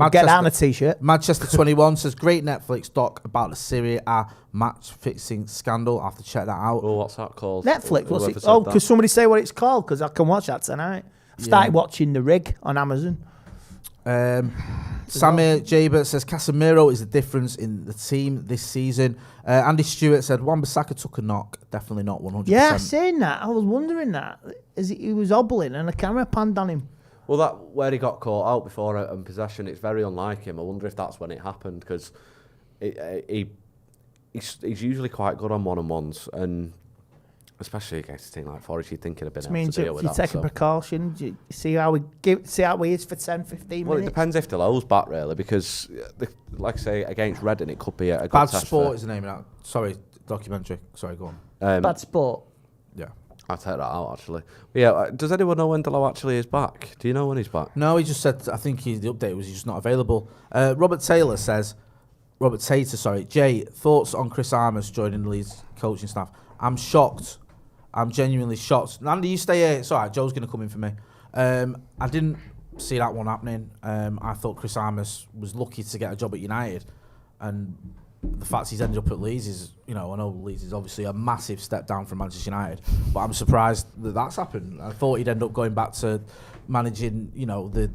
Get that on a t-shirt.
Manchester 21 says, great Netflix doc about the Serie A match fixing scandal. I have to check that out.
Oh, what's that called?
Netflix. What's it? Oh, could somebody say what it's called? Because I can watch that tonight. I've started watching The Rig on Amazon.
Samir Jaber says, Casemiro is the difference in the team this season. Andy Stewart said, Wan-Bissaka took a knock. Definitely not 100%.
Yeah, saying that. I was wondering that. He was hobbling and the camera panned on him.
Well, that where he got caught out before in possession, it's very unlike him. I wonder if that's when it happened, because he's usually quite good on one-on-ones, and especially against a team like Forest, you'd think he'd have been able to deal with that.
You take a precaution. You see how he is for 10, 15 minutes.
Well, it depends if Delo's back, really, because, like I say, against Reading, it could be a good
Bad
test
Sport is the name of that. Sorry, documentary. Sorry, go
on.
Bad Sport.
Yeah.
I'll take that out, actually. But yeah, does anyone know when Delo actually is back? Do you know when he's back?
No, he just said, I think the update was he's just not available. Robert Taylor, Jay, thoughts on Chris Armas joining the Leeds coaching staff? I'm shocked. I'm genuinely shocked. Andy, you stay here. It's all right, Joe's going to come in for me. I didn't see that one happening. I thought Chris Armas was lucky to get a job at United, and the fact he's ended up at Leeds is, I know Leeds is obviously a massive step down from Manchester United, but I'm surprised that that's happened. I thought he'd end up going back to managing, the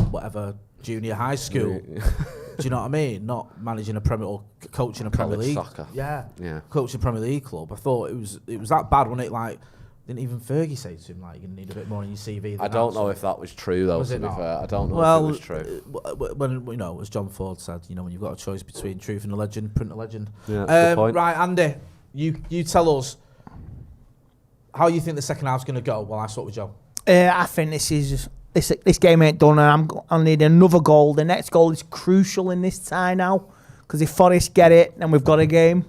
whatever junior high school. Do you know what I mean? Not managing a Premier or coaching a Premier League.
Soccer.
Yeah, coaching a Premier League club. I thought it was that bad, wasn't it? Like, didn't even Fergie say to him, like, you need a bit more on your CV?
I don't know if that was true, though, to be fair. I don't know if it was true.
When, as John Ford said, when you've got a choice between truth and a legend, print a legend.
Yeah, that's a good point.
Right, Andy, you tell us how you think the second half's going to go while I sort with Joe.
I think this game ain't done, and I need another goal. The next goal is crucial in this tie now, because if Forest get it, then we've got a game.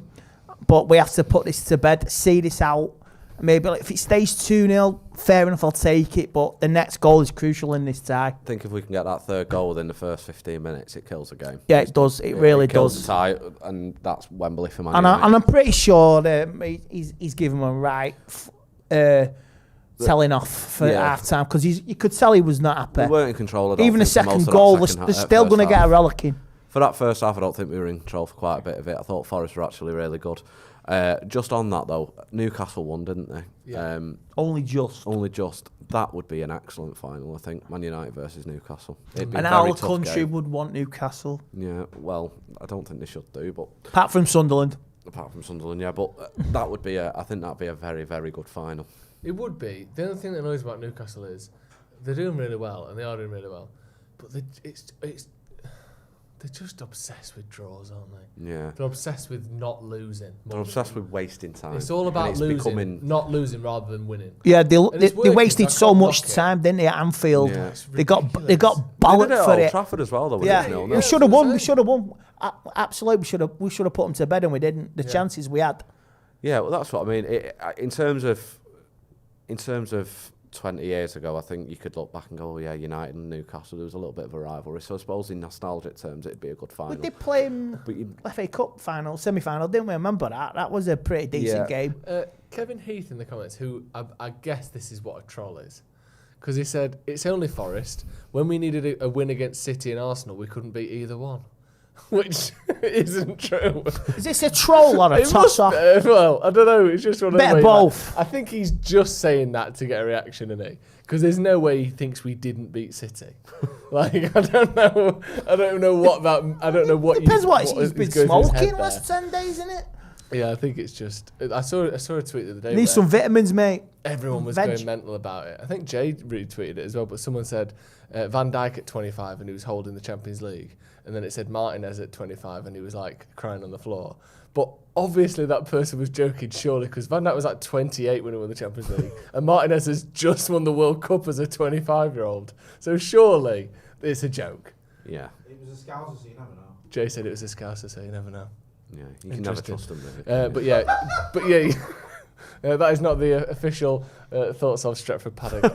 But we have to put this to bed, see this out. Maybe if it stays 2-0, fair enough, I'll take it. But the next goal is crucial in this tie.
I think if we can get that third goal within the first 15 minutes, it kills the game.
Yeah, it does. It really
kills
does.
The tie, and that's Wembley for Man
And
United.
I'm pretty sure that he's given them a right telling off for half time, because you could tell he was not happy.
We weren't in control.
Even the second goal, they're still going to get a rollicking.
For that first half, I don't think we were in control for quite a bit of it. I thought Forest were actually really good. Just on that though, Newcastle won, didn't they?
Yeah. Only just.
That would be an excellent final, I think. Man United versus Newcastle.
And our country would want Newcastle.
Yeah, well, I don't think they should do, but
apart from Sunderland,
yeah. But that would be I think that'd be a very, very good final.
It would be. The only thing that annoys about Newcastle is they're doing really well, and they are doing really well, but they're just obsessed with draws, aren't they?
Yeah.
They're obsessed with not losing.
They're obsessed with wasting time.
It's all about not losing rather than winning.
Yeah, they wasted so much time, didn't they, at Anfield? Yeah. They got bollocked for it.
Old Trafford as well, though.
We should have won. We should have won. Absolutely, we should have put them to bed, and we didn't. The chances we had.
Yeah, well, that's what I mean. In terms of 20 years ago, I think you could look back and go, oh yeah, United and Newcastle, there was a little bit of a rivalry. So I suppose in nostalgic terms, it'd be a good final.
We did play in FA Cup final, semi-final, didn't we? Remember that? That was a pretty decent game.
Kevin Heath in the comments, who I guess this is what a troll is. Because he said, it's only Forest. When we needed a win against City and Arsenal, we couldn't beat either one. Which isn't true.
Is this a troll or a toss-off?
Well, I don't know. It's just one of
Bit of both.
I think he's just saying that to get a reaction, isn't he? Because there's no way he thinks we didn't beat City. Like, I don't know what that... I don't know what...
Depends what he's been smoking last 10 days, isn't it?
Yeah, I think it's just... I saw a tweet the other day.
Need some vitamins, mate.
Everyone was going mental about it. I think Jay retweeted it as well, but someone said Van Dijk at 25 and he was holding the Champions League. And then it said Martinez at 25 and he was like crying on the floor. But obviously that person was joking, surely, because Van Dijk was like 28 when he won the Champions League. And Martinez has just won the World Cup as a 25-year-old. So surely it's a joke.
Yeah.
It was a scouser, so you never know.
Jay said it was a scouser, so you never know.
Yeah, you can never trust them.
But yeah, that is not the official thoughts of Stretford Paddock.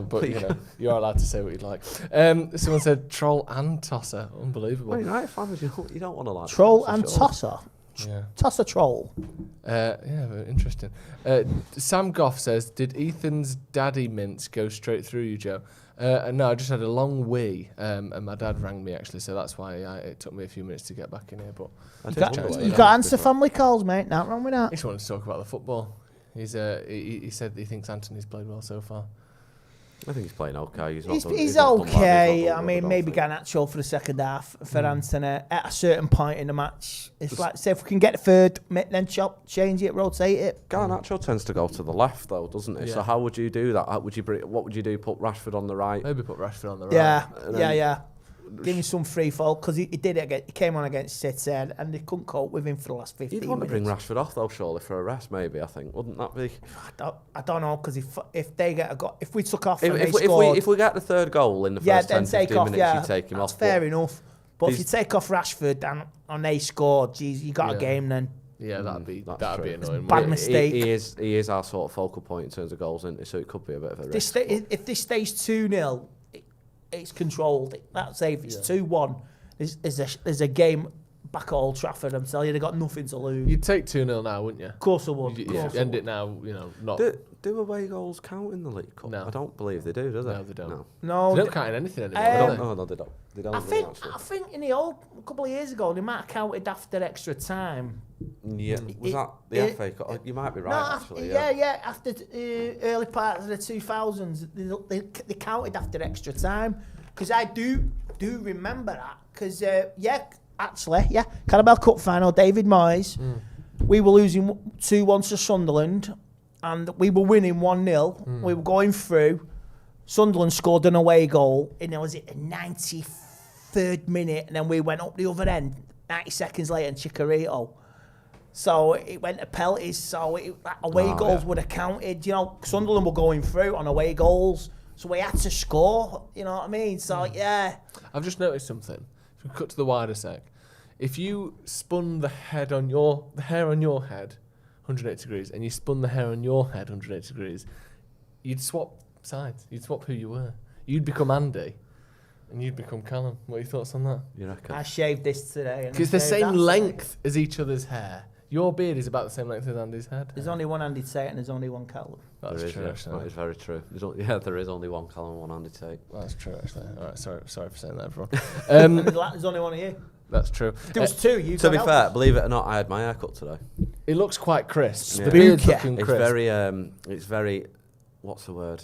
But you know, you are allowed to say what you'd like. Someone said troll and tosser. Unbelievable.
Well, United fans, you don't want to like
troll and tosser.
Yeah.
Tosser troll.
Yeah, very interesting. Sam Goff says, did Ethan's daddy mints go straight through you, Joe? No, I just had a long wee, and my dad rang me actually, so that's why it took me a few minutes to get back in here. But
you got to answer family calls, mate. Not wrong with that.
He just wanted to talk about the football. He said he thinks Anthony's played well so far.
I think he's playing okay.
He's okay. I mean, maybe Garnacho for the second half for Anthony. At a certain point in the match, it's like, say, if we can get the third, then change it, rotate it.
Garnacho tends to go to the left, though, doesn't he?
Yeah.
So how would you do that? What would you do? Put Rashford on the right?
Maybe put Rashford on the right.
Yeah. Give me some free fall, because he did it again. He came on against City and they couldn't cope with him for the last 15 minutes.
You'd want to bring Rashford off, though, surely, for a rest, maybe, I think. Wouldn't that be?
I don't know, because if they get a goal, if we took off
if we get the third goal in the first 10, 15 minutes, you take him off.
That's fair enough. But if you take off Rashford and they score, geez, you got a game then.
Yeah, that'd be annoying.
Bad mistake.
He is our sort of focal point in terms of goals, isn't he? So it could be a bit of a risk.
If this stays 2-0, it's controlled. That's safe. It's 2-1. There's a game back at Old Trafford. I'm telling you, they've got nothing to lose.
You'd take 2-0 now, wouldn't you?
Of course I would.
End it now, not...
Do away goals count in the League Cup?
No.
I don't believe they do they?
No, they don't.
No,
they don't count in anything anymore,
No, they don't. They don't.
I think in the old, a couple of years ago, they might have counted after extra time.
Yeah, was that the FA Cup? You might be right, actually.
Yeah. After early parts of the 2000s, they counted after extra time. Because I do remember that. Because, Carabao Cup final, David Moyes, we were losing 2-1 to Sunderland, and we were winning 1-0. We were going through. Sunderland scored an away goal, and it was at the 93rd minute, and then we went up the other end 90 seconds later, and Chicharito. So it went to penalties, so away goals would have counted. Sunderland were going through on away goals, so we had to score, you know what I mean? So, yeah.
I've just noticed something. If we cut to the wider sec, if you spun the hair on your head 180 degrees, and you spun the hair on your head 180 degrees, you'd swap sides. You'd swap who you were. You'd become Andy, and you'd become Callum. What are your thoughts on that?
You reckon?
I shaved this today.
Because it's the same length as each other's hair. Your beard is about the same length as Andy's head.
There's only one Andy Tate and there's only one Callum.
That's true, actually.
That is very true. There is only one Callum and one Andy Tate.
That's true, actually. All right, sorry for saying that, everyone.
There's only one of you.
That's true.
There was two.
To be fair, believe it or not, I had my hair cut today.
It looks quite crisp.
Yeah.
The beard's looking
it's
crisp.
It's very, what's the word?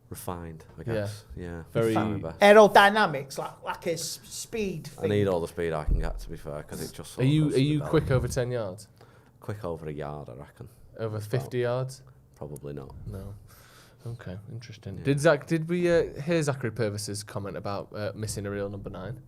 Refined, I guess. Yeah.
Very
aerodynamics, like a speed thing.
I need all the speed I can get, to be fair, because it just.
Are you quick over 10 yards?
Quick over a yard, I reckon.
Over 50 yards?
Probably not.
No. Okay, interesting. Yeah. Did we hear Zachary Purvis's comment about missing a real number 9?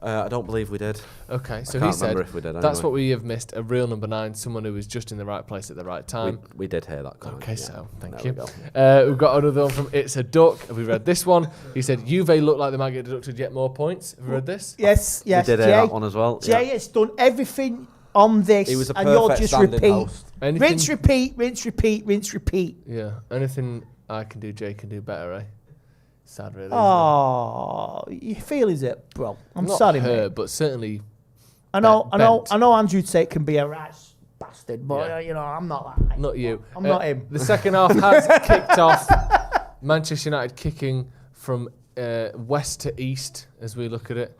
I don't believe we did.
Okay, so
I can't
he said
remember if we did,
that's
anyway.
what we have missed, a real number 9, someone who was just in the right place at the right time.
We did hear that comment.
Okay,
yeah.
so thank
There
you.
we
We've got another one from It's a Duck. Have we read this one? He said, Juve look like they might get deducted yet more points. Have we read this?
Yes.
We did hear that one as well.
Jay has done everything on this,
He was a
and you're
perfect
just
standing
repeat.
host.
Rinse, repeat, rinse, repeat, rinse, repeat.
Yeah, anything I can do, Jay can do better, eh? Sad, really.
Oh, your feelings it, bro. I'm
Not
sorry,
her,
mate.
but certainly.
I know Andrew'd say it can be a right bastard, but you know, I'm not that.
Not you.
I'm not him.
The second half has kicked off. Manchester United kicking from west to east as we look at it.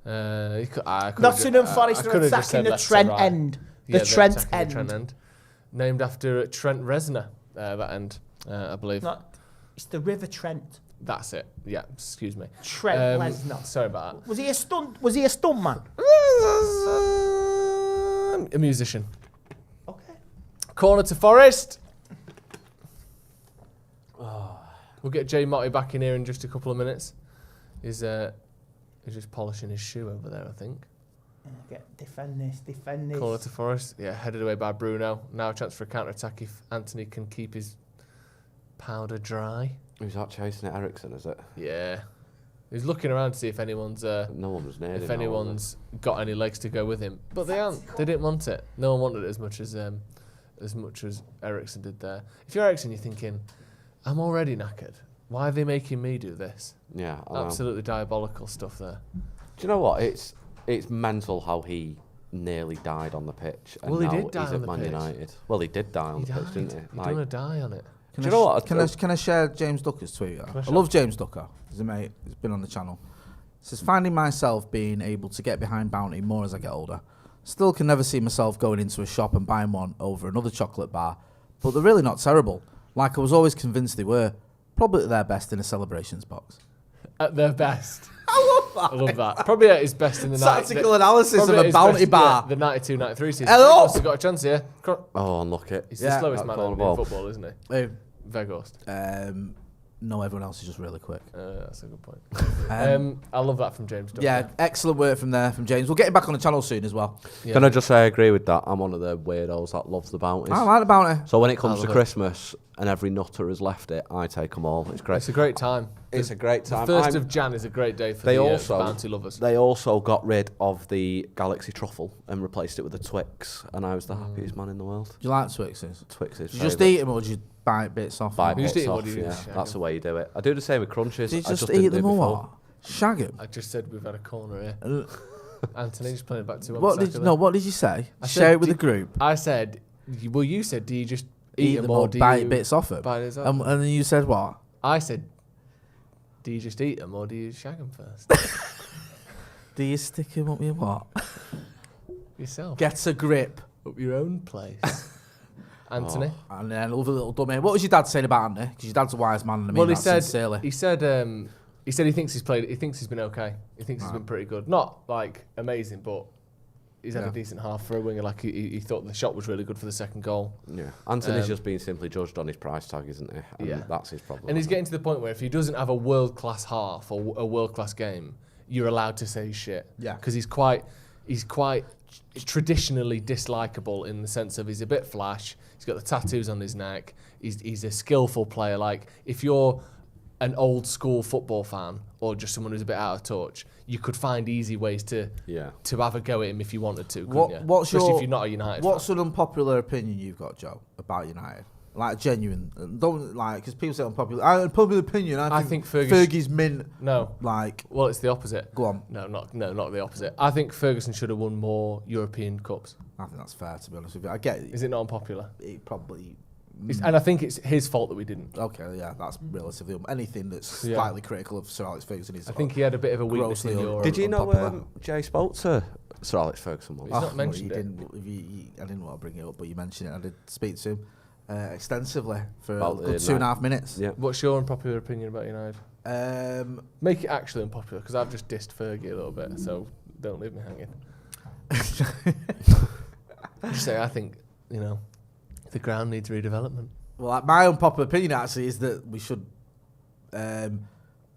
Nottingham Forest are attacking the Trent end. The Trent end.
Named after Trent Reznor, that end, I believe.
It's the River Trent.
That's it. Yeah, excuse me.
Trent Reznor.
Sorry about that.
Was he a stunt man?
A musician. Okay. Corner to Forest. We'll get Jay Motty back in here in just a couple of minutes. He's just polishing his shoe over there, I think.
Defend this.
Corner to Forest. Yeah, headed away by Bruno. Now a chance for a counter-attack if Anthony can keep his powder dry.
Who's that chasing it? Ericsson, is it?
Yeah. He's looking around to see if anyone's
no one was near
if
him,
anyone's got any legs to go with him. But they aren't. They didn't want it. No one wanted it as much as Ericsson did there. If you're Ericsson, you're thinking, I'm already knackered. Why are they making me do this?
Yeah,
absolutely diabolical stuff there.
Do you know what? It's mental how he nearly died on the pitch. And
Well, he
now
did die
he's
on
at
the
Man
pitch.
United. Well, he did die on the pitch, didn't he?
He don't want to die on it.
Do you know what?
Can I share James Ducker's tweet? I love James Ducker. He's a mate. He's been on the channel. It says, finding myself being able to get behind Bounty more as I get older. Still can never see myself going into a shop and buying one over another chocolate bar. But they're really not terrible. Like I was always convinced they were. Probably at their best in a celebrations box.
At their best.
I
love that. Probably at his best in the
tactical analysis of a Bounty bar.
The 92-93 season.
Hello.
He's got a chance here.
Oh, unlucky.
He's the slowest man in football, isn't he?
Who?
Weghorst.
No, everyone else is just really quick.
That's a good point. I love that from James Ducker.
Yeah, excellent work from James. We'll get him back on the channel soon as well.
Yeah.
Can I just say I agree with that? I'm one of the weirdos that loves the bounties.
I like the bounty.
So when it comes to Christmas and every nutter has left it, I take them all. It's great.
It's a great time.
It's a great time.
The 1st of Jan is a great day for the bounty lovers.
They also got rid of the Galaxy Truffle and replaced it with the Twix, and I was the happiest man in the world.
Do you like Twixes?
Twixes.
Do you just eat them or do you bite bits off?
Bite bits off, yeah. That's the way you do it. I do the same with Crunches.
Do you
I
just
didn't
eat
do
them
it
or
before.
what? Shag them?
I just said we've had a corner here. Anthony, just playing it back to
What did you say? Share it with the group.
I said, well, you said, do you just eat them or do
bite
you
bits off them?
Bite bits off
And then you said what?
I said, do you just eat them or do you shag them first?
Do you stick him up your what?
Yourself.
Get a grip.
Up your own place. Anthony.
Oh, and then love a little dummy. What was your dad saying about Andy? Because your dad's a wise man and I mean
Well,
that sincerely.
he said he thinks he's played. He thinks he's been okay. He thinks he's been pretty good. Not like amazing, but he's had a decent half for a winger. Like he thought the shot was really good for the second goal.
Yeah, Anthony's just being simply judged on his price tag, isn't he? And
yeah,
that's his problem.
And he's getting to the point where if he doesn't have a world class half or a world class game, you're allowed to say shit.
Yeah,
because he's quite traditionally dislikable in the sense of he's a bit flash. He's got the tattoos on his neck. He's a skillful player. Like if you're an old school football fan or just someone who's a bit out of touch, you could find easy ways to have a go at him if you wanted to. Especially if you're not a United fan.
What's an unpopular opinion you've got, Joe, about United? Like genuine, don't like because people say unpopular. Unpopular opinion. I think Fergie's mint.
No,
like
well, it's the opposite.
Go on.
No, not the opposite. I think Ferguson should have won more European Cups.
I think that's fair, to be honest with you. I get it.
Is it not unpopular?
It probably.
And I think it's his fault that we didn't.
Okay, yeah, that's relatively anything that's slightly critical of Sir Alex Ferguson is.
I think he had a bit of a weakness in Europe.
Did you know Jay spoke to Sir Alex Ferguson once?
He's not mentioned it.
I didn't want to bring it up, but you mentioned it. I did speak to him extensively for
about
a good 2.5 minutes.
Yeah.
What's your unpopular opinion about United? Make it actually unpopular, because I've just dissed Fergie a little bit, so don't leave me hanging. Just say I think the ground needs redevelopment.
Well, my unpopular opinion actually is that we should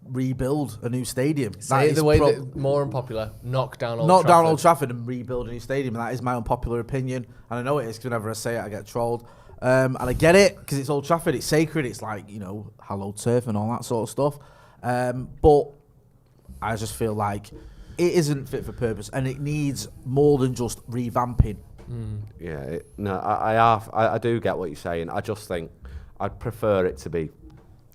rebuild a new stadium.
Say it the way that more unpopular. Knock down
Old Trafford and rebuild a new stadium. And that is my unpopular opinion. And I know it is because whenever I say it, I get trolled. And I get it because it's Old Trafford. It's sacred. It's like hallowed turf and all that sort of stuff. But I just feel like it isn't fit for purpose, and it needs more than just revamping.
Yeah, I do get what you're saying. I just think I'd prefer it to be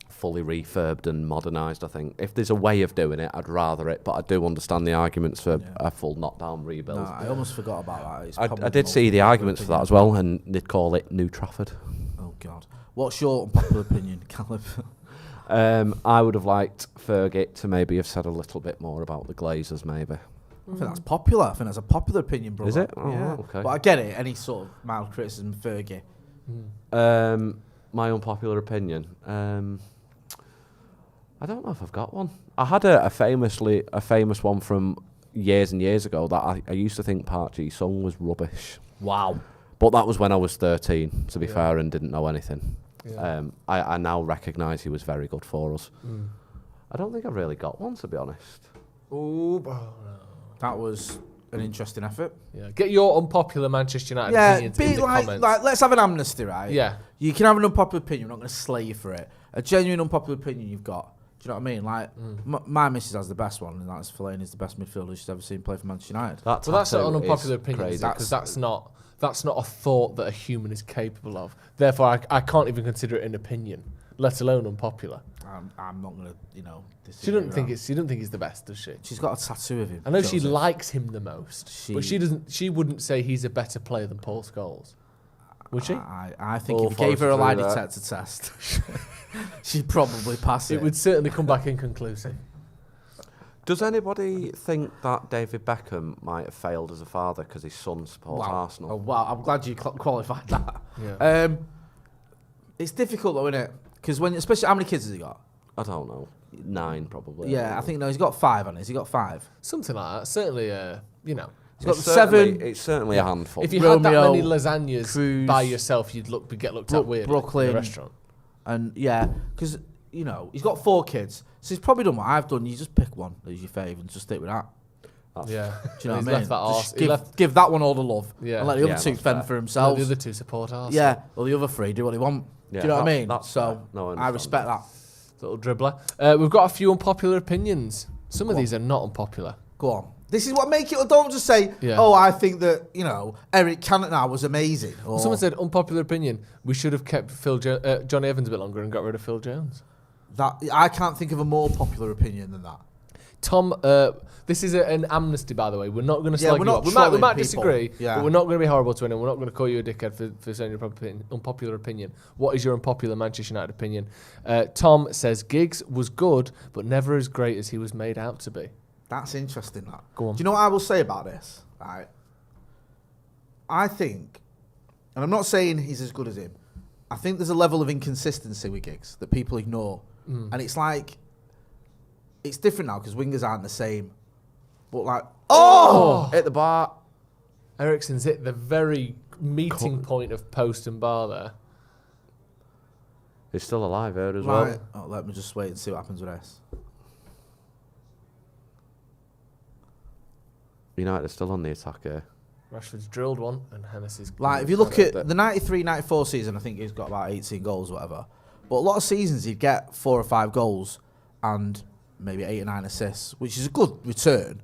fully refurbed and modernised. I think if there's a way of doing it, I'd rather it. But I do understand the arguments for a full knockdown rebuild.
No, I almost forgot about that.
I did see the arguments for that as well, and they'd call it New Trafford.
Oh God, what's your unpopular opinion, Callum?
I would have liked Fergie to maybe have said a little bit more about the Glazers, maybe.
I think that's popular. I think that's a popular opinion, brother.
Is it? Oh,
yeah.
okay.
But I get it. Any sort of mild criticism of Fergie.
My unpopular opinion. I don't know if I've got one. I had a famous one from years and years ago that I used to think Park Ji-sung was rubbish.
Wow.
But that was when I was 13, to be fair, and didn't know anything.
Yeah.
I now recognise he was very good for us. I don't think I've really got one, to be honest.
That was an interesting effort.
Yeah. Get your unpopular Manchester United opinions in the comments.
Like, let's have an amnesty, right?
Yeah.
You can have an unpopular opinion. We're not going to slay you for it. A genuine unpopular opinion you've got. Do you know what I mean? Like, my missus has the best one, and that's Fellaini's the best midfielder she's ever seen play for Manchester United.
That's not an unpopular opinion, because that's not a thought that a human is capable of. Therefore, I can't even consider it an opinion, let alone unpopular.
I'm not going to,
She doesn't think he's the best, does she?
She's got a tattoo of him.
I know she likes him the most, but she doesn't. She wouldn't say he's a better player than Paul Scholes, would she?
I think if you gave her a lie detector test, she'd probably pass it.
It would certainly come back inconclusive.
Does anybody think that David Beckham might have failed as a father because his son supports Arsenal?
Oh, wow, I'm glad you qualified that.
Yeah.
It's difficult though, isn't it? Because especially how many kids has he got?
I don't know. 9 probably.
Yeah, I think he's got 5 on it. Has he got 5?
Something like that. Certainly,
He's got
It's
7.
It's certainly a handful.
If you had that
Romeo,
many lasagnas
Cruz,
by yourself, you'd get looked at weird
Brooklyn,
in a restaurant.
And because he's got 4 kids, so he's probably done what I've done. You just pick one as your fave and just stick with that.
Yeah.
Do you know
He's
what I mean?
left that
Just give that one all the love.
Yeah.
And let the other 2 fend for themselves.
Let the other 2 support Arsenal.
Yeah. Well, the other 3 do what they want.
Yeah,
do you know what I mean?
that's
So
no,
I respect that.
Little dribbler. We've got a few unpopular opinions. Some of these are not unpopular.
Go on. This is what make it. Don't just say, I think that Eric Cantona was amazing. Or,
Someone said unpopular opinion. We should have kept Johnny Evans a bit longer and got rid of Phil Jones.
That I can't think of a more popular opinion than that.
Tom, this is an amnesty, by the way. We're not going to slag
we're
you
not
up. We might
people.
disagree,
Yeah.
but we're not going to be horrible to anyone. We're not going to call you a dickhead for saying your unpopular opinion. What is your unpopular Manchester United opinion? Tom says Giggs was good, but never as great as he was made out to be.
That's interesting, that.
Go on.
Do you know what I will say about this? Right. I think, and I'm not saying he's as good as him, I think there's a level of inconsistency with Giggs that people ignore. And it's like, it's different now because wingers aren't the same. But like,
hit the bar.
Eriksen's hit the very meeting point of post and bar there.
He's still alive here as
right.
well.
Oh, let me just wait and see what happens with this.
United are still on the attack here.
Rashford's drilled one and Hennessy's...
Like, if you look at the 93-94 season, I think he's got about 18 goals or whatever. But a lot of seasons he'd get 4 or 5 goals and maybe 8 or 9 assists, which is a good return.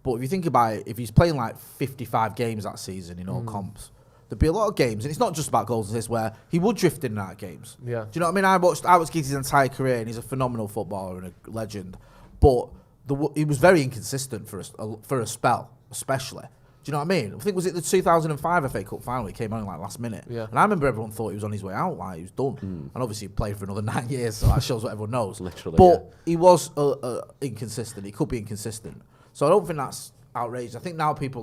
But if you think about it, if he's playing like 55 games that season in all comps, there'd be a lot of games, and it's not just about goals and assists, where he would drift in and out of games.
Yeah.
Do you know what I mean? I watched Giggs' entire career, and he's a phenomenal footballer and a legend. But he was very inconsistent for a spell, especially. Do you know what I mean? I think, was it the 2005 FA Cup final? He came on like last minute.
Yeah.
And I remember everyone thought he was on his way out, like he was done. And obviously he played for another 9 years, so that shows what everyone knows.
Literally,
but he was inconsistent. He could be inconsistent. So I don't think that's outrageous. I think now people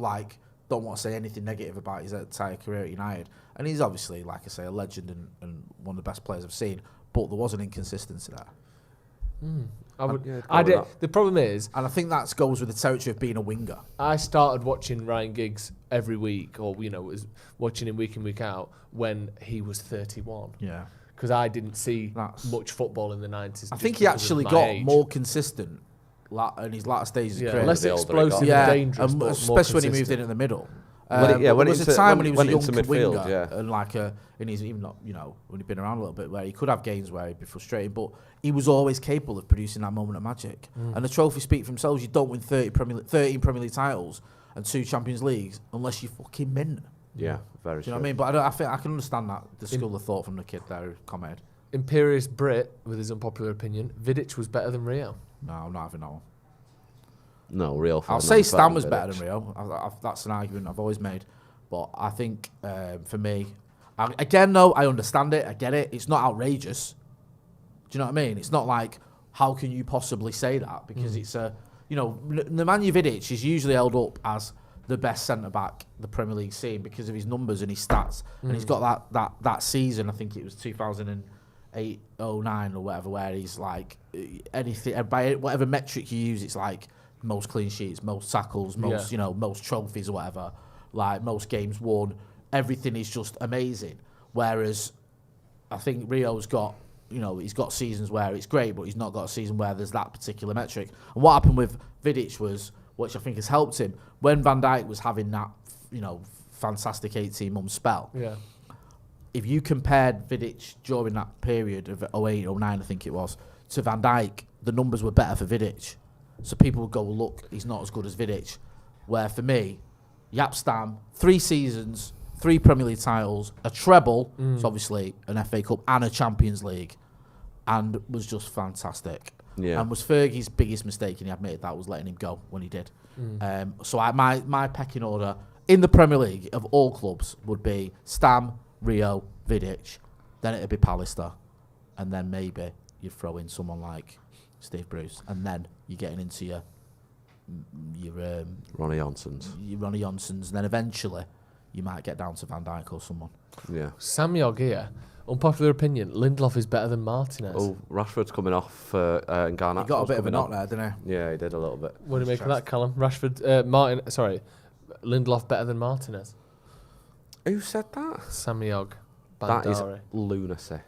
don't want to say anything negative about his entire career at United. And he's obviously, like I say, a legend and one of the best players I've seen. But there was an inconsistency there.
The problem is,
and I think that goes with the territory of being a winger.
I started watching Ryan Giggs every week, or was watching him week in, week out when he was 31.
Yeah,
because I didn't see much football in the 90s.
I think he actually got more consistent in his latter stages of career.
Less explosive and dangerous, but
especially when he moved in the middle. There was a time when he was a young winger, and he's even not, when he'd been around a little bit, where he could have games where he'd be frustrated, but he was always capable of producing that moment of magic. And the trophies speak for themselves. You don't win 13 Premier League titles and 2 Champions Leagues unless you fucking mint.
Yeah, very
Do you know
true.
what I mean? But I think I can understand that, the school of thought from the kid there who commented.
Imperious Brit, with his unpopular opinion, Vidic was better than Rio.
No, I'm not having that one.
No, Rio.
I'll say Stan was better than Rio. That's an argument I've always made. But I think, for me, again, though, I understand it. I get it. It's not outrageous. Do you know what I mean? It's not like, how can you possibly say that? Because it's a, Nemanja Vidic is usually held up as the best centre-back the Premier League's seen because of his numbers and his stats. And he's got that season, I think it was 2008, 09 or whatever, where he's like, anything, by whatever metric you use, it's like most clean sheets, most tackles, most, most trophies or whatever, like most games won. Everything is just amazing. Whereas I think Rio's got, he's got seasons where it's great, but he's not got a season where there's that particular metric. And what happened with Vidic was, which I think has helped him, when Van Dijk was having that, fantastic 18-month spell.
Yeah.
If you compared Vidic during that period of 08, 09, I think it was, to Van Dijk, the numbers were better for Vidic. So people would go, look, he's not as good as Vidic. Where for me, Jaap Stam, 3 seasons, 3 Premier League titles, a treble, so obviously an FA Cup and a Champions League, and was just fantastic.
Yeah.
And was Fergie's biggest mistake, and he admitted that, was letting him go when he did. So my pecking order in the Premier League of all clubs would be Stam, Rio, Vidic, then it'd be Pallister, and then maybe you throw in someone like Steve Bruce, and then you're getting into your
Ronnie Johnsons.
Your Ronnie Johnsons, and then eventually you might get down to Van Dijk or someone.
Yeah.
Samyog here. Unpopular opinion, Lindelof is better than Martinez.
Oh, Rashford's coming off and Garnacho's
He got a bit of a
coming
knock
on.
there, didn't he?
Yeah, he did a little bit.
What do you make of that, Callum? Lindelof better than Martinez.
Who said that?
Samyog.
That is
Bandari.
lunacy.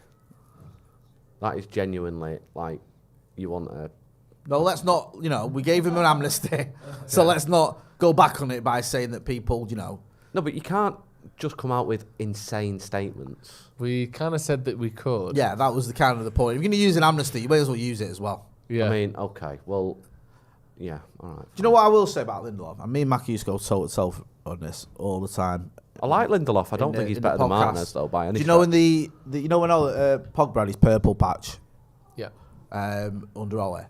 That is genuinely, like, you want a...
No, let's not, we gave him an amnesty, so let's not go back on it by saying that people,
No, but you can't just come out with insane statements.
We kind of said that we could.
Yeah, that was the kind of the point. If you're going to use an amnesty, you may as well use it as well.
Yeah.
I mean, okay, well, yeah, all right.
Do you know what I will say about Lindelof? And me and Mackie used to go toe-to-toe on this all the time.
I like Lindelof. I don't think he's better than Martinez, though, by any
Do you know
stretch.
when Pogba had his purple patch?
Yeah.
Under Ole.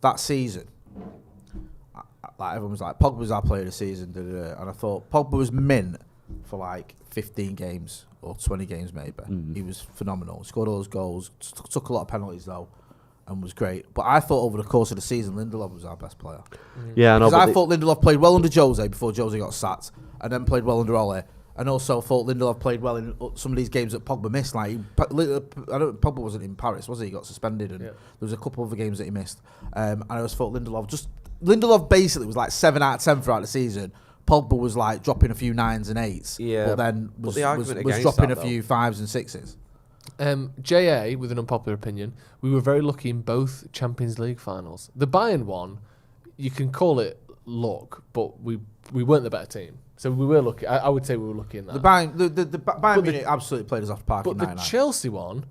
That season, like everyone was like, Pogba was our player of the season, and I thought Pogba was mint for like 15 games or 20 games maybe. He was phenomenal. Scored all those goals, took a lot of penalties though, and was great. But I thought over the course of the season, Lindelof was our best player.
Yeah, I know.
Because I thought Lindelof played well under Jose before Jose got sacked, and then played well under Ole. And also thought Lindelof played well in some of these games that Pogba missed. Like Pogba wasn't in Paris, was he? He got suspended, and there was a couple of other games that he missed. And I always thought Lindelof basically was like 7 out of 10 throughout the season. Pogba was like dropping a few 9s and 8s, but then was dropping a few 5s and 6s.
JA, with an unpopular opinion, we were very lucky in both Champions League finals. The Bayern one, you can call it luck, but we weren't the better team. So we were lucky. I would say we were lucky in that.
The Bayern Munich absolutely played us off the park.
But the Chelsea one,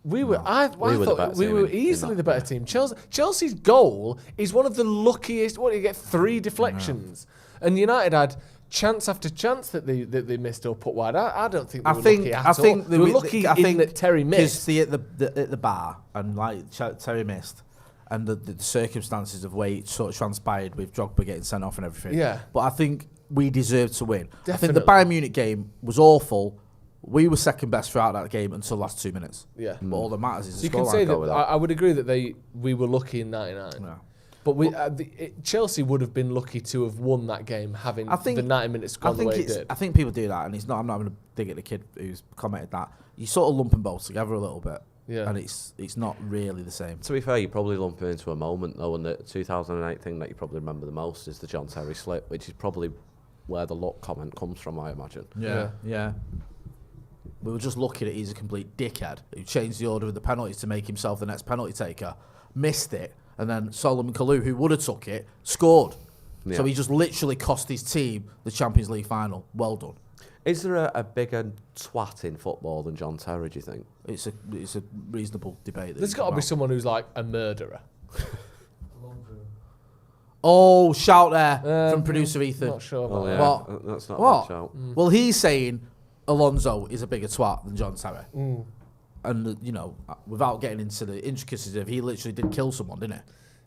we were. I thought we were easily the better team. Chelsea's goal is one of the luckiest. What, you get 3 deflections, and United had chance after chance that they missed or put wide. I don't think they were lucky at all. They were lucky in that Terry missed.
At the bar, and like Terry missed. And the circumstances of way it sort of transpired with Drogba getting sent off and everything.
Yeah.
But I think we deserved to win.
Definitely.
I think the Bayern Munich game was awful. We were second best throughout that game until the last 2 minutes.
Yeah.
But all that matters is the
you can say
scoreline.
that. I would agree that we were lucky in '99. Yeah. But Chelsea would have been lucky to have won that game, having the 90 minutes gone the way it did.
I think people do that, and it's not. I'm not going to dig at the kid who's commented that. You sort of lump them both together a little bit.
Yeah.
And it's not really the same.
To be fair, you probably lump it into a moment, though, and the 2008 thing that you probably remember the most is the John Terry slip, which is probably where the luck comment comes from, I imagine.
Yeah. We were just lucky that he's a complete dickhead who changed the order of the penalties to make himself the next penalty taker, missed it, and then Solomon Kalou, who would have took it, scored. Yeah. So he just literally cost his team the Champions League final. Well done.
Is there a bigger twat in football than John Terry, do you think?
It's a reasonable debate.
There's got to be someone who's like a murderer.
Oh, shout there from producer Ethan.
Not sure about
yeah.
What?
That's not
What?
a bad shout.
Well, he's saying Alonso is a bigger twat than John Terry.
Mm.
And, you know, without getting into the intricacies of, he literally did kill someone, didn't he?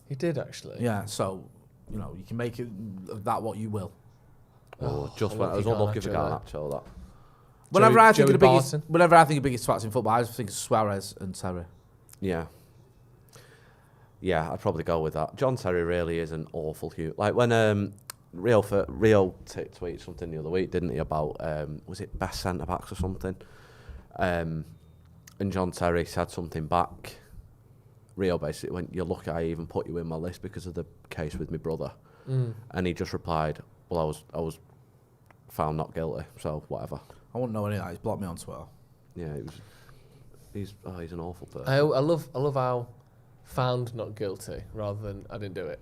He did, actually.
Yeah, so, you know, you can make it of that what you will.
Oh, just when I was unlucky for Garnacho, that.
Whenever I think of the biggest twats in football, I just think of Suarez and Terry.
Yeah. Yeah, I'd probably go with that. John Terry really is an awful human. Like when Rio tweeted something the other week, didn't he, about was it best centre backs or something? And John Terry said something back. Rio basically went, "You're lucky I even put you in my list because of the case with my brother." And he just replied, "Well, I was found not guilty, so whatever."
I wouldn't know any of that. He's blocked me on Twitter.
Yeah, he's an awful person.
I love how found not guilty rather than I didn't do it.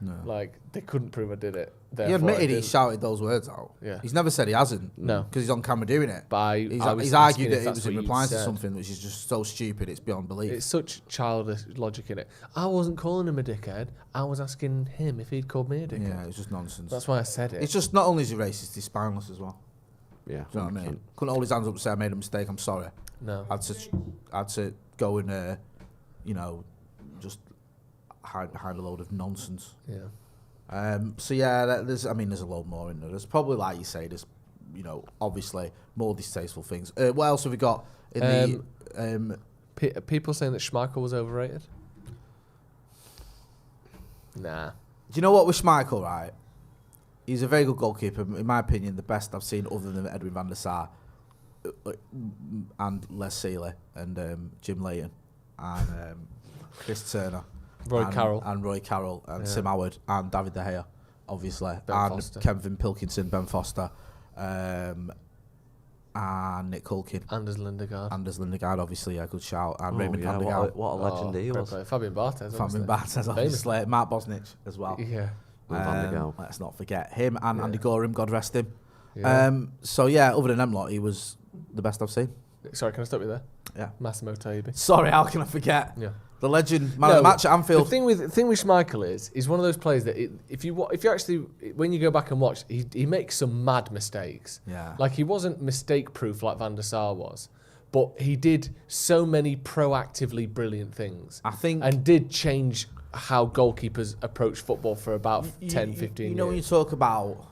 No.
Like, they couldn't prove I did it.
He admitted he shouted those words out.
Yeah.
He's never said he hasn't.
No.
Because he's on camera doing it.
But
he's argued that it was in reply to something which is just so stupid it's beyond belief.
It's such childish logic in it. I wasn't calling him a dickhead. I was asking him if he'd called me a dickhead.
Yeah, it's just nonsense.
That's why I said it.
It's just not only is he racist, he's spineless as well.
Yeah.
Do you know what I mean? Couldn't hold his hands up and say I made a mistake, I'm sorry.
No.
I had to go and, you know, just hide behind a load of nonsense.
Yeah.
So yeah, there's a load more in there. There's probably, like you say, there's, you know, obviously more distasteful things. What else have we got in the?
People saying that Schmeichel was overrated. Nah.
Do you know what with Schmeichel, right? He's a very good goalkeeper, in my opinion, the best I've seen other than Edwin van der Sar and Les Sealy and Jim Layton and Chris Turner.
Roy Carroll.
And Roy Carroll and Tim Howard and David De Gea, obviously.
Ben Foster.
Kevin Pilkington, Ben Foster, and Nick Culkin.
Anders Lindegaard.
Obviously, a good shout. And Raymond van der
what
Gaal.
a legend he was.
Fabian Barthez,
obviously. Mark Bosnich as well.
Yeah.
Van der Gaal.
Let's not forget him and Andy Gorham, God rest him.
Yeah.
So yeah, other than them lot, he was the best I've seen.
Sorry, can I stop you there?
Yeah.
Massimo Taibbi.
Sorry, how can I forget?
Yeah.
The legend, man of the match at Anfield.
The thing with Schmeichel is he's one of those players that if you actually, when you go back and watch, he makes some mad mistakes.
Yeah.
Like, he wasn't mistake proof like Van der Sar was, but he did so many proactively brilliant things.
I think,
and did change how goalkeepers approach football for about 10, 15 years.
You know, when you talk about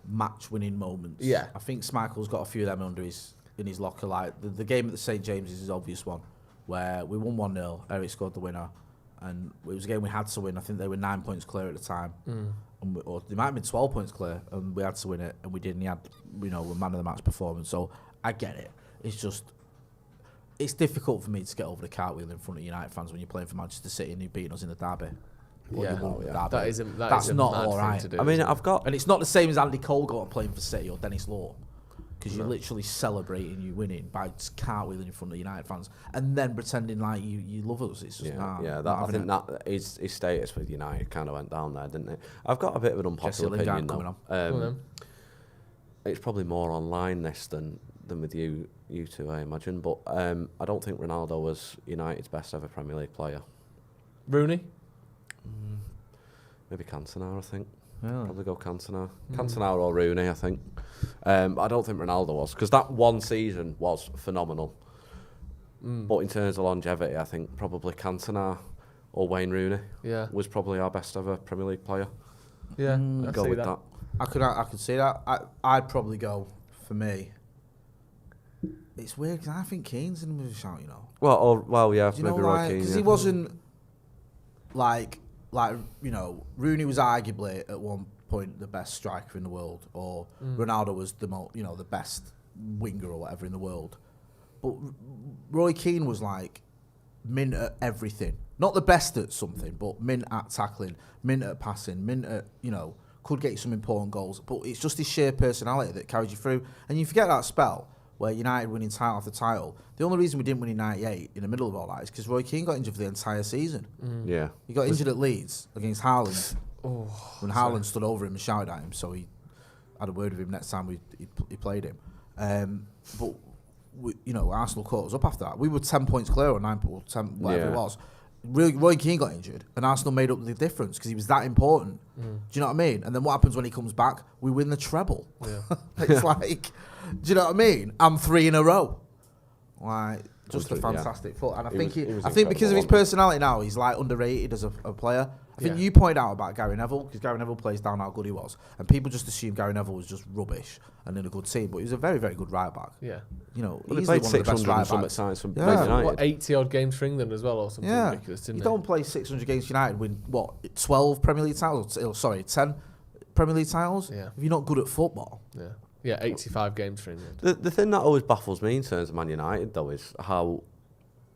match-winning moments,
yeah,
I think Schmeichel's got a few of them in his locker. Like the game at the St James is his obvious one, where we won 1-0. Eric scored the winner, and it was a game we had to win. I think they were 9 points clear at the time, or they might have been 12 points clear, and we had to win it, and we did. And he had, you know, a man of the match performance. So I get it. It's just, it's difficult for me to get over the cartwheel in front of United fans when you're playing for Manchester City and you're beating us in the derby. That's not all right.
Do,
I mean,
and it's not the same as Andy Cole going playing for City or Dennis Law, because you're literally celebrating you winning by cartwheeling in front of United fans and then pretending like you love us. It's just
I think that his status with United kind of went down there, didn't it? I've got a bit of an unpopular opinion though. It's probably more online this than with you two, I imagine. But I don't think Ronaldo was United's best ever Premier League player.
Rooney?
Maybe Cantona, I think.
Really?
Probably go Cantona. Cantona or Rooney, I think. But I don't think Ronaldo was, because that one season was phenomenal. But in terms of longevity, I think probably Cantona or Wayne Rooney was probably our best ever Premier League player.
Yeah,
I'd go with that.
I could see that. I'd probably go, for me. It's weird because I think Keane's in with a shout, you know.
Well, yeah,
do you
maybe
know
Roy
why?
Keane.
Because he wasn't like you know, Rooney was arguably at one point the best striker in the world, or Ronaldo was the best winger or whatever in the world. But Roy Keane was like mint at everything. Not the best at something, but mint at tackling, mint at passing, mint at, you know, could get you some important goals. But it's just his sheer personality that carried you through. And you forget that spell where United winning title after title. The only reason we didn't win in '98 in the middle of all that is because Roy Keane got injured for the entire season.
Yeah.
He got injured at Leeds against Haaland. When Haaland stood over him and shouted at him, so he had a word with him next time he played him. But you know, Arsenal caught us up after that. We were 10 points clear or 9 points, 10, whatever it was. Roy Keane got injured, and Arsenal made up the difference because he was that important. Do you know what I mean? And then what happens when he comes back? We win the treble.
Yeah.
It's like, do you know what I mean? I'm 3 in a row. Like, just a fantastic foot. And I think because of his personality now, he's like underrated as a player. I think you pointed out about Gary Neville, because Gary Neville plays down how good he was, and people just assume Gary Neville was just rubbish and in a good team, but he was a very, very good right back.
Yeah,
you know,
well,
he's
he played
one of the best right backs.
From United.
What, 80 odd games for England as well, or something ridiculous, didn't
you
he?
don't play 600 games for United, win what 12 Premier League titles? 10 Premier League titles.
Yeah,
if you're not good at football.
Yeah, 85 games for England.
The thing that always baffles me in terms of Man United, though, is how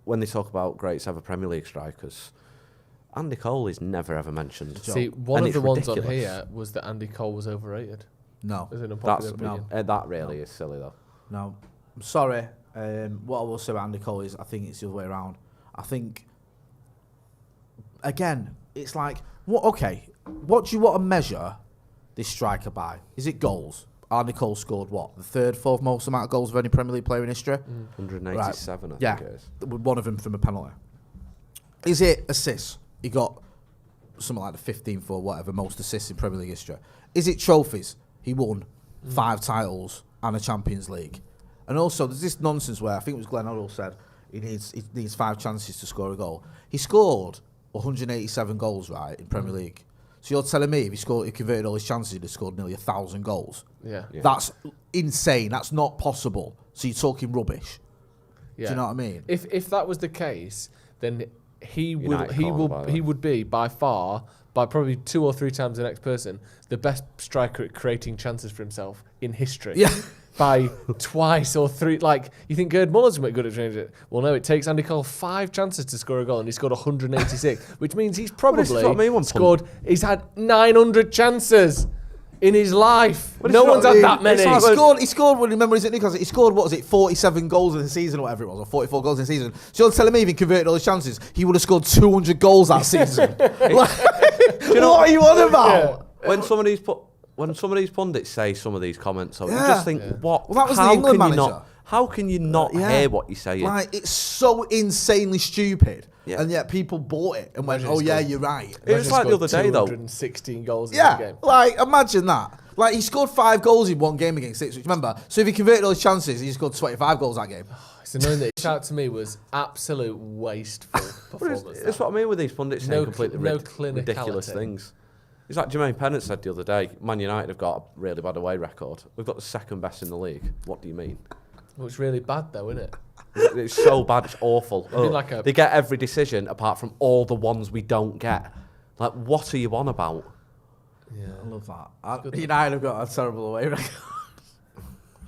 when they talk about greatest ever Premier League strikers, Andy Cole is never ever mentioned.
See, one of the ones on here was that Andy Cole was overrated.
No,
as an unpopular opinion.
That really is silly, though.
No, I'm sorry. What I will say about Andy Cole is I think it's the other way around. I think, again, it's like, what do you want to measure this striker by? Is it goals? Andy Cole scored what? The third, fourth most amount of goals of any Premier League player in history?
187, right. I think it is.
One of them from a penalty. Is it assists? He got something like the 15th or whatever most assists in Premier League history. Is it trophies? He won 5 titles and a Champions League. And also, there's this nonsense where I think it was Glenn Hoddle said he needs 5 chances to score a goal. He scored 187 goals, right, in Premier League. So you're telling me if he converted all his chances, he'd have scored nearly 1,000 goals?
Yeah.
That's insane. That's not possible. So you're talking rubbish.
Yeah.
Do you know what I mean?
If that was the case, then he would be by far, by probably 2 or 3 times the next person, the best striker at creating chances for himself in history.
Yeah.
By twice or 3, like, you think Gerd Muller's going to be good at changing it? Well, no, it takes Andy Cole 5 chances to score a goal, and he scored 186, which means he's probably scored. He's had 900 chances in his life. No one's had that many.
He scored when remember he's at Newcastle. He scored 47 goals in the season or whatever it was, or 44 goals in the season. So you're telling me if he converted all his chances, he would have scored 200 goals that season. What are you on about?
Yeah. When some of these pundits say some of these comments, you just think, what?
Well, that was the England manager.
How can you not hear what you're saying?
Like, it's so insanely stupid. Yeah. And yet people bought it and went, you're right.
It was like the other day, though.
216 goals in the game.
Like, imagine that. Like, he scored 5 goals in one game against Ipswich, remember? So if he converted all his chances, he scored 25 goals that game.
It's annoying that shout to me was absolute wasteful performance.
That's what I mean with these pundits saying completely ridiculous things. It's like Jermaine Pennant said the other day, Man United have got a really bad away record. We've got the 2nd best in the league. What do you mean?
Well, it's really bad though, isn't it?
It's so bad, it's awful.
They
get every decision apart from all the ones we don't get. Like, what are you on about?
Yeah, I love that. United have got a terrible away record.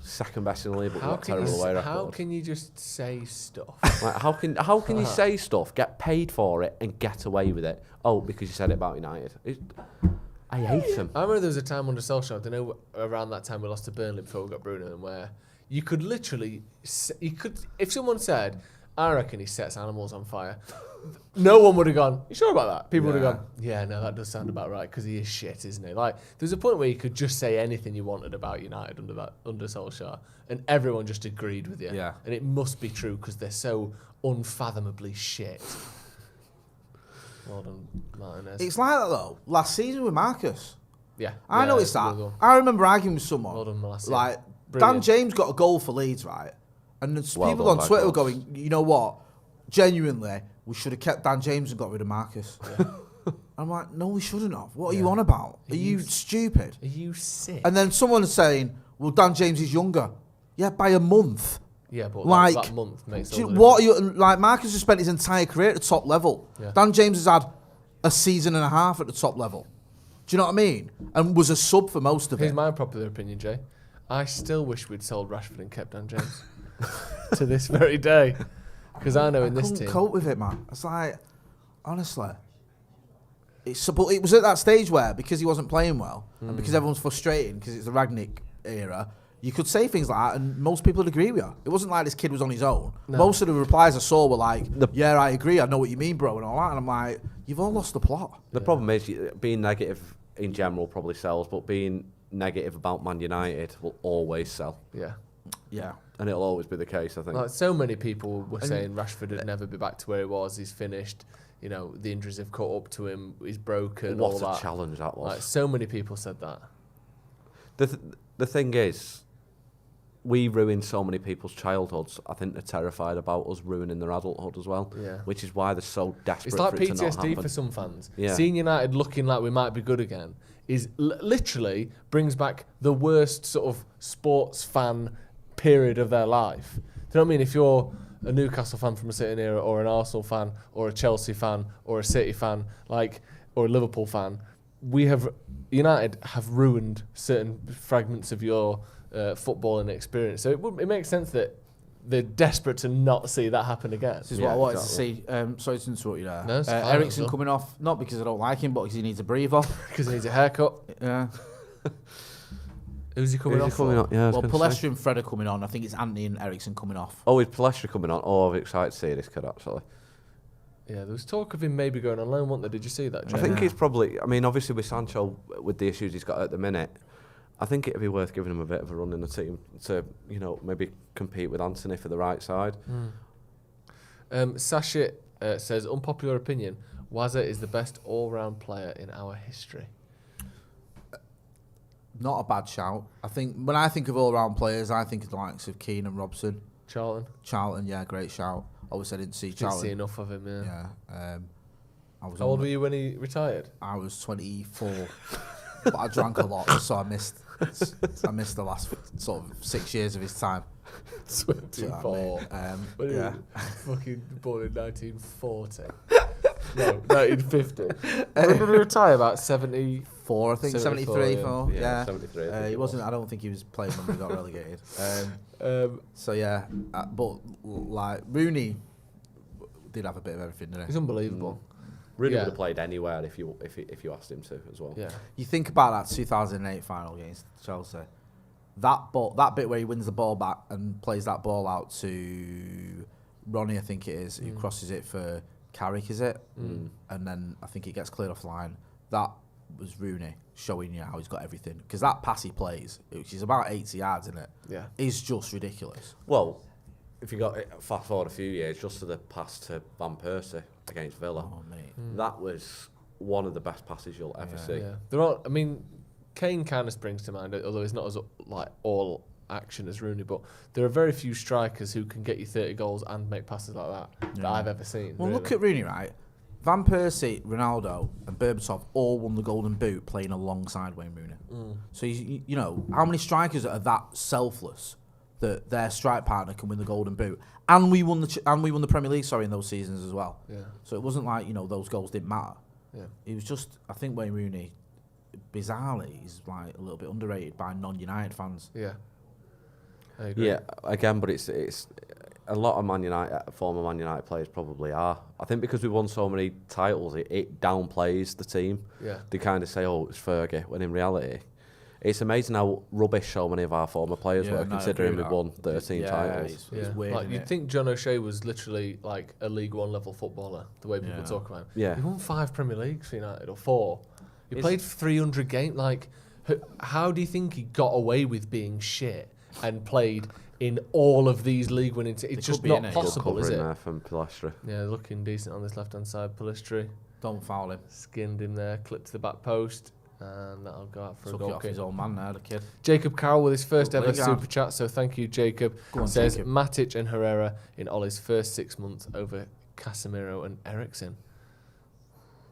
2nd best in the league, but got a terrible away record.
How can you just say stuff?
Like, how can you say stuff, get paid for it, and get away with it? Oh, because you said it about United. I hate them.
I remember there was a time under Solskjaer, I don't know, around that time we lost to Burnley before we got Bruno, and where you could literally, if someone said, I reckon he sets animals on fire, no one would have gone, you sure about that? People would have gone, yeah, no, that does sound about right, because he is shit, isn't he? Like, there's a point where you could just say anything you wanted about United under Solskjaer, and everyone just agreed with you.
Yeah.
And it must be true, because they're so unfathomably shit. Well done, Martinez.
It's like that, though. Last season with Marcus.
Yeah.
I noticed that. I remember arguing with someone.
Well done, Malacia.
Like,
Brilliant.
Dan James got a goal for Leeds, right? And there's people on Twitter were going, you know what? Genuinely, we should have kept Dan James and got rid of Marcus. Yeah. I'm like, no, we shouldn't have. What are you on about? Are you stupid?
Are you sick?
And then someone's saying, well, Dan James is younger. Yeah, by a month.
Yeah, but
like,
that month makes all the
what are you, like, Marcus has spent his entire career at the top level.
Yeah.
Dan James has had a season and a half at the top level. Do you know what I mean? And was a sub for most of it.
Here's my popular opinion, Jay. I still wish we'd sold Rashford and kept Dan James to this very day. Because I know in this team... I
couldn't cope with it, man. It's like, honestly. But it was at that stage where, because he wasn't playing well, and because everyone's frustrating, because it's the Ragnick era, you could say things like that, and most people would agree with you. It wasn't like this kid was on his own. No. Most of the replies I saw were like, yeah, I agree, I know what you mean, bro, and all that. And I'm like, you've all lost the plot.
The problem is, being negative in general probably sells, but being negative about Man United will always sell.
Yeah.
Yeah.
And it'll always be the case, I think.
Like, so many people were saying Rashford would never be back to where he was. He's finished. You know, the injuries have caught up to him. He's broken.
What
all
a
that.
challenge that was.
Like, so many people said that.
The thing is, we ruined so many people's childhoods. I think they're terrified about us ruining their adulthood as well.
Yeah.
Which is why they're so desperate.
It's like
for it to not
PTSD
happen.
for some fans.
Yeah.
Seeing United looking like we might be good again is literally brings back the worst sort of sports fan period of their life. Do you know what I mean? If you're a Newcastle fan from a certain era, or an Arsenal fan, or a Chelsea fan, or a City fan, like, or a Liverpool fan, United have ruined certain fragments of your footballing experience. So it makes sense that they're desperate to not see that happen again.
This is what I wanted to see. Sorry to interrupt you there.
No, it's fine,
Eriksen coming off, not because I don't like him, but because he needs a breather.
Because he needs a haircut.
Yeah.
Who's he coming off?
Yeah,
well, Palestra and Fred are coming on. I think it's Anthony and Eriksen coming off.
Oh, is Palestra coming on? Oh, I'm excited to see this kid, actually.
Yeah, there was talk of him maybe going on loan, wasn't there? Did you see that, Jay?
I think he's probably... I mean, obviously with Sancho, with the issues he's got at the minute, I think it'd be worth giving him a bit of a run in the team to, you know, maybe compete with Anthony for the right side.
Sasha says, unpopular opinion, Wazza is the best all-round player in our history.
Not a bad shout. I think when I think of all-round players, I think of the likes of Keane and Robson. Charlton, yeah, great shout. Obviously, I didn't see Charlton.
Didn't see enough of him, yeah.
I was
How old were you when he retired?
I was 24, but I drank a lot, so I missed the last sort of 6 years of his time.
24.
When
yeah. Fucking born in 1940. No, 1950. When did he retire? About 74,
I think. 73,
yeah. 73.
He wasn't. I don't think he was playing when we got relegated. So yeah, but like Rooney did have a bit of everything, didn't he?
He's unbelievable.
Rooney would have played anywhere if you asked him to as well.
Yeah.
You think about that 2008 final against Chelsea. That bit where he wins the ball back and plays that ball out to Ronnie, I think it is, who crosses it for Carrick, is it? And then I think it gets cleared off the line. That was Rooney showing you how he's got everything. Because that pass he plays, which is about 80 yards, isn't it?
Yeah.
Is just ridiculous.
Well, if you got fast forward a few years, just to the pass to Van Persie against Villa, that was one of the best passes you'll ever see.
Yeah. There are, I mean, Kane kind of springs to mind, although he's not as like all action as Rooney, but there are very few strikers who can get you 30 goals and make passes like that I've ever seen.
Well,
really.
look at Rooney, right? Van Persie, Ronaldo, and Berbatov all won the Golden Boot playing alongside Wayne Rooney. So you know how many strikers are that selfless that their strike partner can win the Golden Boot, and we won the Premier League, in those seasons as well.
Yeah.
So it wasn't like those goals didn't matter.
Yeah.
It was just, I think Wayne Rooney, bizarrely, is like a little bit underrated by non-United fans.
Yeah. I agree.
Yeah, again, but it's a lot of former Man United players probably are. I think because we won so many titles, it downplays the team.
Yeah.
They kind of say, "Oh, it's Fergie," when in reality, it's amazing how rubbish so many of our former players were, considering we won 13 titles.
It's weird.
Like, you'd think John O'Shea was literally like a League One level footballer, the way people talk about him.
Yeah.
He won 5 Premier Leagues for United, or 4. He played 300 games. Like, how do you think he got away with being shit and played in all of these league winning teams? It's just not possible, is it?
There from Palestra.
Yeah, looking decent on this left-hand side. Palestri.
Don't foul him.
Skinned him there, clipped to the back post, and that'll go out for a goal
off
kick.
his old man there, the kid.
Jacob Carroll with his first ever
Lingard.
super chat, so thank you, Jacob.
Go on,
says
Jacob.
Matic and Herrera in Ollie's first 6 months over Casemiro and Eriksen.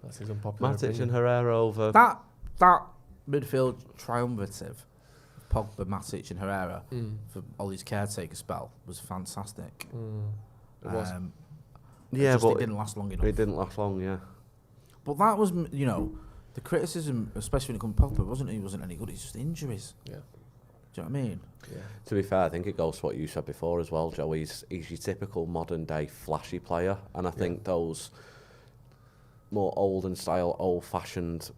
That's his unpopular
Matic
opinion.
and Herrera over...
That midfield triumvirate, Pogba, Matic and Herrera, for Ollie's caretaker spell, was fantastic.
It was.
Yeah, but
it didn't last long enough.
It didn't last long, yeah.
But that was, the criticism, especially when it comes to Pogba, he wasn't any good. It's just injuries.
Yeah.
Do you know what I mean?
Yeah.
To be fair, I think it goes to what you said before as well, Joe. He's your typical modern day flashy player, and I think those more olden style, old fashioned,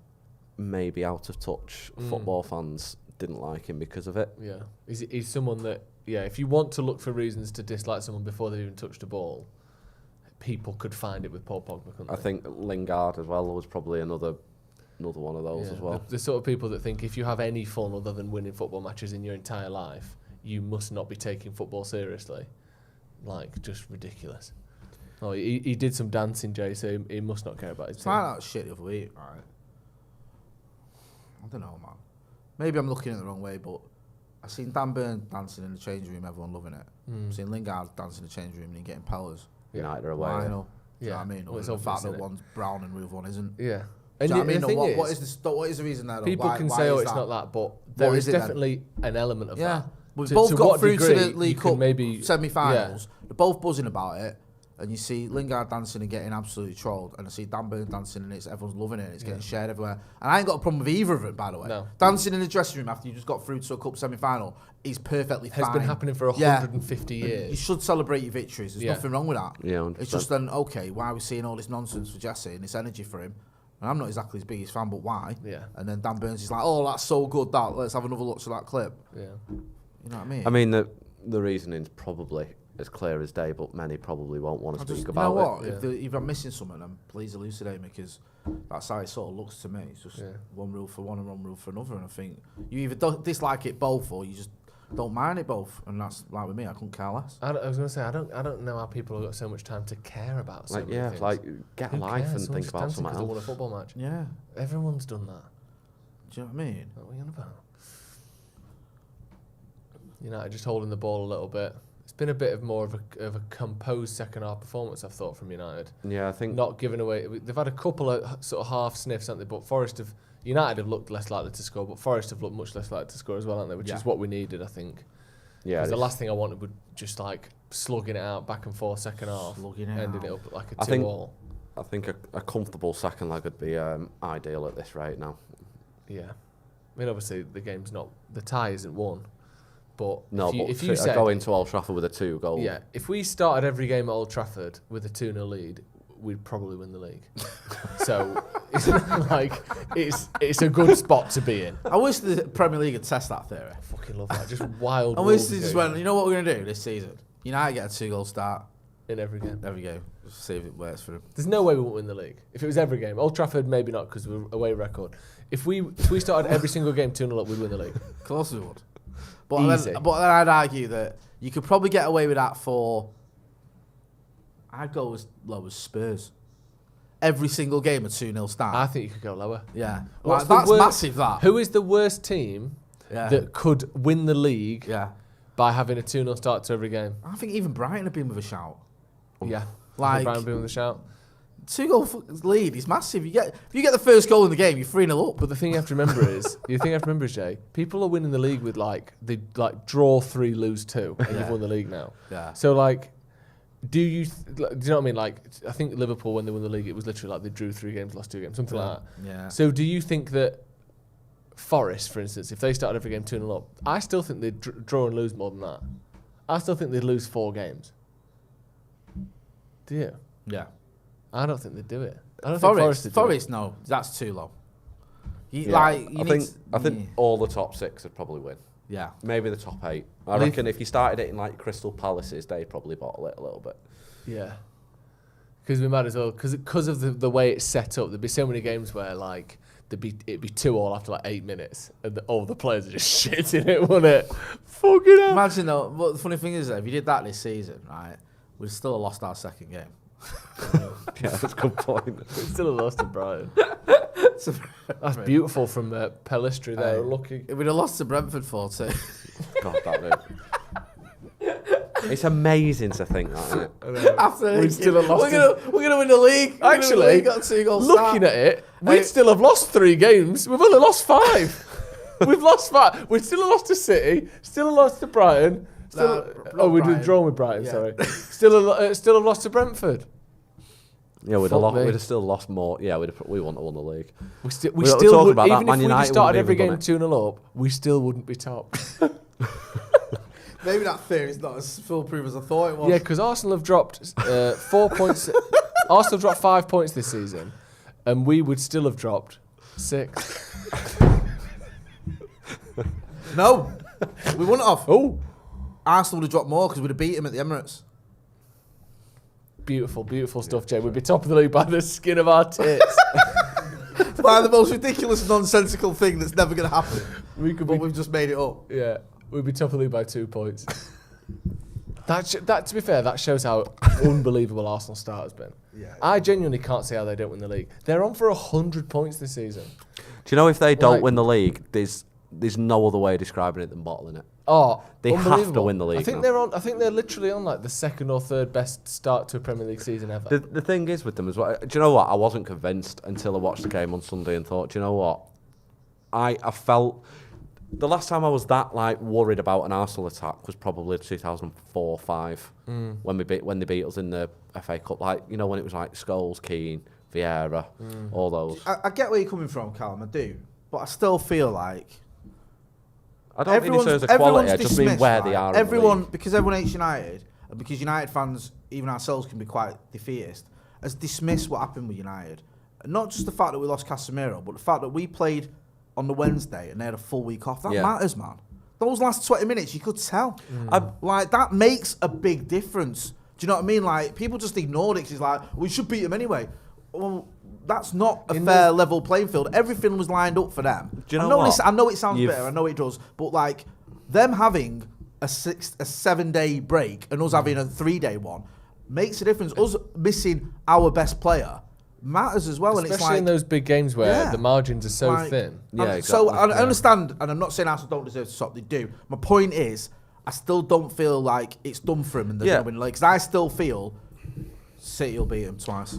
maybe out of touch football fans didn't like him because of it.
Yeah. He's someone that, if you want to look for reasons to dislike someone before they even touched a ball, people could find it with Paul Pogba, couldn't they?
I think Lingard as well was probably another one of those as well.
The sort of people that think if you have any fun other than winning football matches in your entire life, you must not be taking football seriously. Like, just ridiculous. Oh, he did some dancing, Jay, so he must not care about his
It's
team.
like that shit the other week, right? I don't know, man. Maybe I'm looking at it the wrong way, but I've seen Dan Burn dancing in the changing room, everyone loving it. I've seen Lingard dancing in the changing room and he getting powers.
United are away.
Why, you know?
Yeah.
You know what I mean?
Well,
Or
it's
the
obvious,
fact that
isn't it?
one's brown and the other one isn't.
Yeah.
Do you know what I mean?
the
No,
thing
what is the reason there? Though?
People
Why-
can
why
say,
is
it's not that, but there is
is it then?
definitely an element of that.
We've
To-
both
to
got
what
through to
degree
the
you
League
can
Cup
maybe
semi-finals. They're both buzzing about it, and you see Lingard dancing and getting absolutely trolled, and I see Dan Burn dancing and everyone's loving it. And it's getting shared everywhere, and I ain't got a problem with either of them, by the way.
No.
Dancing in the dressing room after you just got through to a cup semi-final is perfectly fine.
Has been happening for 150 years.
You should celebrate your victories. There's
Yeah.
nothing wrong with that.
Yeah, 100%.
It's just then okay. Why are we seeing all this nonsense for Jesse and this energy for him? And I'm not exactly his biggest fan, but why?
Yeah.
And then Dan Burns is like, "Oh, that's so good. That let's have another look to that clip."
Yeah.
You know what I mean?
I mean, the reasoning's probably as clear as day, but many probably won't want to speak
you
about
know what?
it.
If I'm missing something, then please elucidate me, because that's how it sort of looks to me. It's just one rule for one and one rule for another, and I think you either dislike it both or you just don't mind it both, and that's like with me. I couldn't care less.
I was going to say, I don't know how people have got so much time to care about so
Like,
many things.
like get a
Who
life
cares?
and
Someone
think
just
about
dancing
something
'cause they won a
else.
football match.
Yeah.
Everyone's done that.
Do you know what I mean?
What are we on about? United just holding the ball a little bit. It's been a bit of more of a composed second half performance, I've thought, from United.
Yeah, I think
Not giving away. They've had a couple of sort of half sniffs, haven't they? But United have looked less likely to score, but Forest have looked much less likely to score as well, haven't they? Which is what we needed, I think.
Yeah,
Because the last thing I wanted was just like slugging it out back and forth second half, ending it up at like a 2-2.
I think a comfortable second leg would be ideal at this rate now.
Yeah, I mean, obviously the game's not, the tie isn't won, but
No,
if you
but
said,
go into Old Trafford with a 2-goal.
yeah, if we started every game at Old Trafford with a 2-0 lead, we'd probably win the league. So it's like it's a good spot to be in.
I wish the Premier League would test that theory.
I fucking love that. Just wild.
I wish they just went, you know what we're going to do this season? United get a 2-goal start.
In every game.
Every game. Just see if it works for them.
There's no way we won't win the league. If it was every game. Old Trafford, maybe not, because we're away record. If we started every single game 2-0 up, we'd win the league.
Of course we would. But
Easy.
then I'd argue that you could probably get away with that for... I'd go as low as Spurs. Every single game a 2-0 start.
I think you could go lower.
Yeah.
What's
Like, that's
the
massive, that.
Who is the worst team that could win the league
Yeah.
by having a 2-0 start to every game?
I think even Brighton have been with a shout.
Yeah.
Like-
Brian being with a shout.
2-goal lead is massive. If you get the first goal in the game, you're 3-0 up.
But the thing you have to remember is, Jay, people are winning the league with they draw 3, lose 2, and you've won the league now.
Yeah.
So like, do you know what I mean? Like, I think Liverpool, when they won the league, it was literally like they drew 3 games, lost 2 games, something like that.
Yeah.
So do you think that Forest, for instance, if they started every game 2-0 up, I still think they'd draw and lose more than that. I still think they'd lose 4 games. Do you?
Yeah.
I don't think they'd do it. I don't think Forest would do it.
Forest, no, that's too low.
I think all the top 6 would probably win.
Yeah.
Maybe the top 8. I reckon if you started it in like Crystal Palace's, they'd probably bottle it a little bit.
Yeah. Because we might as well, because of the way it's set up, there'd be so many games where like it'd be 2-2 after like 8 minutes, and all the players are just shitting it, wouldn't it? Fucking hell.
Imagine though. But the funny thing is, if you did that this season, right, we'd still have lost our second game.
Yeah, that's a good point.
We still have lost to Brighton. That's beautiful from Pellistri there. Looking.
We'd have lost to Brentford 4-2.
God, that dude. It's amazing to think that, isn't it?
After
we'd still have lost.
We're gonna win the league.
Actually,
got 2 goals.
Looking at it, we'd still have lost 3 games. We've only lost 5. We've lost 5. We'd still have lost to City. Still have lost to Brighton. We'd have drawn with Brighton. Yeah. Sorry. Still have lost to Brentford.
Yeah, we'd have still lost more. Yeah, we wouldn't have won the league.
We still would,
about
even
that.
if we just started every game 2-0 up, we still wouldn't be top.
Maybe that theory is not as foolproof as I thought it was.
Yeah, because Arsenal have dropped 4 points. Arsenal have dropped 5 points this season, and we would still have dropped 6.
No, we wouldn't have.
Oh,
Arsenal would have dropped more because we'd have beat him at the Emirates.
beautiful, beautiful stuff, Jay. We'd be top of the league by the skin of our tits.
By the most ridiculous, nonsensical thing that's never going to happen.
We've
just made it up.
Yeah. We'd be top of the league by 2 points. That to be fair, that shows how unbelievable Arsenal start has been.
Yeah.
I genuinely can't see how they don't win the league. They're on for 100 points this season.
Do you know if they don't win the league, there's no other way of describing it than bottling it.
Oh,
they have to win the league.
I think they're literally on like the second or third best start to a Premier League season ever.
The thing is with them as well. Do you know what? I wasn't convinced until I watched the game on Sunday and thought, do you know what? I felt the last time I was that like worried about an Arsenal attack was probably 2004-05 when they beat us in the FA Cup. Like, you know, when it was like Scholes, Keane, Vieira, all those.
I get where you're coming from, Callum. I do, but I still feel like.
I don't mean in terms of quality, I just mean where they are.
Because everyone hates United, and because United fans, even ourselves, can be quite defeatist, has dismissed what happened with United. And not just the fact that we lost Casemiro, but the fact that we played on the Wednesday and they had a full week off. That matters, man. Those last 20 minutes, you could tell. Like, that makes a big difference. Do you know what I mean? Like, people just ignored it because it's like, we should beat them anyway. Well, that's not a fair level playing field. Everything was lined up for them.
Do you know what?
I know it sounds bitter. I know it does. But, like, them having a 7-day break and us having a 3-day one makes a difference. Us missing our best player matters as well.
Especially
and it's like,
in those big games where the margins are so thin.
Yeah, exactly.
So I understand, and I'm not saying Arsenal don't deserve to stop. They do. My point is, I still don't feel like it's done for him in the win league. Because I still feel City will beat him twice.
I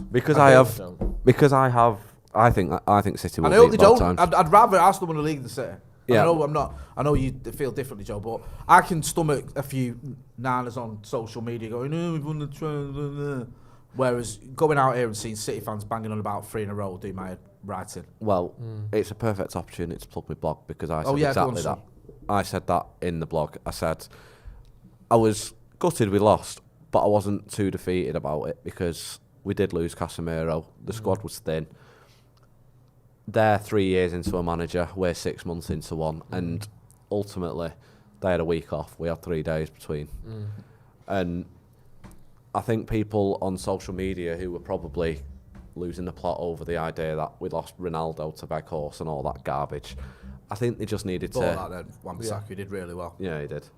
think City will.
And I hope
beat
they don't.
times.
I'd rather Arsenal win the league than City.
Yeah.
I know you feel differently, Joe, but I can stomach a few nanas on social media going, "Oh, we've won the trophy." Whereas going out here and seeing City fans banging on about 3 in a row do my head right in.
Well, it's a perfect opportunity to plug my blog because I said exactly that. I said that in the blog. I said I was gutted we lost, but I wasn't too defeated about it because we did lose Casemiro. The squad was thin. They're 3 years into a manager. We're 6 months into one. And ultimately, they had a week off. We had 3 days between. And I think people on social media who were probably losing the plot over the idea that we lost Ronaldo to Weghorst and all that garbage, I think they just needed to...
that then, Wan-Bissaka did really well.
Yeah, he did.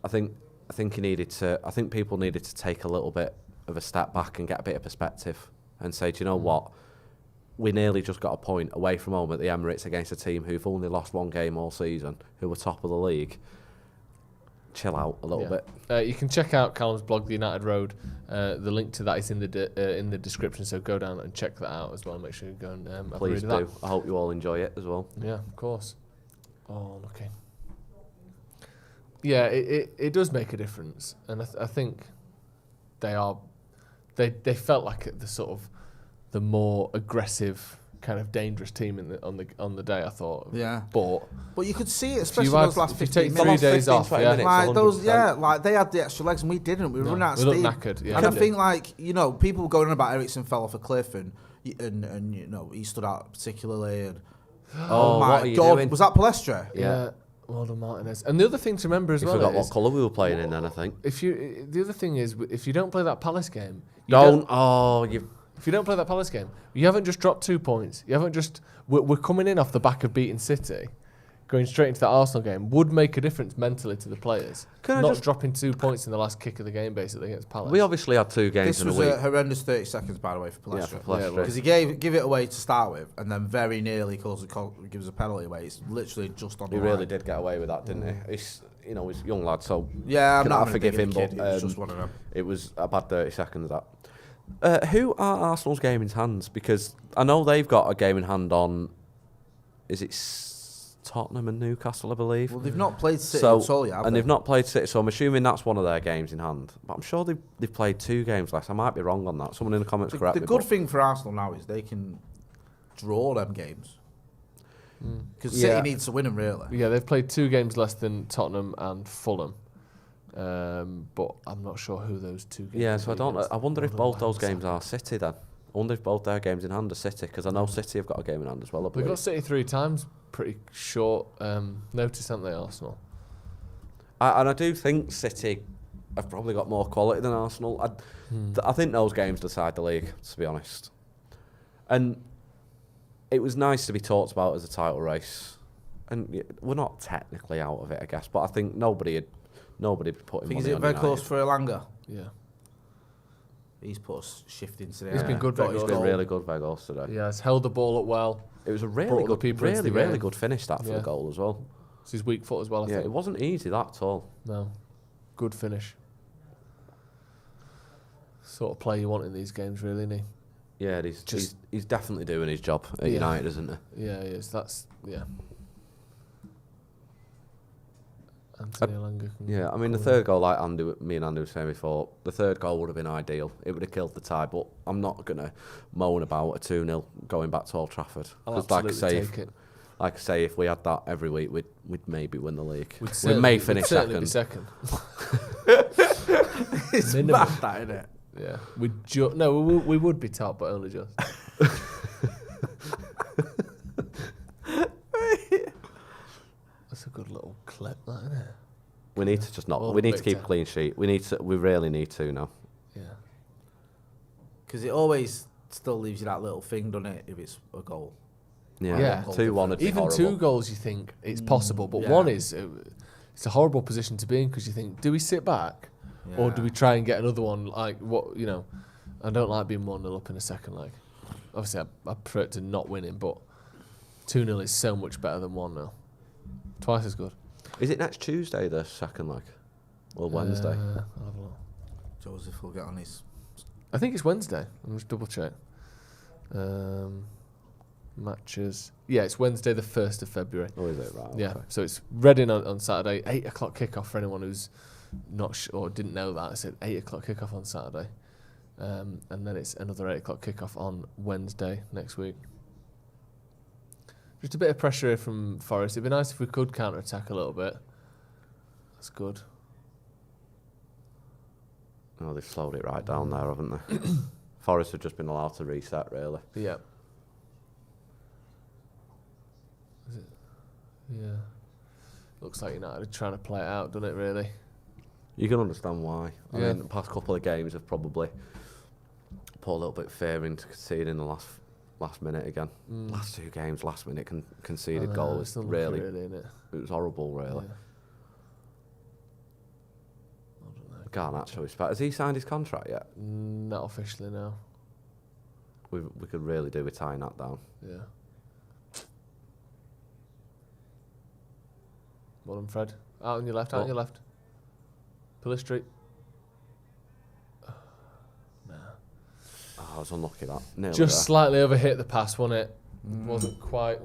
I think he needed to... I think people needed to take a little bit of a step back and get a bit of perspective and say, do you know what? We nearly just got a point away from home at the Emirates against a team who've only lost 1 game all season, who were top of the league. Chill out a little bit.
You can check out Callum's blog, The United Road. The link to that is in the description, so go down and check that out as well. Make sure you go and have a read
Please
of
do.
that.
I hope you all enjoy it as well.
Yeah, of course. Oh, okay. Yeah, it does make a difference, and I think they felt like the sort of the more aggressive, kind of dangerous team on the day. I thought.
Yeah.
But
you could see it, especially those last 15 minutes.
Take 3 days off,
like they had the extra legs and we didn't. We were running out of steam.
Knackered. Yeah,
and I think, like, you know, people going on about Eriksen fell off a cliff and you know, he stood out particularly. And oh my God, doing? Was that Palestra?
Yeah. Well done, Martinez. And the other thing to remember as well is...
forgot what colour we were playing in then, I think.
The other thing is, if you don't play that Palace game... If you don't play that Palace game, you haven't just dropped 2 points. You haven't just... We're coming in off the back of beating City. Going straight into that Arsenal game would make a difference mentally to the players. Not dropping 2 points in the last kick of the game, basically, against Palace.
We obviously had 2 games in a week.
This was a horrendous 30 seconds, by the way, for Palestra.
Yeah, for Palestra.
Because he give it away to start with, and then very nearly gives a penalty away. It's literally just on the line.
He really did get away with that, didn't he? He's a young lad, so
I'm not
forgive him, but
it was just one of them.
It was a bad 30 seconds, that. Who are Arsenal's game in hands? Because I know they've got a game in hand on... Is it Tottenham and Newcastle, I believe?
Well, they've not played City at all yet, have
and
they?
They've not played City, so I'm assuming that's one of their games in hand. But I'm sure they've played 2 games less. I might be wrong on that. Someone in the comments correct me.
The good thing for Arsenal now is they can draw them games. Because City needs to win them, really.
Yeah, they've played 2 games less than Tottenham and Fulham. But I'm not sure who those 2 games are.
Yeah, so I wonder if both those games are City then. I wonder if both their games in hand are City, because I know City have got a game in hand as well.
They've got City 3 times, pretty short notice, haven't they, Arsenal?
And I do think City have probably got more quality than Arsenal. I think those games decide the league, to be honest. And it was nice to be talked about as a title race. And we're not technically out of it, I guess, but I think nobody'd put him.
Think is it very close for Elanga?
Yeah.
He's put us shifting today.
He's been good.
He's been really good Vegas today.
Yeah, he's held the ball up well.
It was a really good finish that for the goal as well.
It's his weak foot as well, I think.
It wasn't easy that at all.
No. Good finish. Sort of player you want in these games, really, isn't he?
Yeah, he's definitely doing his job at United, isn't he?
Yeah, he is. Anthony Elanga.
Yeah, I mean, the third goal, like me and Andy were saying before, the third goal would have been ideal. It would have killed the tie, but I'm not going to moan about a 2-0 going back to Old Trafford.
I'll absolutely take it.
Like I say, if we had that every week, we'd maybe win the league.
We
may finish
second.
Be
second.
It's mad, that, isn't it?
Yeah. We would be top, but only just. That's a good little clip, that, isn't it?
We need to just not. We need to keep a clean sheet. We really need to now.
Yeah.
Because it always still leaves you that little thing, doesn't it? If it's a goal.
Yeah. 2-1.
Even 2 goals, you think it's possible, but one is it's a horrible position to be in because you think, do we sit back, or do we try and get another one? Like what I don't like being 1-0 up in a second leg. Obviously, I prefer it to not winning, but 2-0 is so much better than 1-0. Twice as good.
Is it next Tuesday, the second leg? Or Wednesday?
I'll have a look.
Joseph will get on his...
I think it's Wednesday. I'll just double check. Matches. Yeah, it's Wednesday the 1st of February.
Oh, is it? Right.
Yeah,
okay.
so it's Reading on Saturday, 8 o'clock kickoff for anyone who's not or didn't know that. I said 8 o'clock kickoff on Saturday. And then it's another 8 o'clock kickoff on Wednesday next week. Just a bit of pressure here from Forest. It'd be nice if we could counter-attack a little bit. That's good.
Oh, they've slowed it right down there, haven't they? Forest have just been allowed to reset, really.
Yeah. Is it? Yeah. Looks like United are trying to play it out, doesn't it, really?
You can understand why. I
Yeah.
mean, the past couple of games have probably put a little bit of fear into conceding the last minute again. Last 2 games, last minute conceded goal was really,
innit?
It was horrible, really.
Yeah.
Garnacho is back. Has he signed his contract yet?
Not officially, no.
We could really do with tying that down.
Yeah. Well done, Fred. Out on your left, out on your left. Pilistri.
I was unlucky that. Nearly
Just
there.
slightly overhit the pass, wasn't it? Wasn't quite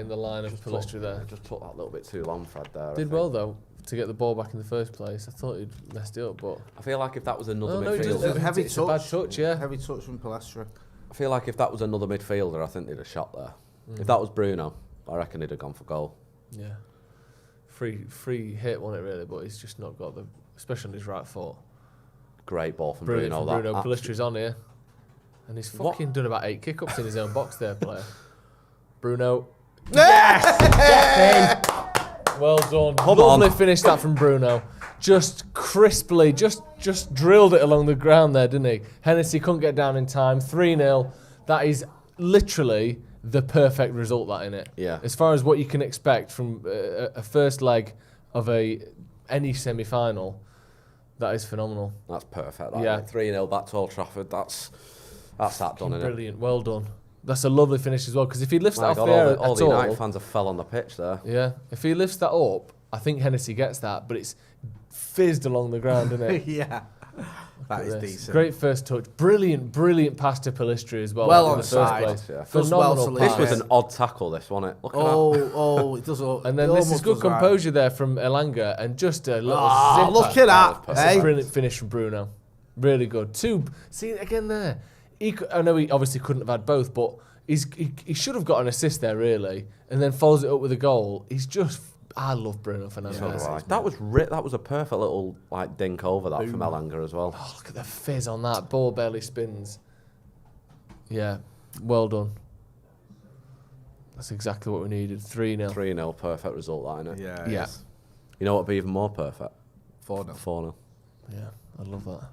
in the line of Pilistri there.
Just took that little bit too long, Fred. There.
Did well though to get the ball back in the first place. I thought he'd messed it up, but
I feel like if that was another
no,
midfielder,
heavy
it's
touch.
a bad touch, yeah.
Heavy touch from Pilistri.
I feel like if that was another midfielder, I think they'd have shot there. If that was Bruno, I reckon he'd have gone for goal.
Yeah. Free hit, wasn't it really? But he's just not got especially on his right foot.
Great ball from
Brilliant
Bruno.
from Bruno. Pilistri's on here. And he's fucking done about 8 kick-ups in his own box there, player. Bruno. Yes! Well done. Lovely finish that from Bruno. Just crisply, just drilled it along the ground there, didn't he? Hennessy couldn't get down in time. 3-0. That is literally the perfect result, that, innit?
Yeah.
As far as what you can expect from a first leg of any semi-final, that is phenomenal.
That's perfect.
Yeah.
3-0 back to Old Trafford. That's that done, innit?
Brilliant. Well done. That's a lovely finish as well, because if he lifts that off
God,
there
all the United fans have fell on the pitch there.
Yeah. If he lifts that up, I think Hennessy gets that, but it's fizzed along the ground, isn't it?
Yeah. That is decent.
Great first touch. Brilliant pass to Pilistri as well.
Well
in
on
the
side.
first place.
Yeah.
Phenomenal
This
pass.
was an odd tackle, this, wasn't it? Look at
Oh, it does.
And then this is good composure there from Elanga, and just a little zipper.
Look at that.
That's a brilliant finish from Bruno. Really good. See again there. I know he obviously couldn't have had both, but he should have got an assist there, really, and then follows it up with a goal. I love Bruno Fernandes.
So that was a perfect little dink over that from Elanga as well.
Oh, look at the fizz on that. Ball barely spins. Yeah, well done. That's exactly what we needed. 3-0.
3-0, perfect result, that, innit?
Yeah.
Yeah.
You know what would be even more perfect?
4-0.
4-0.
Yeah, I love that.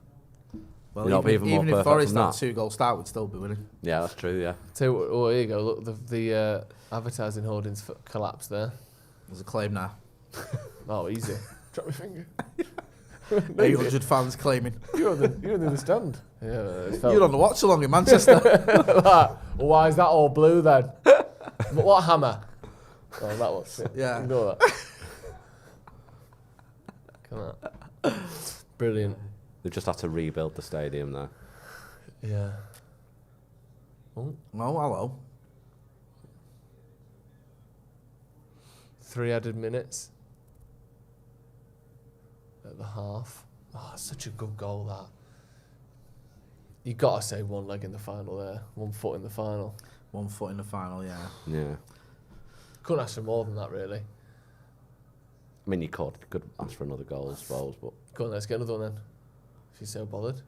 Well,
You're not
even,
even more
even if
perfect
Forest
than
had
that.
2 goal start, we'd still be winning.
Yeah, that's true, yeah.
So, here you go. Look, the advertising hoardings collapsed there.
There's a claim now.
Oh, easy. Drop my finger.
800 fans claiming.
You're in the stand. Yeah,
you're on the Watchalong in Manchester.
Why is that all blue then? But what hammer? Oh, that was it.
Yeah.
Ignore that. Come on. Brilliant.
They've just had to rebuild the stadium now.
Yeah. Oh,
hello.
3 added minutes at the half. Oh, such a good goal, that. You got to say one leg in the final there. 1 foot in the final.
1 foot in the final, yeah.
Yeah.
Couldn't ask for more than that, really.
I mean, you could ask for another goal, I suppose, but...
Go on, let's get another one then. If you're so bothered.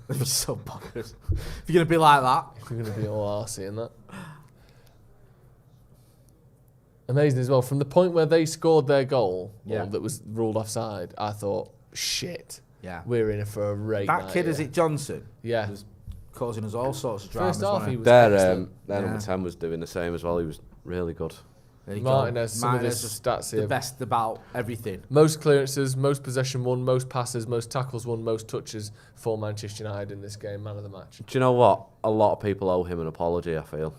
If you're so bothered. If you're going to be like that.
If you're going to be all arsey in that. Amazing as well. From the point where they scored their goal, that was ruled offside, I thought, shit.
Yeah.
We're in for a rate.
That kid, is it Johnson?
Yeah.
Was causing us all sorts of dramas.
First half, he was
their number 10 was doing the same as well. He was really good.
Martinez, some of his stats here.
The best about everything.
Most clearances, most possession won, most passes, most tackles won, most touches for Manchester United in this game. Man of the match.
Do you know what? A lot of people owe him an apology, I feel.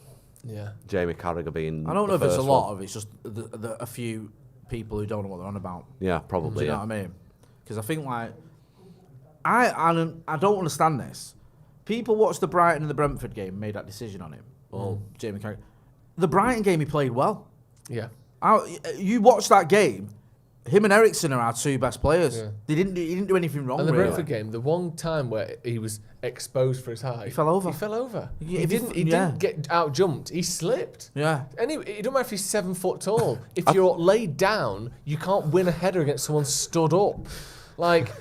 Yeah.
Jamie Carragher being
I don't know if
it's
a lot of it. It's just a few people who don't know what they're on about.
Yeah, probably.
Do you know what I mean? Because I think, like, I don't understand this. People watched the Brighton and the Brentford game and made that decision on him. Or Jamie Carragher. The Brighton game, he played well.
Yeah.
You watch that game, him and Eriksen are our 2 best players. Yeah. He didn't do anything wrong.
And the
really.
Brentford game, the one time where he was exposed for his height,
he fell over.
He didn't get out jumped. He slipped.
Yeah.
Anyway, it don't matter if he's 7 foot tall. If you're laid down, you can't win a header against someone stood up. Like,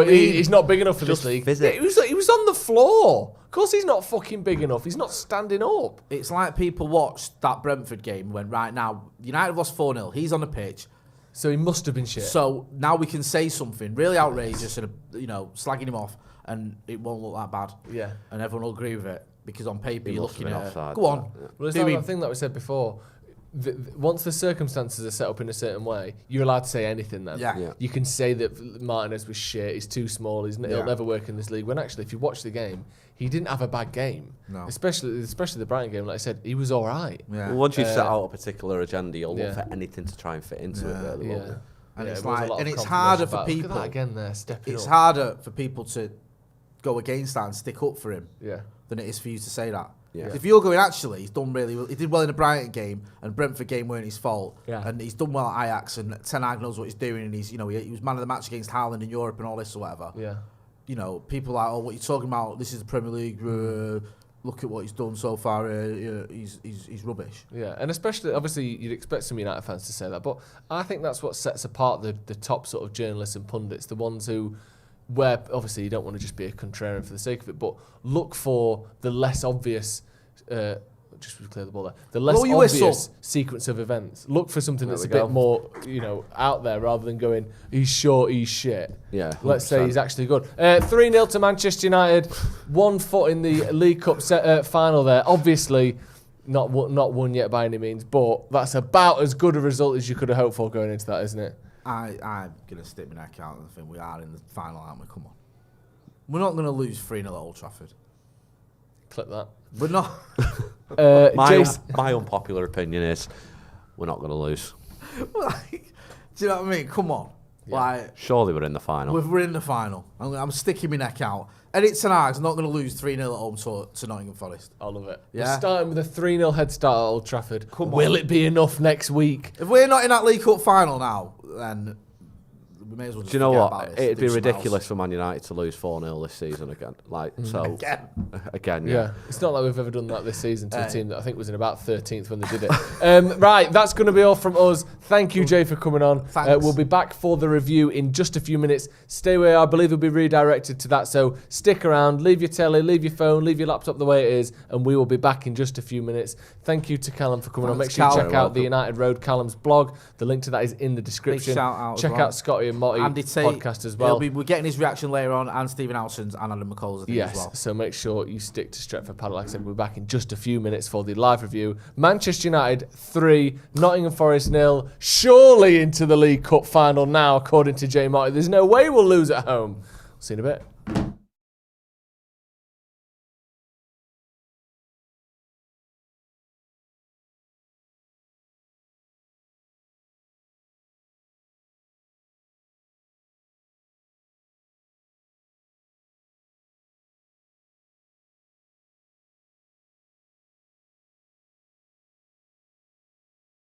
he's not big enough for this league. He was on the floor. Of course he's not fucking big enough. He's not standing up.
It's like people watched that Brentford game and went, right now, United lost 4-0. He's on the pitch.
So he must have been shit.
So now we can say something really outrageous and, slagging him off, and it won't look that bad.
Yeah.
And everyone will agree with it because on paper you're looking at
offside,
go on.
Yeah. Well, it's like that thing that we said before. Once the circumstances are set up in a certain way, you're allowed to say anything then.
Yeah.
You can say that Martinez was shit, he's too small, he'll never work in this league. When actually, if you watch the game, he didn't have a bad game.
No.
Especially the Brighton game, like I said, he was all right.
Yeah.
Well, once you've set out a particular agenda, you'll look for anything to try and fit into it, really, won't you?
And it's like, and it's harder for people.
Look at that again there, stepping
It's
up.
harder for people to go against that and stick up for him
than
it is for you to say that.
Yeah.
If you're going, actually, he's done really well. He did well in the Brighton game, and Brentford game weren't his fault.
Yeah.
And he's done well at Ajax, and Ten Hag knows what he's doing, and he's, he was man of the match against Haaland in Europe and all this or whatever.
Yeah.
People are like, oh, what are you talking about? This is the Premier League. Look at what he's done so far. He's rubbish.
Yeah, and especially, obviously, you'd expect some United fans to say that, but I think that's what sets apart the top sort of journalists and pundits, the ones who, where obviously you don't want to just be a contrarian for the sake of it, but look for the less obvious, just to clear the ball there, the less obvious sequence of events. Look for something that's a bit more, out there rather than going, he's short, he's shit.
Yeah, 100%.
Let's say he's actually good. 3-0 to Manchester United, 1 foot in the League Cup final there. Obviously, not won yet by any means, but that's about as good a result as you could have hoped for going into that, isn't it?
I'm going to stick my neck out and think we are in the final, aren't we? Come on. We're not going to lose 3-0 at Old Trafford.
Clip that.
We're not.
My unpopular opinion is we're not going to lose.
Do you know what I mean? Come on.
Yeah. Surely we're in the final.
We're in the final. I'm sticking my neck out. Eric Ten Hag's not going to lose 3-0 at home to Nottingham Forest.
I love it.
Yeah.
We're starting with a 3-0 head start at Old Trafford.
Come on.
Will it be enough next week?
If we're not in that League Cup final now, then we may as well just
Do you know
forget
what?
about this.
It'd be ridiculous for Man United to lose 4-0 this season again. Again,
yeah. It's not like we've ever done that this season to a team that I think was in about 13th when they did it. Right, that's going to be all from us. Thank you, Jay, for coming on. We'll be back for the review in just a few minutes. Stay where you are. I believe we'll be redirected to that, so stick around. Leave your telly, leave your phone, leave your laptop the way it is, and we will be back in just a few minutes. Thank you to Callum for coming on. Make sure you check out the United Road Callum's blog. The link to that is in the description.
Big shout out
Check
as well.
out Scotty and Motty podcast as well.
We're getting his reaction later on, and Stephen Alson's and Adam McCall's as well.
So make sure you stick to Stretford Paddock. Like I said, we're back in just a few minutes for the live review. Manchester United 3, Nottingham Forest 0. Surely into the League Cup final now, according to Jay Motty. There's no way we'll lose at home. See you in a bit.